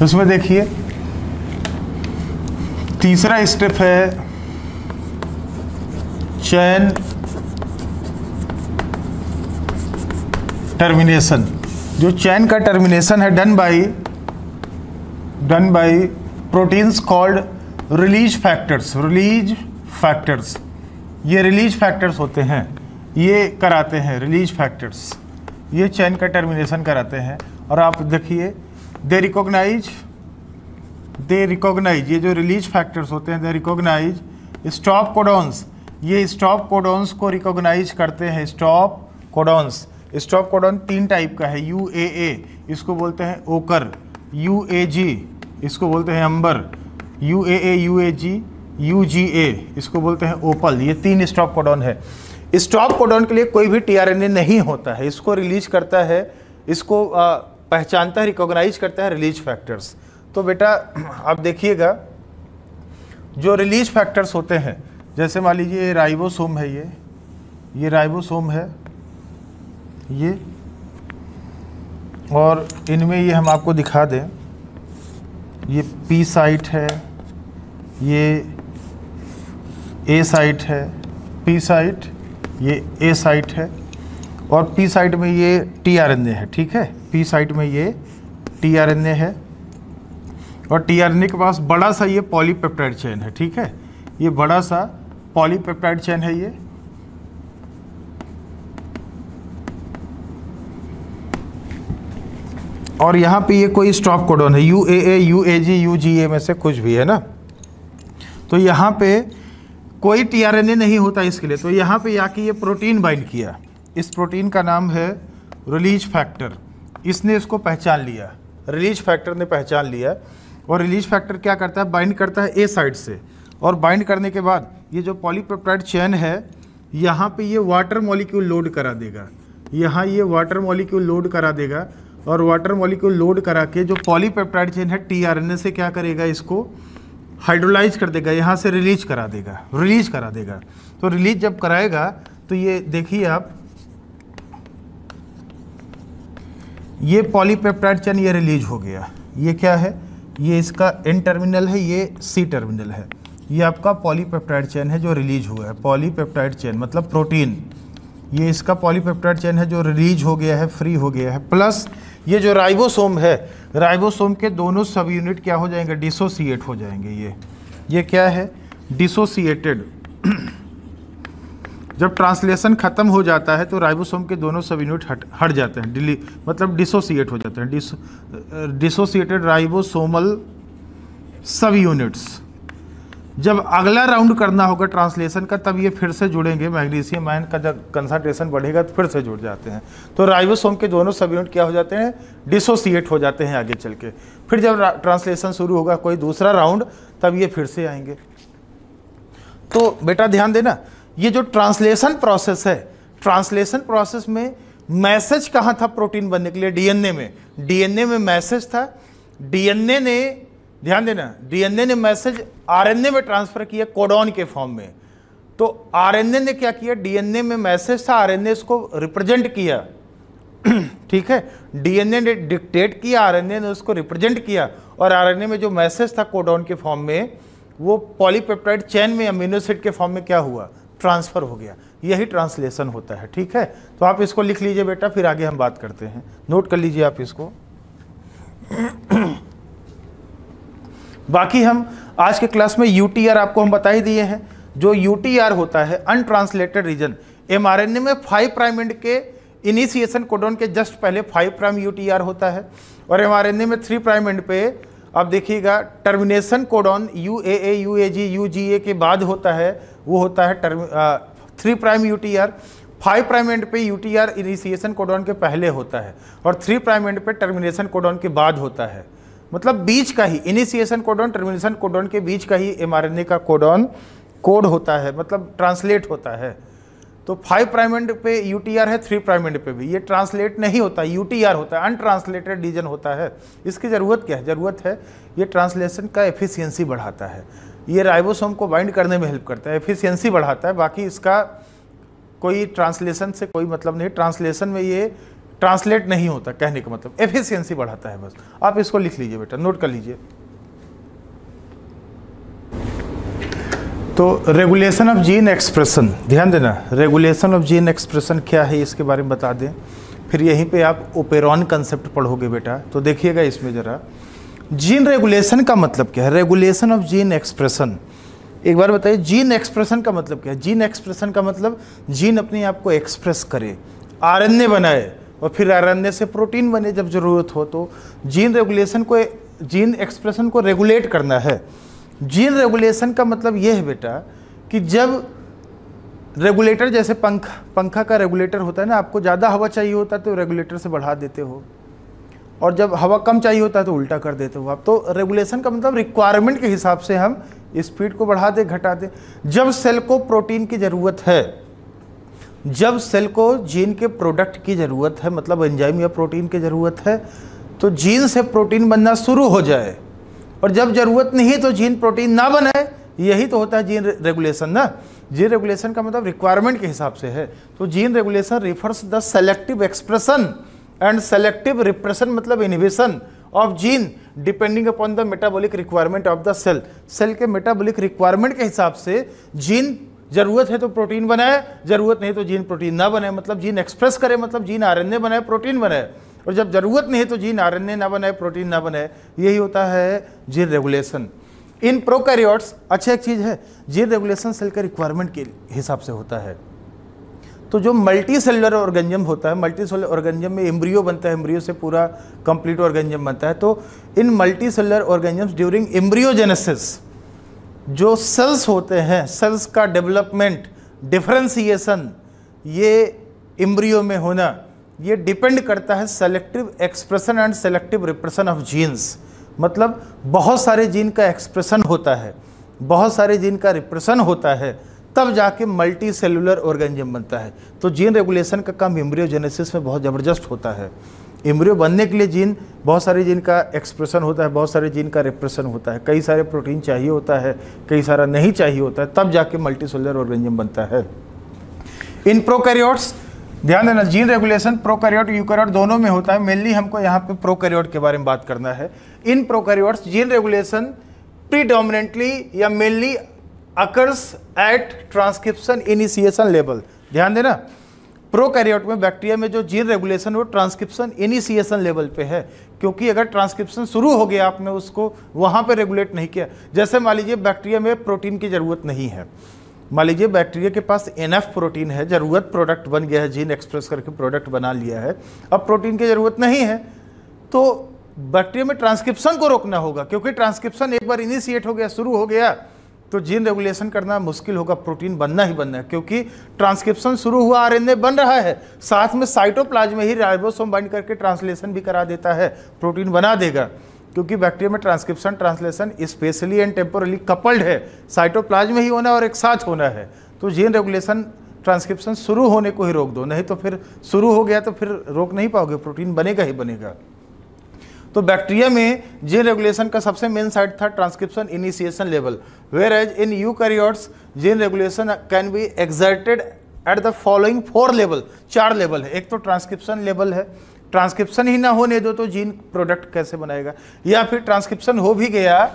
उसमें देखिए तीसरा स्टेप है चेन टर्मिनेशन। जो चेन का टर्मिनेशन है done by proteins called release factors. ये रिलीज फैक्टर्स होते हैं, ये कराते हैं रिलीज फैक्टर्स, ये चेन का टर्मिनेशन कराते हैं। और आप देखिए दे रिकॉग्नाइज, ये जो रिलीज फैक्टर्स होते हैं, दे रिकॉग्नाइज स्टॉप कोडॉन्स, ये स्टॉप कोडॉन्स को रिकॉग्नाइज करते हैं। स्टॉप कोडॉन 3 टाइप का है, UAA इसको बोलते हैं ओकर, UAG इसको बोलते हैं अंबर, UAA UAG UGA इसको बोलते हैं ओपल। ये 3 स्टॉप कोडॉन है। स्टॉप कोडॉन के लिए कोई भी टीआरएनए नहीं होता है, इसको रिलीज करता है, इसको पहचानता है, रिकॉग्नाइज करता है रिलीज फैक्टर्स। तो बेटा आप देखिएगा जो रिलीज फैक्टर्स होते हैं, जैसे मान लीजिए ये राइबोसोम है, ये राइबोसोम है ये, और इनमें ये हम आपको दिखा दें, ये पी साइट है, ये ए साइट है, पी साइट, ये ए साइट है, और पी साइट में ये टीआरएनए है, ठीक है, पी साइट में ये टीआरएनए है, और टीआरएनए के पास बड़ा सा ये पॉलीपेप्टाइड चेन है, ठीक है, ये बड़ा सा पॉलीपेप्टाइड चेन है ये, और यहाँ पे ये कोई स्टॉप कोडॉन है, UAA UAG UGA में से कुछ भी है ना। तो यहाँ पे कोई टीआरएनए नहीं होता इसके लिए, तो यहाँ पे आके ये प्रोटीन बाइंड किया, इस प्रोटीन का नाम है रिलीज फैक्टर, इसने इसको पहचान लिया, रिलीज फैक्टर ने पहचान लिया। और रिलीज फैक्टर क्या करता है, बाइंड करता है ए साइड से, और बाइंड करने के बाद ये जो पॉलीपेप्टाइड चेन है यहाँ पे ये वाटर मॉलिक्यूल लोड करा देगा, यहाँ ये वाटर मॉलिक्यूल लोड करा देगा, और वाटर मॉलिक्यूल लोड करा के जो पॉलीपेप्टाइड चेन है टीआरएनए से क्या करेगा, इसको हाइड्रोलाइज कर देगा, यहाँ से रिलीज करा देगा। तो रिलीज जब कराएगा तो ये देखिए आप, ये पॉलीपेप्टाइड चेन ये रिलीज हो गया। ये क्या है, ये इसका एन टर्मिनल है, ये सी टर्मिनल है। ये आपका पॉलीपेप्टाइड चेन है जो रिलीज हुआ है, पॉलीपेप्टाइड चेन मतलब प्रोटीन। ये इसका पॉलीपेप्टाइड चेन है जो रिलीज हो गया है, फ्री हो गया है। प्लस ये जो राइबोसोम है, राइबोसोम के दोनों सब यूनिट क्या हो जाएंगे, डिसोसिएट हो जाएंगे। ये क्या है, डिसोसिएटेड। जब ट्रांसलेशन खत्म हो जाता है तो राइबोसोम के दोनों सब यूनिट हट जाते हैं, मतलब डिसोसिएट हो जाते हैं, डिसोसिएटेड राइबोसोमल सब यूनिट्स। जब अगला राउंड करना होगा ट्रांसलेशन का, तब ये फिर से जुड़ेंगे, मैग्नीशियम आयन का जब कंसंट्रेशन बढ़ेगा तो फिर से जुड़ जाते हैं। तो राइबोसोम के दोनों सब यूनिट क्या हो जाते हैं, डिसोसिएट हो जाते हैं आगे चल के। फिर जब ट्रांसलेशन शुरू होगा कोई दूसरा राउंड, तब ये फिर से आएंगे। तो बेटा ध्यान देना, ये जो ट्रांसलेशन प्रोसेस है, ट्रांसलेशन प्रोसेस में मैसेज कहाँ था प्रोटीन बनने के लिए, डीएनए में मैसेज था। डीएनए ने, ध्यान देना, डीएनए ने मैसेज आरएनए में ट्रांसफर किया कोडॉन के फॉर्म में। तो आरएनए ने क्या किया, डीएनए में मैसेज था, आरएनए इसको रिप्रेजेंट किया। ठीक है, डीएनए ने डिक्टेट किया, आरएनए ने उसको रिप्रेजेंट किया, और आरएनए में जो मैसेज था कोडॉन के फॉर्म में, वो पॉलीपेप्टाइड चेन में अमीनो एसिड के फॉर्म में क्या हुआ, ट्रांसफर हो गया। यही ट्रांसलेशन होता है। ठीक है, तो आप इसको लिख लीजिए बेटा, फिर आगे हम बात करते हैं। नोट कर लीजिए आप इसको। बाकी हम आज के क्लास में यूटीआर आपको हम बता ही दिए हैं। जो यूटीआर होता है, अनट्रांसलेटेड रीजन, एमआरएनए में 5 प्राइम एंड के इनिशिएशन कोडॉन के जस्ट पहले 5 प्राइम यूटीआर होता है, और एमआरएनए में 3 प्राइम एंड पे अब देखिएगा टर्मिनेशन कोडॉन यूएए, यूएजी, यूजीए के बाद होता है, वो होता है 3 प्राइम यूटीआर। 5 प्राइम एंड पे यूटीआर इनिशिएशन कोडॉन के पहले होता है, और 3 प्राइम एंड पे टर्मिनेशन कोडॉन के बाद होता है। मतलब बीच का ही, इनिशिएशन कोडॉन टर्मिनेशन कोडॉन के बीच का ही एमआरएनए का कोडॉन कोड होता है, मतलब ट्रांसलेट होता है। तो 5 प्राइम एंड पे यूटीआर है, 3 प्राइम एंड पे भी। ये ट्रांसलेट नहीं होता, यूटीआर होता है, अनट्रांसलेटेड रीजन होता है। इसकी ज़रूरत क्या है, ज़रूरत है ये ट्रांसलेशन का एफिशिएंसी बढ़ाता है, ये राइबोसोम को बाइंड करने में हेल्प करता है, एफिशिएंसी बढ़ाता है। बाकी इसका कोई ट्रांसलेशन से कोई मतलब नहीं, ट्रांसलेशन में ये ट्रांसलेट नहीं होता, कहने का मतलब एफिशिएंसी बढ़ाता है बस। आप इसको लिख लीजिए बेटा, नोट कर लीजिए। तो रेगुलेशन ऑफ जीन एक्सप्रेशन, ध्यान देना, रेगुलेशन ऑफ जीन एक्सप्रेशन क्या है इसके बारे में बता दें, फिर यहीं पे आप ओपेरॉन कंसेप्ट पढ़ोगे बेटा। तो देखिएगा इसमें ज़रा, जीन रेगुलेशन का मतलब क्या है, रेगुलेशन ऑफ जीन एक्सप्रेशन। एक बार बताइए, जीन एक्सप्रेशन का मतलब क्या है। जीन एक्सप्रेशन का मतलब जीन अपने आप को एक्सप्रेस करे, आरएनए बनाए, और फिर आरएनए से प्रोटीन बने जब ज़रूरत हो। तो जीन रेगुलेशन को, जीन एक्सप्रेशन को रेगुलेट करना है। जीन रेगुलेशन का मतलब ये है बेटा कि जब रेगुलेटर, जैसे पंखा का रेगुलेटर होता है ना, आपको ज़्यादा हवा चाहिए होता है तो रेगुलेटर से बढ़ा देते हो, और जब हवा कम चाहिए होता है तो उल्टा कर देते हो आप। तो रेगुलेशन का मतलब रिक्वायरमेंट के हिसाब से हम स्पीड को बढ़ा दे, घटा दे। जब सेल को प्रोटीन की ज़रूरत है, जब सेल को जीन के प्रोडक्ट की ज़रूरत है, मतलब एंजाइम या प्रोटीन की ज़रूरत है, तो जीन से प्रोटीन बनना शुरू हो जाए, और जब ज़रूरत नहीं तो जीन प्रोटीन ना बनाए, यही तो होता है जीन रेगुलेशन ना। जीन रेगुलेशन का मतलब रिक्वायरमेंट के हिसाब से है। तो gene regulation refers the selective expression and selective repression, मतलब inhibition of gene depending upon the metabolic requirement of the cell. Cell के मेटाबॉलिक रिक्वायरमेंट के हिसाब से जीन, जरूरत है तो प्रोटीन बनाए, जरूरत नहीं तो जीन प्रोटीन ना बनाए, मतलब जीन एक्सप्रेस करे, मतलब जीन आरएनए बनाए, प्रोटीन बनाए, और जब जरूरत नहीं है तो जीन आरएनए ना बनाए, प्रोटीन ना बनाए। यही होता है जीन रेगुलेशन। इन प्रोकैरियोट्स, अच्छा एक चीज़ है, जीन रेगुलेशन सेल के रिक्वायरमेंट के हिसाब से होता है। तो जो मल्टी सेलुलर ऑर्गेनिज्म होता है, मल्टी सेलुलर ऑर्गेनिज्म में एम्ब्रियो बनता है, एम्ब्रियो से पूरा कंप्लीट ऑर्गेनिज्म बनता है। तो इन multi cellular organism during embryogenesis जो सेल्स होते हैं, सेल्स का डेवलपमेंट, डिफरेंशिएशन, ये एम्ब्रियो में होना, ये डिपेंड करता है selective expression and selective repression of genes. मतलब बहुत सारे जीन का एक्सप्रेशन होता है, बहुत सारे जीन का रिप्रेशन होता है, तब जाके मल्टी सेलुलर ऑर्गेनिज्म बनता है। तो जीन रेगुलेशन का काम एम्ब्रियोजेनेसिस में बहुत ज़बरदस्त होता है। एम्ब्रियो बनने के लिए जीन, बहुत सारे जीन का एक्सप्रेशन होता है, बहुत सारे जीन का रिप्रेशन होता है, कई सारे प्रोटीन चाहिए होता है, कई सारा नहीं चाहिए होता है, तब जाके मल्टी सेलुलर ऑर्गेनिज्म बनता है। इन प्रोकैरियोट्स, ध्यान देना, जीन रेगुलेशन प्रोकैरियोट यूकैरियोट दोनों में होता है। मेनली हमको यहाँ पे प्रोकैरियोट के बारे में बात करना है। In prokaryotes gene regulation predominantly या mainly occurs at transcription initiation level. ध्यान देना, प्रोकैरियोट में, बैक्टीरिया में जो जीन रेगुलेशन वो ट्रांसक्रिप्शन इनिशिएशन लेवल पे है, क्योंकि अगर ट्रांसक्रिप्शन शुरू हो गया आपने उसको वहाँ पे रेगुलेट नहीं किया। जैसे मान लीजिए बैक्टीरिया में प्रोटीन की ज़रूरत नहीं है, मान लीजिए बैक्टीरिया के पास एनएफ प्रोटीन है, ज़रूरत प्रोडक्ट बन गया है, जीन एक्सप्रेस करके प्रोडक्ट बना लिया है, अब प्रोटीन की ज़रूरत नहीं है, तो बैक्टीरिया में ट्रांसक्रिप्शन को रोकना होगा, क्योंकि ट्रांसक्रिप्शन एक बार इनिशिएट हो गया, शुरू हो गया, तो जीन रेगुलेशन करना मुश्किल होगा, प्रोटीन बनना ही बनना है, क्योंकि ट्रांसक्रिप्शन शुरू हुआ, आरएनए बन रहा है, साथ में साइटोप्लाज्म में ही राइबोसोम बाइंड करके ट्रांसलेशन भी करा देता है, प्रोटीन बना देगा। क्योंकि बैक्टीरिया में transcription translation specially and temporarily coupled है, साइटोप्लाज्म में ही होना और एक साथ होना है। तो जीन रेगुलेशन ट्रांसक्रिप्शन शुरू होने को ही रोक दो, नहीं तो फिर शुरू हो गया तो फिर रोक नहीं पाओगे, प्रोटीन बनेगा ही बनेगा। तो बैक्टीरिया में जीन रेगुलेशन का सबसे मेन साइट था transcription initiation level, whereas in eukaryotes gene regulation can be exerted at the following 4 level. 4 level है। एक तो ट्रांसक्रिप्शन लेवल है, ट्रांसक्रिप्शन ही ना होने दो तो जीन प्रोडक्ट कैसे बनाएगा, या फिर ट्रांसक्रिप्शन हो भी गया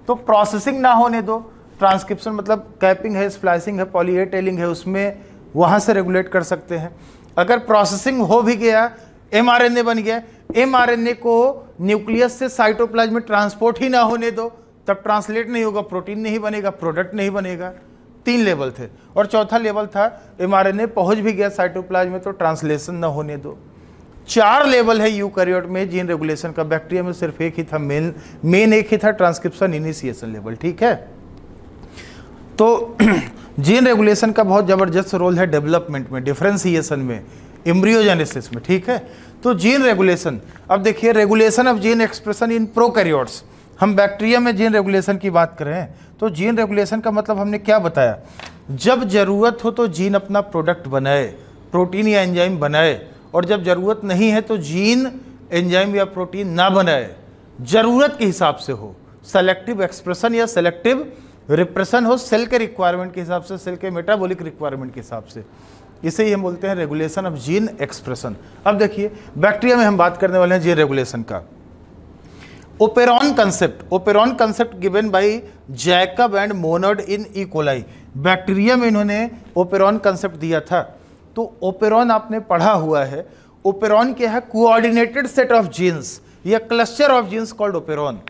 तो प्रोसेसिंग ना होने दो। ट्रांसक्रिप्शन मतलब कैपिंग है, स्प्लाइसिंग है, पॉली ए टेलिंग है, उसमें वहाँ से रेगुलेट कर सकते हैं। अगर प्रोसेसिंग हो भी गया, एमआरएनए बन गया, एमआरएनए को न्यूक्लियस से साइटोप्लाज्म में ट्रांसपोर्ट ही ना होने दो, तब ट्रांसलेट नहीं होगा, प्रोटीन नहीं बनेगा, प्रोडक्ट नहीं बनेगा। 3 लेवल थे। और चौथा लेवल था एमआरएनए पहुंच भी गया साइटोप्लाज्म में तो ट्रांसलेशन ना होने दो। 4 लेवल है यूकैरियोट में जीन रेगुलेशन का। बैक्टीरिया में सिर्फ एक ही था, मेन एक ही था, ट्रांसक्रिप्शन इनिशिएशन लेवल। ठीक है, तो जीन रेगुलेशन का बहुत जबरदस्त रोल है डेवलपमेंट में, डिफरेंशिएशन में, एम्ब्रियोजेनेसिस में। ठीक है, तो जीन रेगुलेशन, अब देखिए regulation of gene expression in prokaryotes, हम बैक्टीरिया में जीन रेगुलेशन की बात कर रहे हैं। तो जीन रेगुलेशन का मतलब हमने क्या बताया, जब जरूरत हो तो जीन अपना प्रोडक्ट बनाए, प्रोटीन या एंजाइम बनाए, और जब जरूरत नहीं है तो जीन एंजाइम या प्रोटीन ना बनाए, जरूरत के हिसाब से हो, सेलेक्टिव एक्सप्रेशन या सेलेक्टिव रिप्रेशन हो, सेल के रिक्वायरमेंट के हिसाब से, सेल के मेटाबॉलिक रिक्वायरमेंट के हिसाब से। इसे ही हम बोलते हैं रेगुलेशन ऑफ जीन एक्सप्रेशन। अब देखिए बैक्टीरिया में हम बात करने वाले हैं जीन रेगुलेशन का। Operon concept given by Jacob and Monod in E coli. Bacteria में इन्होंने ओपेरॉन कंसेप्ट दिया था। तो ओपेरॉन आपने पढ़ा हुआ है। ओपेरॉन क्या है, कोऑर्डिनेटेड सेट ऑफ जीन्स या cluster of genes called operon.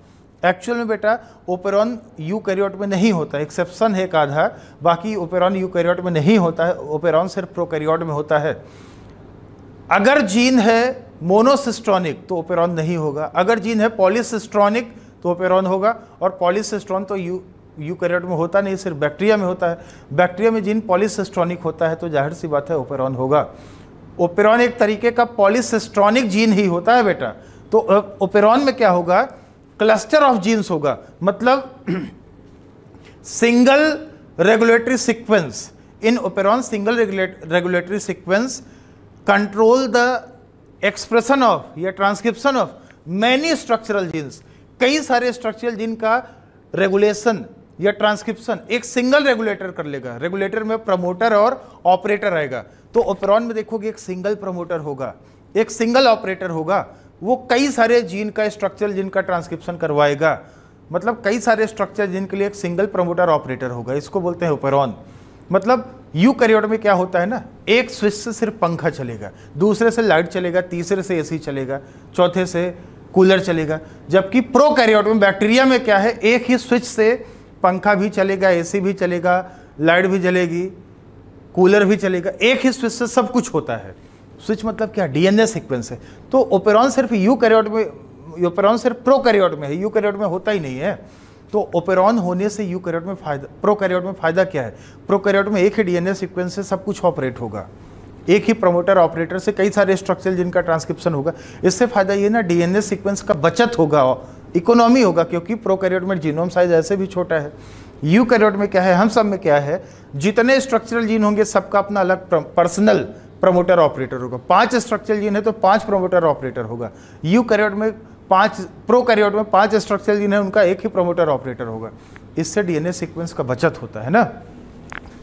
Actual में बेटा ओपेरॉन यूकैरियोट में नहीं होता, एक्सेप्शन है एक आधा, बाकी ओपेरॉन यूकैरियोट में नहीं होता है, ओपेरॉन सिर्फ प्रोकैरियोट में होता है। अगर जीन है मोनोसिस्ट्रॉनिक तो ओपेरॉन नहीं होगा, अगर जीन है पॉलीसिस्ट्रॉनिक तो ओपेरॉन होगा, और पॉलीसिस्ट्रॉन तो यूकैरियोट में होता नहीं, सिर्फ बैक्टीरिया में होता है। बैक्टीरिया में जीन पॉलीसिस्ट्रॉनिक होता है तो जाहिर सी बात है ओपेरॉन होगा। ओपेरॉन एक तरीके का पॉलीसिस्ट्रॉनिक जीन ही होता है बेटा। तो ओपेरॉन में क्या होगा, क्लस्टर ऑफ जीन्स होगा, मतलब single regulatory sequence. In operon single regulatory sequence control the expression of या transcription of many structural genes. कई सारे स्ट्रक्चरल जीन का रेगुलेशन या ट्रांसक्रिप्शन एक सिंगल रेगुलेटर कर लेगा। रेगुलेटर में प्रमोटर और ऑपरेटर आएगा। तो ओपेरॉन में देखोगे एक सिंगल प्रमोटर होगा, एक सिंगल ऑपरेटर होगा, वो कई सारे जीन का स्ट्रक्चरल जीन का ट्रांसक्रिप्शन करवाएगा। मतलब कई सारे स्ट्रक्चर जीन के लिए एक सिंगल प्रमोटर ऑपरेटर होगा, इसको बोलते हैं ओपेरॉन। मतलब यूकैरियोट में क्या होता है ना, एक स्विच से सिर्फ पंखा चलेगा, दूसरे से लाइट चलेगा, तीसरे से एसी चलेगा, चौथे से कूलर चलेगा। जबकि प्रोकैरियोट में, बैक्टीरिया में क्या है, एक ही स्विच से पंखा भी चलेगा, एसी भी चलेगा, लाइट भी जलेगी, कूलर भी चलेगा, एक ही स्विच से सब कुछ होता है। स्विच मतलब क्या, डीएनए सीक्वेंस है। तो ओपेरॉन सिर्फ यूकैरियोट में, ओपेरॉन सिर्फ प्रोकैरियोट में है, यूकैरियोट में होता ही नहीं है। तो ओपेरॉन होने से यूकैरियोट में फायदा, प्रोकैरियोट में फायदा क्या है, प्रोकैरियोट में एक ही डीएनए सीक्वेंस से सब कुछ ऑपरेट होगा, एक ही प्रमोटर ऑपरेटर से कई सारे स्ट्रक्चर जिनका ट्रांसक्रिप्शन होगा। इससे फायदा ये ना, डीएनए सीक्वेंस का बचत होगा, इकोनॉमी होगा, क्योंकि प्रोकैरियोट में जीनोम साइज ऐसे भी छोटा है। यूकैरियोट में क्या है, हम सब में क्या है, जितने स्ट्रक्चरल जीन होंगे सबका अपना अलग पर्सनल प्रमोटर ऑपरेटर होगा। 5 स्ट्रक्चरल जीन है तो 5 प्रमोटर ऑपरेटर होगा। यूकैरियोट में 5, प्रोकैरियोट में 5 स्ट्रक्चरल जीन है, उनका एक ही प्रमोटर ऑपरेटर होगा। इससे डीएनए सीक्वेंस का बचत होता है ना।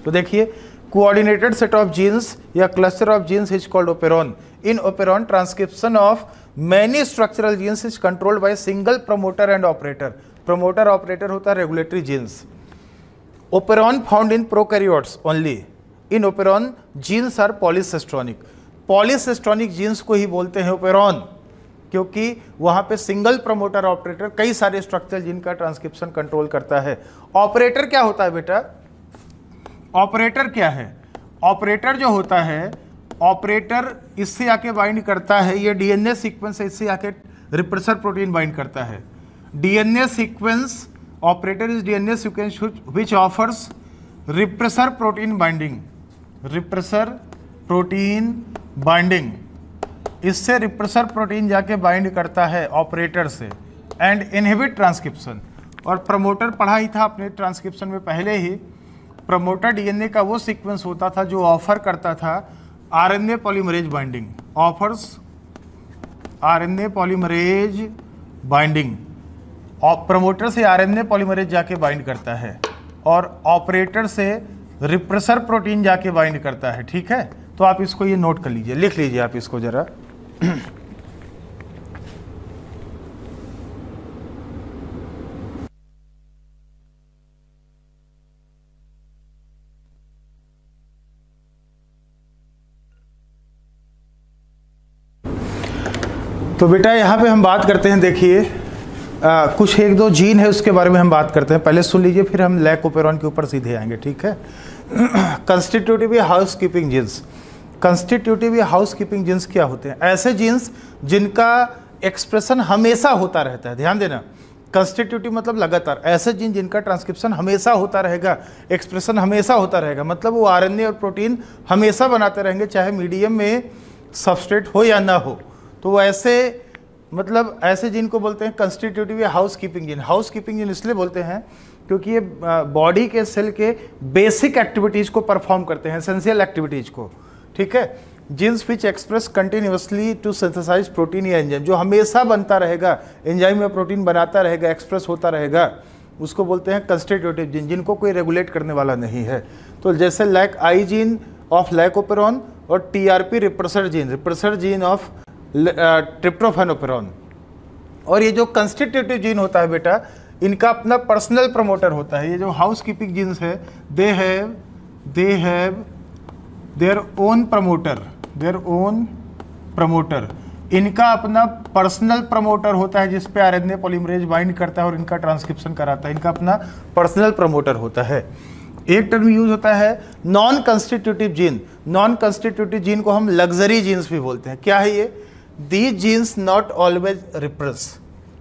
तो देखिए, कोऑर्डिनेटेड सेट ऑफ जीन्स या cluster of genes is called operon. In operon transcription of many structural genes is controlled by single promoter and operator. Promoter operator होता है regulatory genes. Operon found in prokaryotes only. In operon genes are polycistronic. Polycistronic genes को ही बोलते हैं operon, क्योंकि वहां पे single promoter operator कई सारे स्ट्रक्चरल जीन का ट्रांसक्रिप्शन कंट्रोल करता है। ऑपरेटर क्या होता है बेटा, ऑपरेटर क्या है, ऑपरेटर जो होता है, ऑपरेटर इससे आके बाइंड करता है, ये डीएनए सीक्वेंस से इससे आके रिप्रेसर प्रोटीन बाइंड करता है। DNA sequence, operator is DNA sequence which offers repressor protein binding. Repressor protein binding, इससे रिप्रेसर प्रोटीन जाके बाइंड करता है ऑपरेटर से एंड इनहिबिट ट्रांसक्रिप्शन। और प्रमोटर पढ़ा ही था अपने ट्रांसक्रिप्शन में पहले ही। प्रमोटर डीएनए का वो सीक्वेंस होता था जो ऑफर करता था RNA polymerase binding, offers RNA polymerase binding. Promoter से आरएनए पॉलीमरेज जाके बाइंड करता है और ऑपरेटर से रिप्रेसर प्रोटीन जाके बाइंड करता है। ठीक है, तो आप इसको ये नोट कर लीजिए, लिख लीजिए आप इसको जरा। तो बेटा यहाँ पे हम बात करते हैं, देखिए कुछ 1-2 जीन है उसके बारे में हम बात करते हैं। पहले सुन लीजिए, फिर हम लैक ओपेरॉन के ऊपर सीधे आएंगे। ठीक है। कंस्टिट्यूटिव या हाउस कीपिंग जीन्स। कंस्टिट्यूटिव या हाउस कीपिंग जीन्स क्या होते हैं? ऐसे जीन्स जिनका एक्सप्रेशन हमेशा होता रहता है। ध्यान देना, कंस्टिट्यूटिव मतलब लगातार। ऐसे जीन जिनका ट्रांसक्रिप्शन हमेशा होता रहेगा, एक्सप्रेशन हमेशा होता रहेगा, मतलब वो आरएनए और प्रोटीन हमेशा बनाते रहेंगे, चाहे मीडियम में सबस्ट्रेट हो या ना हो। तो ऐसे मतलब ऐसे जीन को बोलते हैं कंस्टिट्यूटिव या house keeping gene. House keeping gene इसलिए बोलते हैं क्योंकि ये बॉडी के सेल के बेसिक एक्टिविटीज़ को परफॉर्म करते हैं, एसेंशियल एक्टिविटीज़ को। ठीक है। Genes which express continuously to synthesize protein या एंजाइम, जो हमेशा बनता रहेगा, एंजाइम में प्रोटीन बनाता रहेगा, एक्सप्रेस होता रहेगा, उसको बोलते हैं कंस्टिट्यूटिव जीन, जिनको कोई रेगुलेट करने वाला नहीं है। तो जैसे lac I gene of lac operon और TRP repressor gene of tryptophan operon. और ये जो कंस्टिट्यूटिव जीन होता है बेटा, इनका अपना पर्सनल प्रमोटर होता है। ये जो हाउस कीपिंग जीन्स है, they have their own promoter. इनका अपना पर्सनल प्रमोटर होता है जिस पे आरएनए पॉलीमरेज बाइंड करता है और इनका ट्रांसक्रिप्शन कराता है। इनका अपना पर्सनल प्रमोटर होता है। एक टर्म यूज होता है non constitutive gene. Non constitutive gene को हम लग्जरी जीन्स भी बोलते हैं। क्या है ये? These genes not always repress,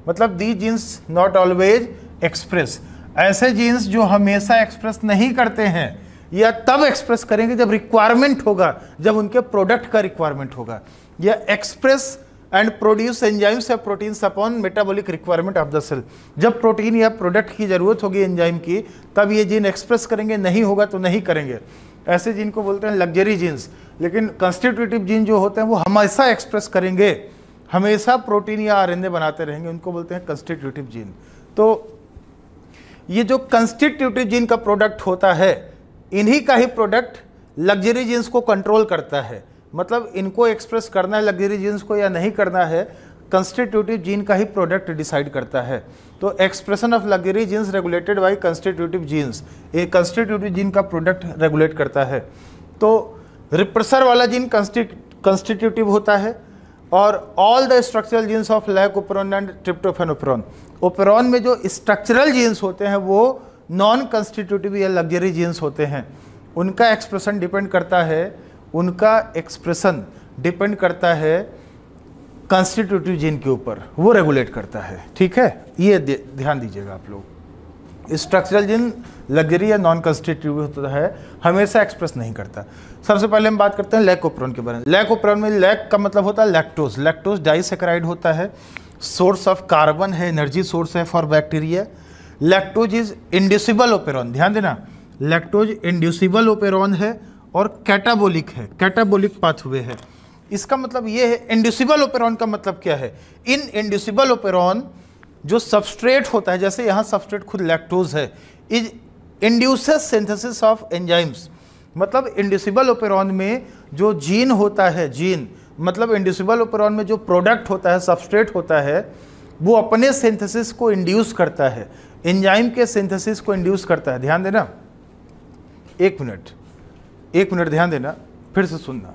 मतलब these genes not always express. ऐसे जीन्स जो हमेशा एक्सप्रेस नहीं करते हैं या तब एक्सप्रेस करेंगे जब रिक्वायरमेंट होगा, जब उनके प्रोडक्ट का रिक्वायरमेंट होगा, या एक्सप्रेस एंड प्रोड्यूस एंजाइम्स या proteins upon metabolic requirement of the cell. जब प्रोटीन या प्रोडक्ट की जरूरत होगी एंजाइम की, तब ये जीन एक्सप्रेस करेंगे, नहीं होगा तो नहीं करेंगे। ऐसे जीन को बोलते हैं लग्जरी जीन्स। लेकिन कंस्टिट्यूटिव जीन जो होते हैं वो हमेशा एक्सप्रेस करेंगे, हमेशा प्रोटीन या आरएनए बनाते रहेंगे, उनको बोलते हैं कंस्टिट्यूटिव जीन। तो ये जो कंस्टिट्यूटिव जीन का प्रोडक्ट होता है, इन्हीं का ही प्रोडक्ट लग्जरी जीन्स को कंट्रोल करता है। मतलब इनको एक्सप्रेस करना है लग्जरी जीन्स को या नहीं करना है, कंस्टिट्यूटिव जीन का ही प्रोडक्ट डिसाइड करता है। तो expression of luxury genes regulated by constitutive genes, ये कंस्टिट्यूटिव जीन का प्रोडक्ट रेगुलेट करता है। तो रिप्रेसर वाला जीन कंस्टिट्यूटिव होता है। और all the structural genes of lac operon and tryptophan operon, operon में जो स्ट्रक्चरल जीन्स होते हैं वो नॉन कंस्टिट्यूटिव या लग्जरी जीन्स होते हैं। उनका एक्सप्रेशन डिपेंड करता है कंस्टिट्यूटिव जीन के ऊपर, वो रेगुलेट करता है। ठीक है, ये ध्यान दीजिएगा आप लोग। स्ट्रक्चरल जीन लग्जरी या नॉन कंस्टिट्यूटिव होता है, हमेशा एक्सप्रेस नहीं करता। सबसे पहले हम बात करते हैं लैक ओपेरॉन के बारे में। लैक ओपेरॉन में लैक का मतलब होता है लैक्टोज। लैक्टोज डाइसैकेराइड होता है, सोर्स ऑफ कार्बन है, एनर्जी सोर्स है for bacteria. Lactose is inducible operon, ध्यान देना, लैक्टोज इंड्यूसिबल ओपेरॉन है और कैटाबोलिक है, कैटाबोलिक पाथवे है। इसका मतलब ये है, इंड्यूसिबल ओपेरॉन का मतलब क्या है, इन इंड्यूसिबल ओपेरॉन जो सबस्ट्रेट होता है, जैसे यहाँ सबस्ट्रेट खुद लैक्टोज है, is induces synthesis of enzymes, मतलब इंड्यूसिबल ओपेरॉन में जो जीन होता है, जीन मतलब इंड्यूसिबल ओपेरॉन में जो प्रोडक्ट होता है, सबस्ट्रेट होता है, वो अपने सिंथेसिस को इंड्यूस करता है, एंजाइम के सिंथेसिस को इंड्यूस करता है। ध्यान देना, एक मिनट ध्यान देना, फिर से सुनना।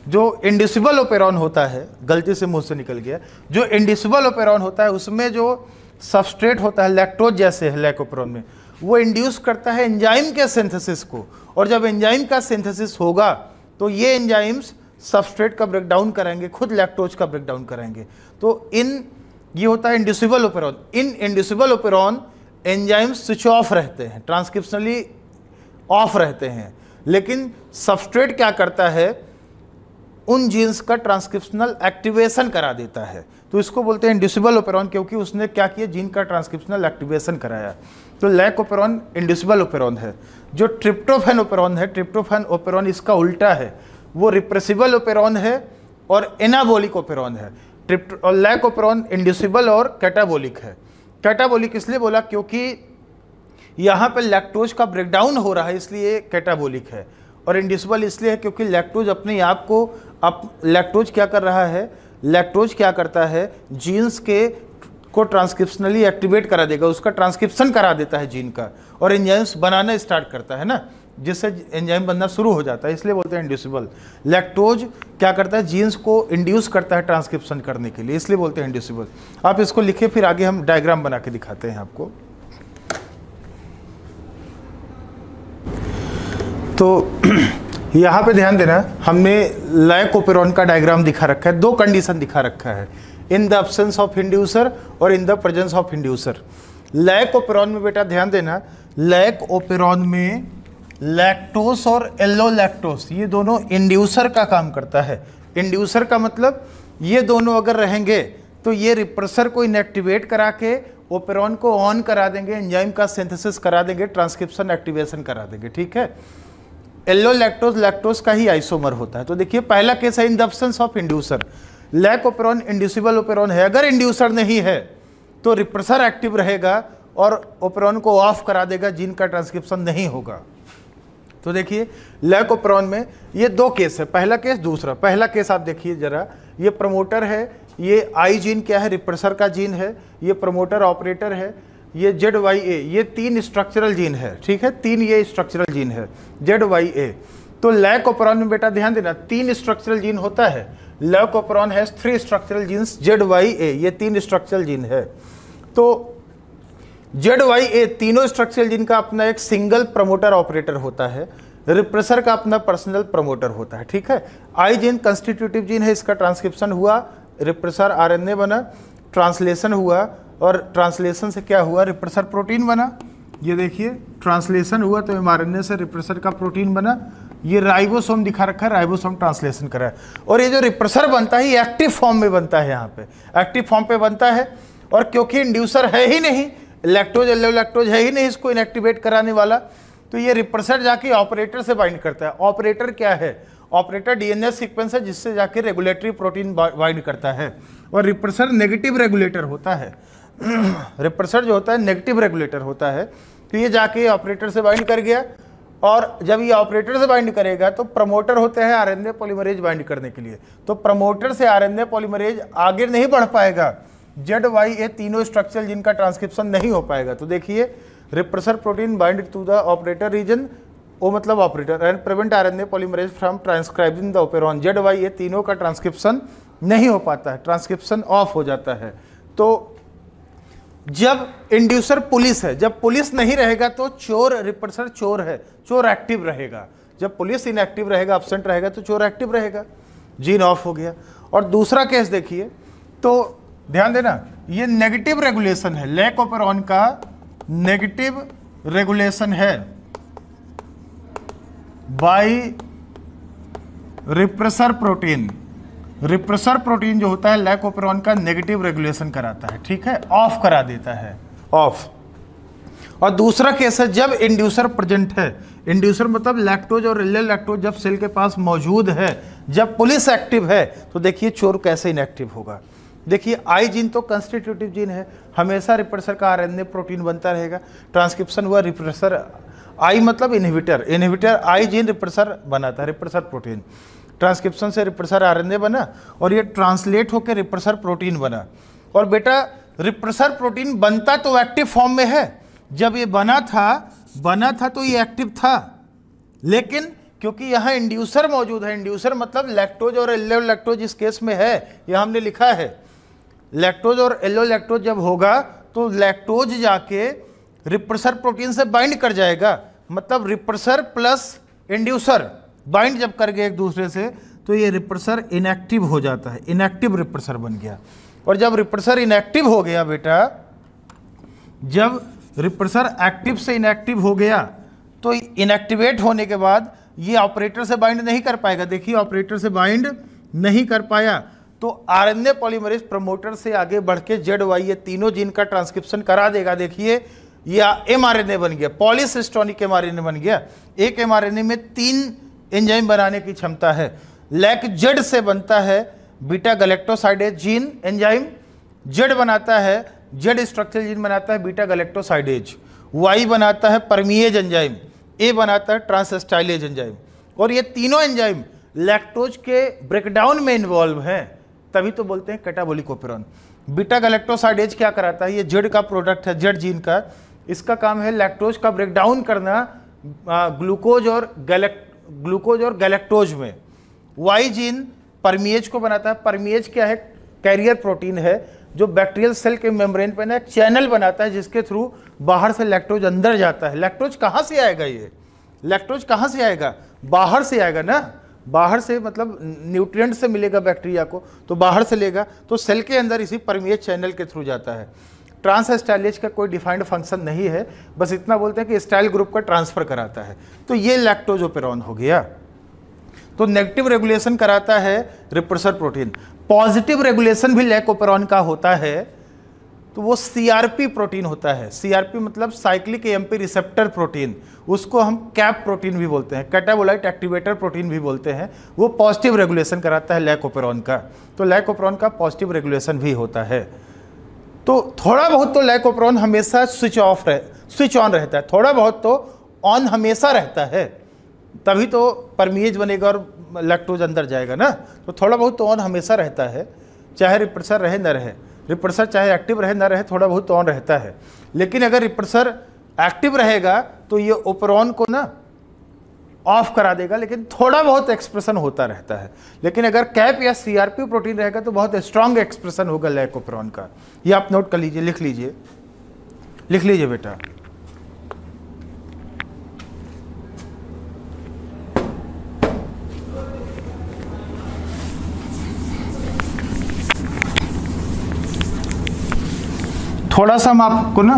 जो इंड्यूसिबल ओपेरॉन होता है, गलती से मुंह से निकल गया, जो इंड्यूसिबल ओपेरॉन होता है उसमें जो सबस्ट्रेट होता है, लैक्टोज जैसे है लैकोपेरॉन में, वो इंड्यूस करता है एंजाइम के सिंथेसिस को, और जब एंजाइम का सिंथेसिस होगा तो ये एंजाइम्स सबस्ट्रेट का ब्रेकडाउन कराएंगे, खुद लैक्टोज का ब्रेकडाउन कराएंगे। तो ये होता है इंड्यूसिबल ओपेरॉन। इन inducible operon enzymes switch off रहते हैं, ट्रांसक्रिप्शनली ऑफ रहते हैं, लेकिन सबस्ट्रेट क्या करता है, उन जीन्स का ट्रांसक्रिप्शनल एक्टिवेशन करा देता है। तो इसको बोलते हैं इंड्यूसिबल ओपेरॉन, क्योंकि उसने क्या किया, जीन का ट्रांसक्रिप्शनल एक्टिवेशन कराया। तो लैकोपेरॉन इंड्यूसिबल ओपेरॉन है। जो ट्रिप्टोफैन ओपेरॉन है, ट्रिप्टोफैन ओपेरॉन इसका उल्टा है, वो रिप्रेसिबल ओपेरॉन है और एनाबोलिक ओपेरॉन है। और लैकोपेरॉन इंड्यूसिबल और कैटाबोलिक है। कैटाबोलिक इसलिए बोला क्योंकि यहाँ पे लैक्टोज का ब्रेकडाउन हो रहा है, इसलिए कैटाबोलिक है। और इंड्यूसिबल इसलिए है क्योंकि लैक्टोज अपने आप को, लैक्टोज क्या कर रहा है, लैक्टोज क्या करता है, जीन्स को ट्रांसक्रिप्शनली एक्टिवेट करा देगा, उसका ट्रांसक्रिप्शन करा देता है जीन का, और एंजाइम्स बनाना स्टार्ट करता है ना, जिससे एंजाइम बनना शुरू हो जाता है, इसलिए बोलते हैं इंड्यूसिबल। लैक्टोज क्या करता है, जीन्स को इंड्यूस करता है ट्रांसक्रिप्शन करने के लिए, इसलिए बोलते हैं इंड्यूसिबल। आप इसको लिखिए, फिर आगे हम डायग्राम बना के दिखाते हैं आपको। तो यहाँ पे ध्यान देना, हमने लैकोपेरॉन का डायग्राम दिखा रखा है, दो कंडीशन दिखा रखा है, in the absence of inducer और in the presence of inducer. Lac operon में बेटा ध्यान देना, लैकोपेरॉन में लैक्टोस और एल्लो लैक्टोस ये दोनों इंड्यूसर का काम करता है। इंड्यूसर का मतलब ये दोनों अगर रहेंगे तो ये रिप्रेसर को इनएक्टिवेट करा के ओपेरॉन को ऑन करा देंगे, एंजाइम का सिंथेसिस करा देंगे, ट्रांसक्रिप्शन एक्टिवेशन करा देंगे, ठीक है। एल्लो लैक्टोस लैक्टोस का ही आइसोमर होता है। तो देखिए पहला केस है in the absence of inducer, lac operon inducible operon है। अगर इंड्यूसर नहीं है तो रिप्रेसर एक्टिव रहेगा और ओपेरॉन को ऑफ करा देगा, जीन का ट्रांसक्रिप्शन नहीं होगा। तो देखिए लैकोपेरॉन में ये दो केस है, पहला केस दूसरा। पहला केस आप देखिए जरा, ये प्रमोटर है, ये आई जीन क्या है, रिप्रेसर का जीन है, ये प्रमोटर ऑपरेटर है, ये ZYA, ये तीन स्ट्रक्चरल जीन है, ठीक है, तीन ये स्ट्रक्चरल जीन है ZYA। तो लैकोपेरॉन में बेटा ध्यान देना, तीन स्ट्रक्चरल जीन होता है। Lac operon has 3 structural genes ZYA, ये 3 स्ट्रक्चरल जीन है। तो ZYA तीनों स्ट्रक्चरल जीन का अपना एक सिंगल प्रमोटर ऑपरेटर होता है, रिप्रेसर का अपना पर्सनल प्रमोटर होता है, ठीक है। आई जीन कंस्टिट्यूटिव जीन है, इसका ट्रांसक्रिप्शन हुआ, रिप्रेसर RNA बना, ट्रांसलेशन हुआ, और ट्रांसलेशन से क्या हुआ, रिप्रेसर प्रोटीन बना। ये देखिए ट्रांसलेशन हुआ तो mRNA से रिप्रेसर का प्रोटीन बना। ये राइबोसोम दिखा रखा है, राइबोसोम ट्रांसलेशन करा है। और ये जो रिप्रेसर बनता है ये एक्टिव फॉर्म में बनता है, यहाँ पे एक्टिव फॉर्म पे बनता है। और क्योंकि इंड्यूसर है ही नहीं, लैक्टोज एल्लो लैक्टोज है ही नहीं इसको इनएक्टिवेट कराने वाला, तो ये रिप्रेसर जाके ऑपरेटर से बाइंड करता है। ऑपरेटर क्या है, ऑपरेटर DNA सीक्वेंस है जिससे जाके रेगुलेटरी प्रोटीन बाइंड करता है। और रिप्रेसर नेगेटिव रेगुलेटर होता है, रिप्रेसर जो होता है नेगेटिव रेगुलेटर होता है। तो ये जाके ऑपरेटर से बाइंड कर गया, और जब ये ऑपरेटर से बाइंड करेगा तो प्रमोटर होते हैं RNA पॉलीमरेज बाइंड करने के लिए। तो प्रमोटर से RNA पॉलीमरेज आगे नहीं बढ़ पाएगा, ZYA तीनों स्ट्रक्चरल जीन का ट्रांसक्रिप्शन नहीं हो पाएगा। तो देखिए repressor protein bind to the operator region, वो मतलब operator, and prevent RNA polymerase from transcribing the operon. ZYA तीनों का ट्रांसक्रिप्शन नहीं हो पाता है, ट्रांसक्रिप्शन ऑफ हो जाता है। तो जब इंड्यूसर पुलिस है, जब पुलिस नहीं रहेगा तो चोर, रिप्रेसर चोर है, चोर एक्टिव रहेगा। जब पुलिस इनएक्टिव रहेगा, एब्सेंट रहेगा, तो चोर एक्टिव रहेगा, जीन ऑफ हो गया। और दूसरा केस देखिए, तो ध्यान देना, ये नेगेटिव रेगुलेशन है, लैकोपेरॉन का नेगेटिव रेगुलेशन है by repressor protein. Repressor protein जो होता है लैकोपेरॉन का नेगेटिव रेगुलेशन कराता है, ठीक है, ऑफ करा देता है, ऑफ। और दूसरा केस है जब इंड्यूसर प्रेजेंट है। इंड्यूसर मतलब लैक्टोज और एल्लेल लैक्टोज जब सेल के पास मौजूद है, जब पुलिस एक्टिव है, तो देखिए चोर कैसे इनएक्टिव होगा। देखिए आई जीन तो कंस्टिट्यूटिव जीन है, हमेशा रिप्रेसर का आरएनए प्रोटीन बनता रहेगा। ट्रांसक्रिप्शन हुआ रिप्रेसर, आई मतलब इनहिबिटर, इनहिबिटर आई जीन रिप्रेसर बनाता है, रिप्रेसर प्रोटीन। ट्रांसक्रिप्शन से रिप्रेसर आरएनए बना और ये ट्रांसलेट होकर रिप्रेसर प्रोटीन बना। और बेटा रिप्रेसर प्रोटीन बनता तो एक्टिव फॉर्म में है, जब ये बना था तो ये एक्टिव था, लेकिन क्योंकि यहाँ इंड्यूसर मौजूद है, इंड्यूसर मतलब लैक्टोज और एल्लो लैक्टोज इस केस में है, यह हमने लिखा है। लैक्टोज और एल्लो लैक्टोज जब होगा तो लैक्टोज जाके रिप्रेसर प्रोटीन से बाइंड कर जाएगा, मतलब रिप्रेसर प्लस इंड्यूसर बाइंड जब कर गए एक दूसरे से तो ये रिप्रेसर इनएक्टिव हो जाता है, इनएक्टिव रिप्रेसर बन गया। और जब रिप्रेसर इनएक्टिव हो गया बेटा, जब रिप्रेसर एक्टिव से इनएक्टिव हो गया तो इनएक्टिवेट होने के बाद ये ऑपरेटर से बाइंड नहीं कर पाएगा। देखिए ऑपरेटर से बाइंड नहीं कर पाया तो आरएनए पॉलीमरेज प्रमोटर से आगे बढ़ के जेड वाई ये तीनों जीन का ट्रांसक्रिप्शन करा देगा। देखिए या एमआरएनए बन गया, पॉलीसिस्टोनिक एमआरएनए बन गया। एक एमआरएनए में 3 एंजाइम बनाने की क्षमता है। लैक जेड से बनता है beta galactosidase gene enzyme, Z बनाता है, जेड स्ट्रक्चरल जीन बनाता है बीटा गैलेक्टोसाइडेज, वाई बनाता है परमिएज एंजाइम, ए बनाता है ट्रांसस्टाइलेज एंजाइम। और ये तीनों एंजाइम लैक्टोज के ब्रेकडाउन में इन्वॉल्व हैं, तभी तो बोलते हैं कैटाबोलिक ओपेरॉन। बीटा गैलेक्टोसाइडेज क्या कराता है? ये जेड का प्रोडक्ट है, जेड जीन का। इसका काम है लैक्टोज का ब्रेकडाउन करना ग्लूकोज और गैलेक्टोज में। वाई जीन परमिएज को बनाता है। परमिएज क्या है? कैरियर प्रोटीन है जो बैक्टीरियल सेल के मेम्ब्रेन पर ना एक चैनल बनाता है जिसके थ्रू बाहर से लैक्टोज अंदर जाता है। लैक्टोज कहाँ से आएगा? ये लैक्टोज कहाँ से आएगा? बाहर से आएगा ना, बाहर से मतलब न्यूट्रिएंट से मिलेगा बैक्टीरिया को, तो बाहर से लेगा तो सेल के अंदर इसी परमिएज चैनल के थ्रू जाता है। ट्रांसस्टाइलेज का कोई डिफाइंड फंक्शन नहीं है, बस इतना बोलते हैं कि स्टाइल ग्रुप का ट्रांसफर कराता है। तो ये लैक्टोज ओपेरॉन हो गया। तो नेगेटिव रेगुलेशन कराता है रिप्रेसर प्रोटीन। पॉजिटिव रेगुलेशन भी लैक ओपेरॉन का होता है, तो वो सीआरपी प्रोटीन होता है। सीआरपी मतलब साइक्लिक एएमपी रिसेप्टर प्रोटीन, उसको हम कैप प्रोटीन भी बोलते हैं, कैटाबोलाइट एक्टिवेटर प्रोटीन भी बोलते हैं। वो पॉजिटिव रेगुलेशन कराता है लैक ओपेरॉन का। तो लैक ओपेरॉन का पॉजिटिव रेगुलेशन भी होता है। तो थोड़ा बहुत तो लैक ओपेरॉन हमेशा स्विच ऑन रहता है, थोड़ा बहुत तो ऑन हमेशा रहता है, तभी तो परमिएज बनेगा और लैक्टोज अंदर जाएगा ना। तो थोड़ा बहुत तो ऑन हमेशा रहता है, चाहे रिप्रेसर रहे न रहे। रिप्रेसर चाहे एक्टिव रहे न रहे, थोड़ा बहुत तो ऑन रहता है। लेकिन अगर रिप्रेसर एक्टिव रहेगा तो ये ओपेरॉन को ना ऑफ करा देगा, लेकिन थोड़ा बहुत एक्सप्रेशन होता रहता है। लेकिन अगर कैप या सीआरपी प्रोटीन रहेगा तो बहुत स्ट्रांग एक्सप्रेशन होगा लैक ओपेरॉन का। ये आप नोट कर लीजिए, लिख लीजिए बेटा। थोड़ा सा हम आपको ना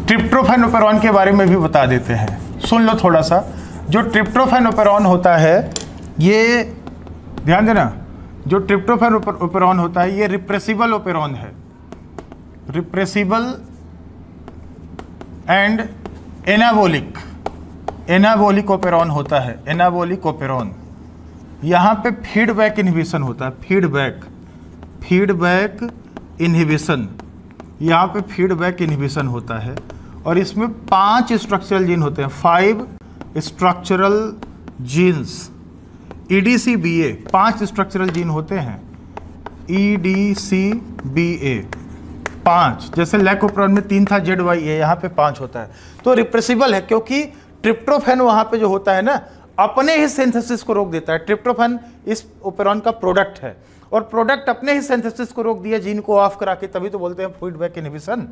ट्रिप्टोफैन ओपेरॉन के बारे में भी बता देते हैं, सुन लो थोड़ा सा। जो ट्रिप्टोफैन ओपेरॉन होता है, ये ध्यान देना, जो ट्रिप्टोफैन ओपेरॉन होता है ये रिप्रेसिबल ओपेरॉन है। रिप्रेसिबल एंड एनाबोलिक ओपेरॉन होता है, एनाबोलिक ओपेरॉन। यहाँ पे फीडबैक इनहिबिशन होता है, फीडबैक इनहिबिशन, यहाँ पे फीडबैक इनहिबिशन होता है। और इसमें 5 स्ट्रक्चरल जीन होते हैं, 5 structural genes. EDCBA 5 structural gene होते हैं, EDCBA 5। जैसे लैक ओपेरॉन में 3 था, ZYA यहाँ पे 5 होता है। तो रिप्रेसिबल है क्योंकि ट्रिप्टोफैन वहाँ पे जो होता है ना, अपने ही सिंथेसिस को रोक देता है। ट्रिप्टोफैन इस ओपेरॉन का प्रोडक्ट है और प्रोडक्ट अपने ही सिंथेसिस को रोक दिया जीन को ऑफ करा के, तभी तो बोलते हैं फीडबैक इनहिबिशन।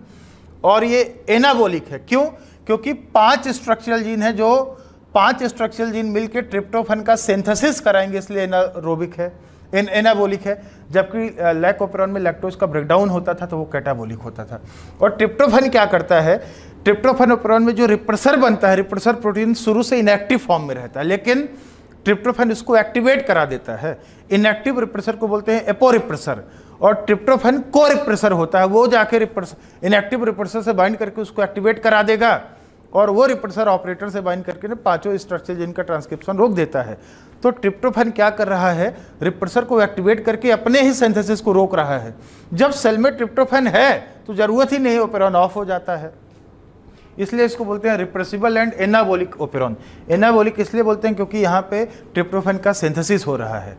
और ये एनाबोलिक है, क्यों? क्योंकि 5 स्ट्रक्चरल जीन है, जो 5 स्ट्रक्चरल जीन मिलकर ट्रिप्टोफैन का सिंथेसिस कराएंगे, इसलिए एनारोबिक है, एनाबोलिक है। जबकि लैक ओपेरॉन में लैक्टोज का ब्रेकडाउन होता था तो वो कैटाबोलिक होता था। और ट्रिप्टोफैन क्या करता है? ट्रिप्टोफैन ओपेरॉन में जो रिप्रेसर बनता है, रिप्रेसर प्रोटीन शुरू से इनएक्टिव फॉर्म में रहता है, लेकिन ट्रिप्टोफैन इसको एक्टिवेट करा देता है। इनएक्टिव रिप्रेसर को बोलते हैं एपोरिप्रेसर, और ट्रिप्टोफैन को रिप्रेसर होता है, वो जाके इनएक्टिव रिप्रेसर से बाइंड करके उसको एक्टिवेट करा देगा। और वो रिप्रेसर ऑपरेटर से बाइंड करके ना 5 स्ट्रक्चर जिनका ट्रांसक्रिप्शन रोक देता है। तो ट्रिप्टोफैन क्या कर रहा है, रिप्रेसर को एक्टिवेट करके अपने ही सिंथेसिस को रोक रहा है। जब सेल में ट्रिप्टोफैन है तो जरूरत ही नहीं, ओपेरॉन ऑफ हो जाता है। इसलिए इसको बोलते हैं repressible and anabolic operon. Anabolic इसलिए बोलते हैं क्योंकि यहाँ पे ट्रिप्टोफैन का सिंथेसिस हो रहा है।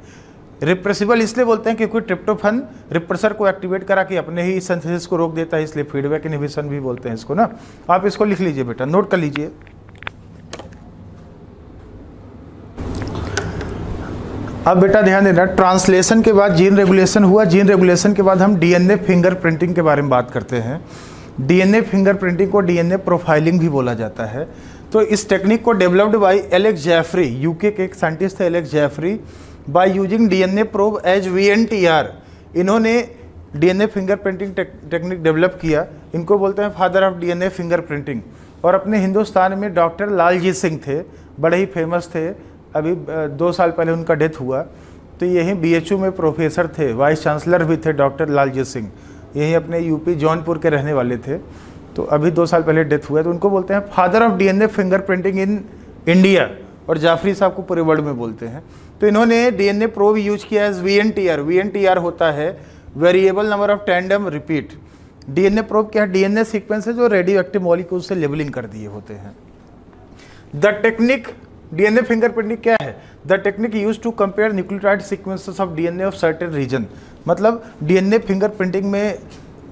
रिप्रेसिबल इसलिए बोलते हैं क्योंकि ट्रिप्टोफैन रिप्रेसर को एक्टिवेट करा के अपने ही सिंथेसिस को रोक देता है, इसलिए फीडबैक इनहिबिशन भी बोलते हैं इसको ना। आप इसको लिख लीजिए बेटा, नोट कर लीजिए। अब बेटा ध्यान देना, ट्रांसलेशन के बाद जीन रेगुलेशन हुआ। जीन रेगुलेशन के बाद हम डीएनए फिंगरप्रिंटिंग के बारे में बात करते हैं। डीएनए फिंगरप्रिंटिंग को डीएनए प्रोफाइलिंग भी बोला जाता है। तो इस टेक्निक को developed by Alex Jeffrey, UK के एक साइंटिस्ट थे Alex Jeffrey, by using DNA probe as VNTR। इन्होंने डीएनए फिंगरप्रिंटिंग टेक्निक डेवलप किया। इनको बोलते हैं फादर ऑफ डीएनए फिंगरप्रिंटिंग। और अपने हिंदुस्तान में डॉक्टर लालजीत सिंह थे, बड़े ही फेमस थे। अभी 2 साल पहले उनका डेथ हुआ। तो यही BHU में प्रोफेसर थे, वाइस चांसलर भी थे डॉक्टर लालजीत सिंह। यही अपने यूपी जौनपुर के रहने वाले थे। तो अभी 2 साल पहले डेथ हुआ है। तो उनको बोलते हैं father of DNA fingerprinting in India, और जाफरी साहब को पूरे वर्ल्ड में बोलते हैं। तो इन्होंने डीएनए प्रोब यूज किया एज VNTR। VNTR होता है variable number of tandem repeat. DNA probe क्या है, डीएनए सीक्वेंस है जो रेडियो एक्टिव मॉलिक्यूल से लेबलिंग कर दिए होते हैं। द टेक्निक डीएनए फिंगरप्रिंटिंग क्या है, the technique use to compare nucleotide sequences of DNA of certain region. मतलब डीएनए फिंगरप्रिंटिंग में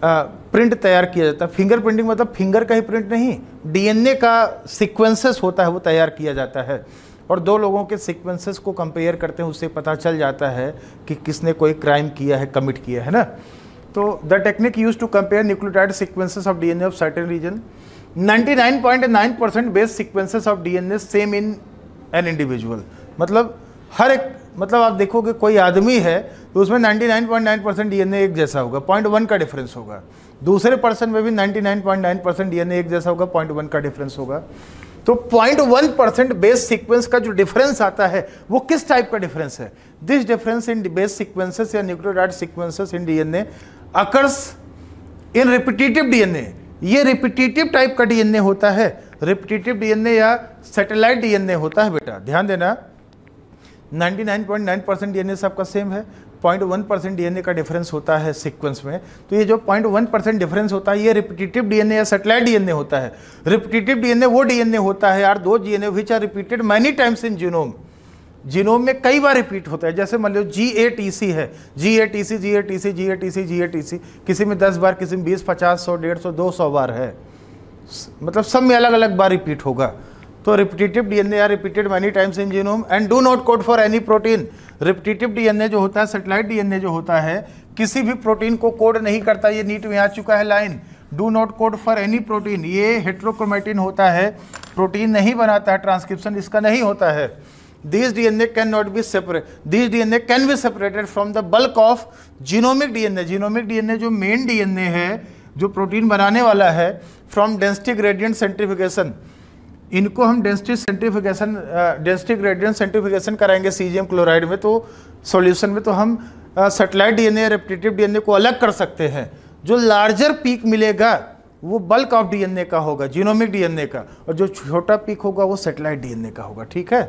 प्रिंट तैयार किया जाता है। फिंगरप्रिंटिंग मतलब फिंगर का ही प्रिंट नहीं, डीएनए का सीक्वेंसेस होता है वो तैयार किया जाता है। और 2 लोगों के सीक्वेंसेस को कंपेयर करते हैं, उससे पता चल जाता है कि किसने कोई क्राइम किया है, कमिट किया है ना। तो the technique use to compare nucleotide sequences of DNA of certain region. 99.9% base sequences of DNA same in an individual. मतलब हर एक, मतलब आप देखोगे कोई आदमी है तो उसमें 99.9% डीएनए एक जैसा होगा, 0.1 का डिफरेंस होगा। दूसरे पर्सन में भी 99.9% डीएनए एक जैसा होगा, 0.1 का डिफरेंस होगा। तो 0.1% बेस सीक्वेंस का जो डिफरेंस आता है वो किस टाइप का डिफरेंस है, this difference in base sequences या nucleotide sequences in DNA occurs in repetitive DNA. ये रिपीटेटिव टाइप का डीएनए होता है, रिपीटेटिव डीएनए या सैटेलाइट डीएनए होता है बेटा। ध्यान देना, 99.9% डीएनए सबका सेम है, 0.1% डीएनए का डिफरेंस होता है सीक्वेंस में। तो ये जो 0.1% डिफरेंस होता है ये रिपीटेटिव डीएनए या सैटेलाइट डीएनए होता है। रिपीटेटिव डीएनए वो डीएनए होता है यार, दो DNA which are repeated many times in genome. Genome में कई बार रिपीट होता है। जैसे मान लो GATC है, GATC GATC GATC GATC, किसी में 10 बार, किसी में 20, 50, 100, 150, 200 बार है, मतलब सब में अलग अलग बार रिपीट होगा। तो repetitive DNA are repeated many times in genome and do not code for any protein. Repetitive DNA जो होता है, सैटेलाइट डीएनए जो होता है, किसी भी प्रोटीन को कोड नहीं करता। ये नीट में आ चुका है line, do not code for any protein. ये हेट्रोक्रोमेटिन होता है, प्रोटीन नहीं बनाता है, ट्रांसक्रिप्शन इसका नहीं होता है। These DNA cannot be separate. These DNA can be separated from the bulk of genomic DNA. Genomic DNA जो मेन DNA है, जो प्रोटीन बनाने वाला है, फ्रॉम डेंसिटी ग्रेडियंट सेंट्रीफिकेशन। इनको हम डेंसिटी ग्रेडियंट सेंट्रीफिकेशन कराएंगे सीजियम क्लोराइड में, तो सॉल्यूशन में, तो हम सैटेलाइट डीएनए, रेपिटेटिव डीएनए को अलग कर सकते हैं। जो लार्जर पीक मिलेगा वो बल्क ऑफ डीएनए का होगा, जीनोमिक डीएनए का, और जो छोटा पीक होगा वो सैटेलाइट डीएनए का होगा। ठीक है,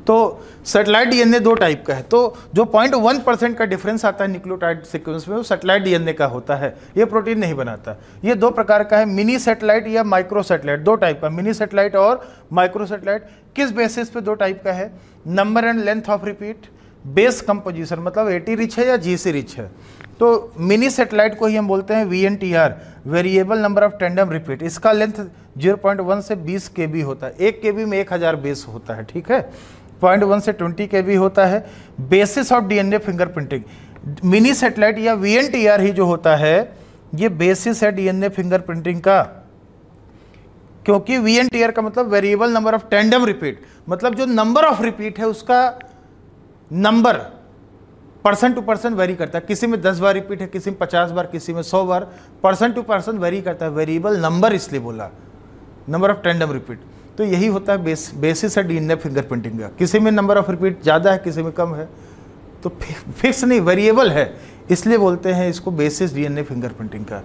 तो सैटेलाइट डीएनए 2 टाइप का है। तो जो 0.1% का डिफरेंस आता है न्यूक्लियोटाइड सीक्वेंस में वो सैटेलाइट डीएनए का होता है, ये प्रोटीन नहीं बनाता। ये 2 प्रकार का है, मिनी सैटेलाइट या माइक्रो सैटेलाइट। 2 टाइप का, मिनी सैटेलाइट और माइक्रो सैटेलाइट। किस बेसिस पे 2 टाइप का है, number and length of repeat, base composition, मतलब 80 रिच है या GC रिच है। तो मिनी सैटेलाइट को ही हम बोलते हैं VNTR, variable number of tandem repeat. इसका लेंथ 0.1 से 20 KB होता है, 1 KB में 1000 बेस होता है। ठीक है, 0.1 से 20 KB होता है। Basis of DNA fingerprinting, mini satellite या VNTR ही जो होता है ये बेसिस है डीएनए फिंगरप्रिंटिंग का। क्योंकि VNTR का मतलब variable number of tandem repeat, मतलब जो नंबर ऑफ रिपीट है उसका number person to person vary करता है। किसी में 10 बार रिपीट है, किसी में 50 बार, किसी में 100 बार, पर्सन टू पर्सन वेरी करता है। वेरिएबल नंबर इसलिए बोला, नंबर ऑफ टैंडम रिपीट। तो यही होता है बेसिस है डीएनए फिंगरप्रिंटिंग का। किसी में नंबर ऑफ रिपीट ज़्यादा है, किसी में कम है, तो फिक्स नहीं, वेरिएबल है, इसलिए बोलते हैं इसको बेसिस डीएनए फिंगरप्रिंटिंग का।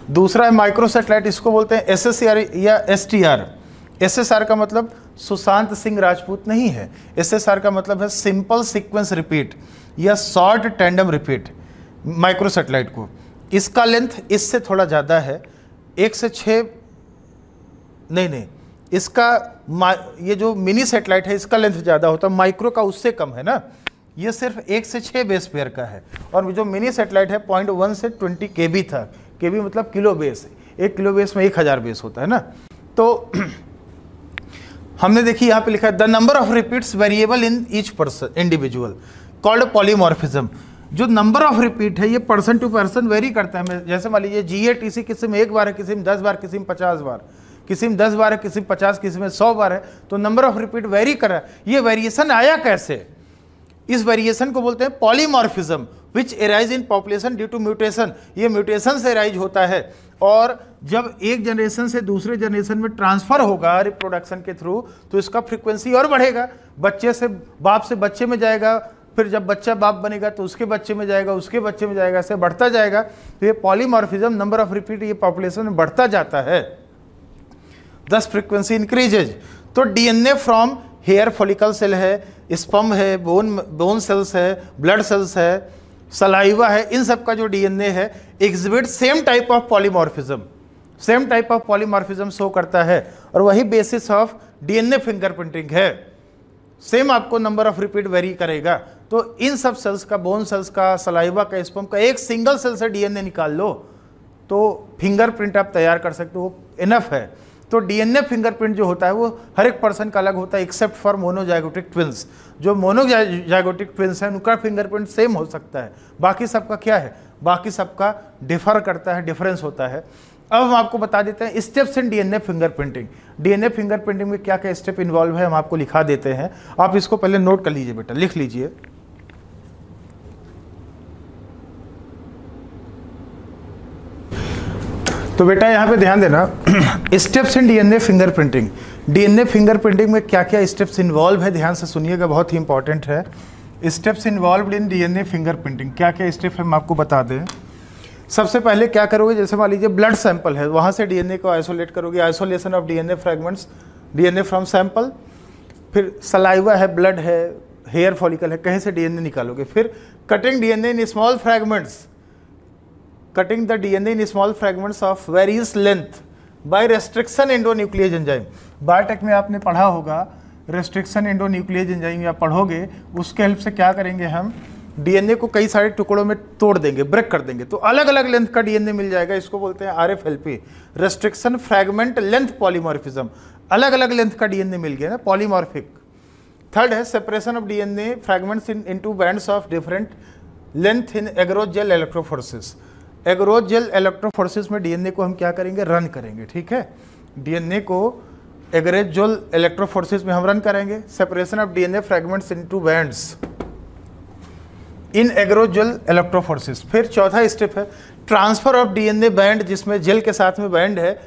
दूसरा है माइक्रो सैटेलाइट, इसको बोलते हैं SSR या STR। SSR का मतलब सुशांत सिंह राजपूत नहीं है, SSR का मतलब है सिंपल सीक्वेंस रिपीट या short tandem repeat micro satellite को। इसका लेंथ इससे थोड़ा ज़्यादा है, 1 से 6 नहीं, इसका ये जो मिनी सैटेलाइट है इसका लेंथ ज़्यादा होता है, माइक्रो का उससे कम है ना। ये सिर्फ 1 से 6 बेस पेयर का है, और जो मिनी सैटेलाइट है 0.1 से 20 KB था। KB मतलब किलो बेस, 1 किलो बेस में 1000 बेस होता है ना। तो हमने देखी यहाँ पे लिखा है the number of repeats variable in each person individual called polymorphism. जो नंबर ऑफ रिपीट है ये पर्सन टू पर्सन वेरी करता है। जैसे मान लीजिए GATC किसी में 1 बार है, किसी में 10 बार, किसी में 50 बार, किसी में 10 बार है, किसी में 50, किसी में 100 बार है, तो नंबर ऑफ रिपीट वेरी कर रहा है। ये वेरिएशन आया कैसे? इस वेरिएशन को बोलते हैं polymorphism which arise in population due to mutation. ये म्यूटेशन से एराइज होता है, और जब एक जनरेशन से दूसरे जनरेशन में ट्रांसफर होगा रिप्रोडक्शन के थ्रू तो इसका फ्रीक्वेंसी और बढ़ेगा, बच्चे से बाप से बच्चे में जाएगा, फिर जब बच्चा बाप बनेगा तो उसके बच्चे में जाएगा, उसके बच्चे में जाएगा, ऐसे बढ़ता जाएगा। तो ये पॉलीमॉर्फिज्म, नंबर ऑफ रिपीट ये पॉपुलेशन में बढ़ता जाता है, दस फ्रीक्वेंसी इंक्रीजेज। तो DNA from hair follicle cell है, स्पर्म है, बोन सेल्स है, ब्लड सेल्स है, सलाइवा है, इन सब का जो DNA है exhibit same type of polymorphism, same type of polymorphism show करता है, और वही बेसिस ऑफ DNA फिंगरप्रिंटिंग है। सेम आपको नंबर ऑफ रिपीट वेरी करेगा। तो इन सब सेल्स का, बोन सेल्स का, सलाइवा का, स्पर्म का, एक सिंगल सेल से DNA निकाल लो तो फिंगरप्रिंट आप तैयार कर सकते हो, इनफ है। तो DNA फिंगरप्रिंट जो होता है वो हर एक पर्सन का अलग होता है, एक्सेप्ट फॉर मोनोजाइगोटिक ट्विंस। जो मोनोजाइगोटिक ट्विंस है उनका फिंगरप्रिंट सेम हो सकता है, बाकी सबका क्या है, बाकी सबका डिफर करता है, डिफरेंस होता है। अब हम आपको बता देते हैं steps in DNA fingerprinting. DNA fingerprinting में क्या क्या स्टेप इन्वॉल्व है हम आपको लिखा देते हैं, आप इसको पहले नोट कर लीजिए बेटा, लिख लीजिए। तो बेटा यहाँ पे ध्यान देना, steps in DNA fingerprinting. DNA fingerprinting में क्या क्या स्टेप्स इन्वॉल्व है, ध्यान से सुनिएगा, बहुत ही इंपॉर्टेंट है। Steps involve in DNA fingerprinting, क्या क्या स्टेप है हम आपको बता दें। सबसे पहले क्या करोगे, जैसे मान लीजिए ब्लड सैंपल है, वहाँ से DNA को आइसोलेट करोगे, isolation of DNA fragments, DNA from sample. फिर सलाइवा है, ब्लड है, हेयर फॉलिकल है, कहीं से DNA निकालोगे। फिर cutting DNA in small fragments, cutting the DNA in small fragments of various length by restriction endonuclease enzyme। Biotech में आपने पढ़ा होगा रेस्ट्रिक्शन एंडोन्यूक्लियेज एंजाइम, या पढ़ोगे, उसके हेल्प से क्या करेंगे हम, DNA को कई सारे टुकड़ों में तोड़ देंगे, ब्रेक कर देंगे, तो अलग अलग लेंथ का DNA मिल जाएगा। इसको बोलते हैं RFLP, restriction fragment length polymorphism. अलग अलग लेंथ का DNA मिल गया ना, पॉलीमॉर्फिक। थर्ड है separation of DNA fragments into bands of different length in agarose gel electrophoresis. Agarose gel electrophoresis में DNA को हम क्या करेंगे, रन करेंगे, ठीक है। DNA को एगरोस जेल इलेक्ट्रोफोरेसिस में हम रन करेंगे। Separation of DNA fragments into bands in agarose gel electrophoresis. फिर चौथा स्टेप है ट्रांसफर ऑफ DNA बैंड, जिसमें जेल के साथ में बैंड है,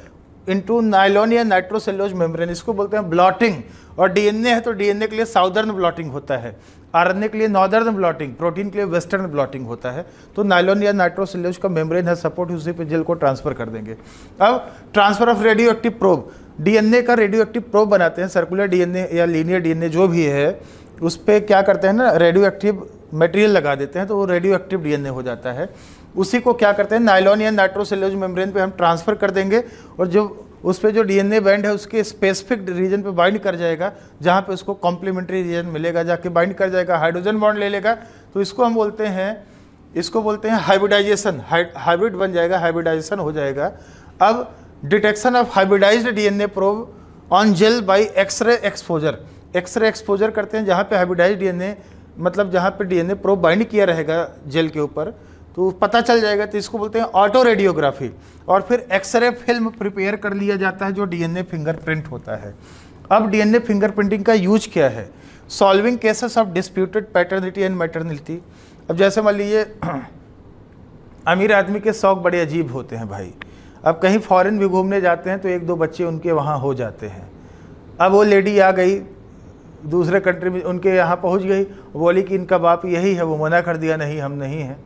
इनटू नाइलॉन या नाइट्रोसेल्यूलोज मेम्ब्रेन, इसको बोलते हैं ब्लॉटिंग। और DNA है तो DNA के लिए साउदर्न ब्लॉटिंग होता है, RNA के लिए नॉर्दर्न ब्लॉटिंग, प्रोटीन के लिए वेस्टर्न ब्लॉटिंग होता है। तो नाइलॉन या नाइट्रोसेल्यूलोज का मेम्ब्रेन है सपोर्ट, उसी पे जेल को ट्रांसफर कर देंगे। अब transfer of radio active probe, DNA का रेडियो एक्टिव प्रोब बनाते हैं, सर्कुलर DNA या लीनियर DNA जो भी है, उस पर क्या करते हैं ना, रेडियो एक्टिव मटेरियल लगा देते हैं, तो वो रेडियो एक्टिव DNA हो जाता है। उसी को क्या करते हैं, नाइलॉन या नाइट्रोसेल्यूलोज मेम्ब्रेन पे हम ट्रांसफर कर देंगे, और जो उस पर जो DNA बैंड है उसके स्पेसिफिक रीजन पे बाइंड कर जाएगा, जहाँ पे उसको कॉम्प्लीमेंट्री रीजन मिलेगा, जाके बाइंड कर जाएगा, हाइड्रोजन बॉन्ड ले लेगा। तो इसको हम बोलते हैं, इसको बोलते हैं हाइब्रिडाइजेशन, हाइब्रिड बन जाएगा, हाइब्रिडाइजेशन हो जाएगा। अब detection of hybridized DNA probe on gel by X-ray exposure, X-ray exposure करते हैं जहाँ पे हाइब्रिडाइज्ड DNA, मतलब जहाँ पे DNA प्रोब बाइंड किया रहेगा जेल के ऊपर, तो पता चल जाएगा, तो इसको बोलते हैं ऑटो रेडियोग्राफी। और फिर एक्सरे फिल्म प्रिपेयर कर लिया जाता है जो DNA फिंगरप्रिंट होता है। अब DNA फिंगरप्रिंटिंग का यूज क्या है, solving cases of disputed paternity and maternity. अब जैसे मान लीजिए अमीर आदमी के शौक बड़े अजीब होते हैं भाई, अब कहीं फॉरेन भी घूमने जाते हैं तो एक दो बच्चे उनके वहाँ हो जाते हैं। अब वो लेडी आ गई दूसरे कंट्री में, उनके यहाँ पहुँच गई, बोली कि इनका बाप यही है, वो मना कर दिया, नहीं हम नहीं हैं।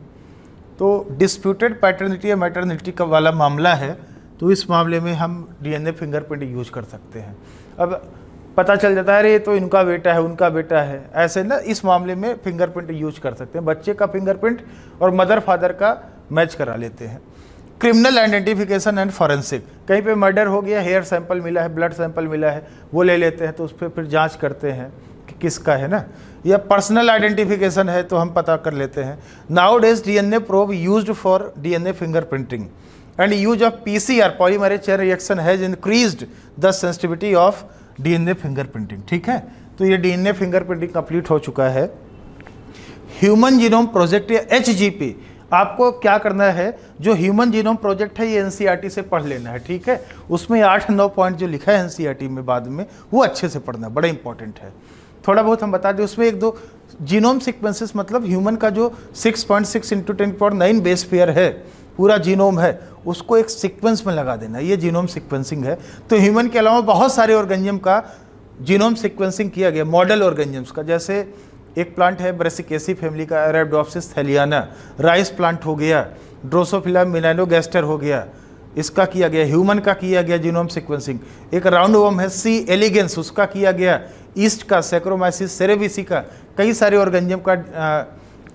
तो डिस्प्यूटेड पैटर्निटी या मैटरनिटी का वाला मामला है, तो इस मामले में हम डीएनए फिंगरप्रिंट यूज कर सकते हैं। अब पता चल जाता है अरे तो इनका बेटा है, उनका बेटा है, ऐसे ना इस मामले में फिंगरप्रिंट यूज कर सकते हैं। बच्चे का फिंगरप्रिंट और मदर फादर का मैच करा लेते हैं। क्रिमिनल आइडेंटिफिकेशन एंड फॉरेंसिक, कहीं पे मर्डर हो गया, हेयर सैंपल मिला है, ब्लड सैंपल मिला है, वो ले लेते हैं, तो उस पर फिर जांच करते हैं कि किसका है ना। या पर्सनल आइडेंटिफिकेशन है तो हम पता कर लेते हैं। Now days DNA probe used for DNA fingerprinting and use of PCR polymerase chain reaction has increased the sensitivity of DNA fingerprinting. ठीक है, तो ये डीएनए फिंगरप्रिंटिंग कंप्लीट हो चुका है। ह्यूमन जीनोम प्रोजेक्ट या एचजीपी, आपको क्या करना है, जो ह्यूमन जीनोम प्रोजेक्ट है ये एनसीईआरटी से पढ़ लेना है। ठीक है, उसमें 8-9 पॉइंट जो लिखा है एनसीईआरटी में बाद में, वो अच्छे से पढ़ना, बड़ा इंपॉर्टेंट है। थोड़ा बहुत हम बता दें, उसमें 1-2 जीनोम सीक्वेंसेस, मतलब ह्यूमन का जो 6.6 × 10⁹ बेस पेयर है, पूरा जीनोम है, उसको एक सीक्वेंस में लगा देना, ये जीनोम सीक्वेंसिंग है। तो ह्यूमन के अलावा बहुत सारे ऑर्गेनिज्म का जीनोम सीक्वेंसिंग किया गया, मॉडल ऑर्गेनिजम्स का। जैसे एक प्लांट है ब्रेसिकेसी फैमिली का, अरेबिडोप्सिस थैलियाना, राइस प्लांट हो गया, ड्रोसोफिला मेलानोगैस्टर हो गया, इसका किया गया। ह्यूमन का किया गया जीनोम सीक्वेंसिंग। एक राउंड वर्म है सी एलिगेंस, उसका किया गया। ईस्ट का सैक्रोमाइसिस सेरेविसी का, कई सारे ऑर्गेनिज्म का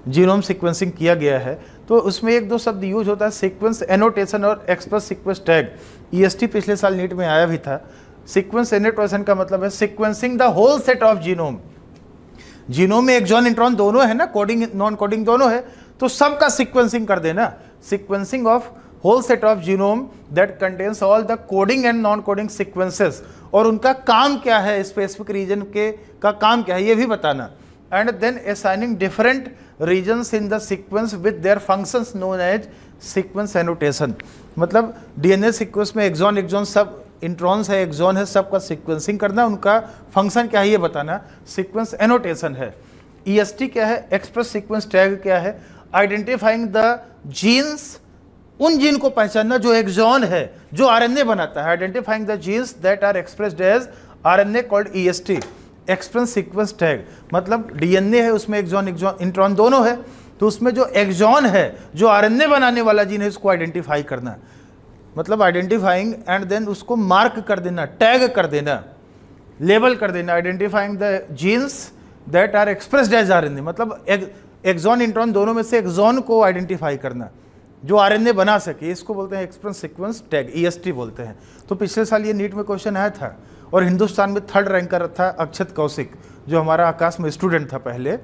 जीनोम सीक्वेंसिंग किया गया है। तो उसमें 1-2 शब्द यूज होता है, सीक्वेंस एनोटेशन और एक्सप्रेस सीक्वेंस टैग। ईएसटी पिछले साल नीट में आया भी था। सीक्वेंस एनोटेशन का मतलब है sequencing the whole set of genome. Genome में एक्सॉन इंट्रॉन दोनों है ना, कोडिंग नॉन कोडिंग दोनों है, तो सबका सीक्वेंसिंग कर देना। Sequencing of whole set of genome that contains all the coding and non coding sequences, और उनका काम क्या है, स्पेसिफिक रीजन के का काम क्या है ये भी बताना। And then assigning different regions in the sequence with their functions known as sequence annotation. मतलब डीएनए सीक्वेंस में एक्सॉन सब इंट्रॉन्स है, एक्सॉन है, सबका सीक्वेंसिंग करना, उनका फंक्शन क्या है ये बताना, सीक्वेंस एनोटेशन है। ईएसटी क्या है, एक्सप्रेस सीक्वेंस टैग क्या है, आइडेंटिफाइंग द जीन्स, उन जीन को पहचानना जो एक्सॉन है, जो आरएनए बनाता है। Identifying the genes that are expressed as RNA called EST, express sequence tag. मतलब डीएनए है, उसमें एक्सॉन इंट्रॉन दोनों है, तो उसमें जो एक्सॉन है, जो आरएनए बनाने वाला जीन है, उसको आइडेंटिफाई करना, मतलब आइडेंटिफाइंग एंड देन उसको मार्क कर देना, टैग कर देना, लेबल कर देना। Identifying the genes that are expressed as RNA, मतलब एक्सॉन इंट्रॉन दोनों में से एक्सॉन को आइडेंटिफाई करना जो आरएनए बना सके, इसको बोलते हैं एक्सप्रेस सीक्वेंस टैग, ईएसटी बोलते हैं। तो पिछले साल ये नीट में क्वेश्चन आया था, और हिंदुस्तान में 3rd रैंकर था अक्षत कौशिक, जो हमारा आकाश में स्टूडेंट था, पहले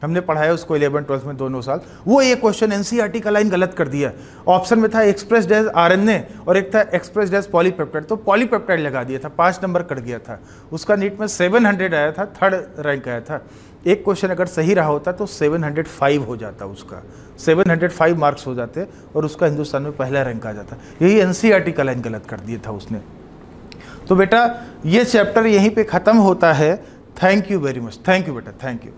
हमने पढ़ाया उसको 11th-12th में दोनों साल। वो ये क्वेश्चन एनसीईआरटी का लाइन गलत कर दिया। ऑप्शन में था एक्सप्रेस्ड एज आरएनए और एक था एक्सप्रेस्ड एज पॉलीपेप्टाइड, तो पॉलीपेप्टाइड लगा दिया था, 5 नंबर कट गया था। उसका नीट में 700 आया था, 3rd रैंक आया था। एक क्वेश्चन अगर सही रहा होता तो 705 हो जाता, उसका 705 मार्क्स हो जाते और उसका हिंदुस्तान में पहला रैंक आ जाता। यही एनसीईआरटी का लाइन गलत कर दिया था उसने। तो बेटा ये चैप्टर यहीं पे ख़त्म होता है। Thank you very much, thank you बेटा, थैंक यू।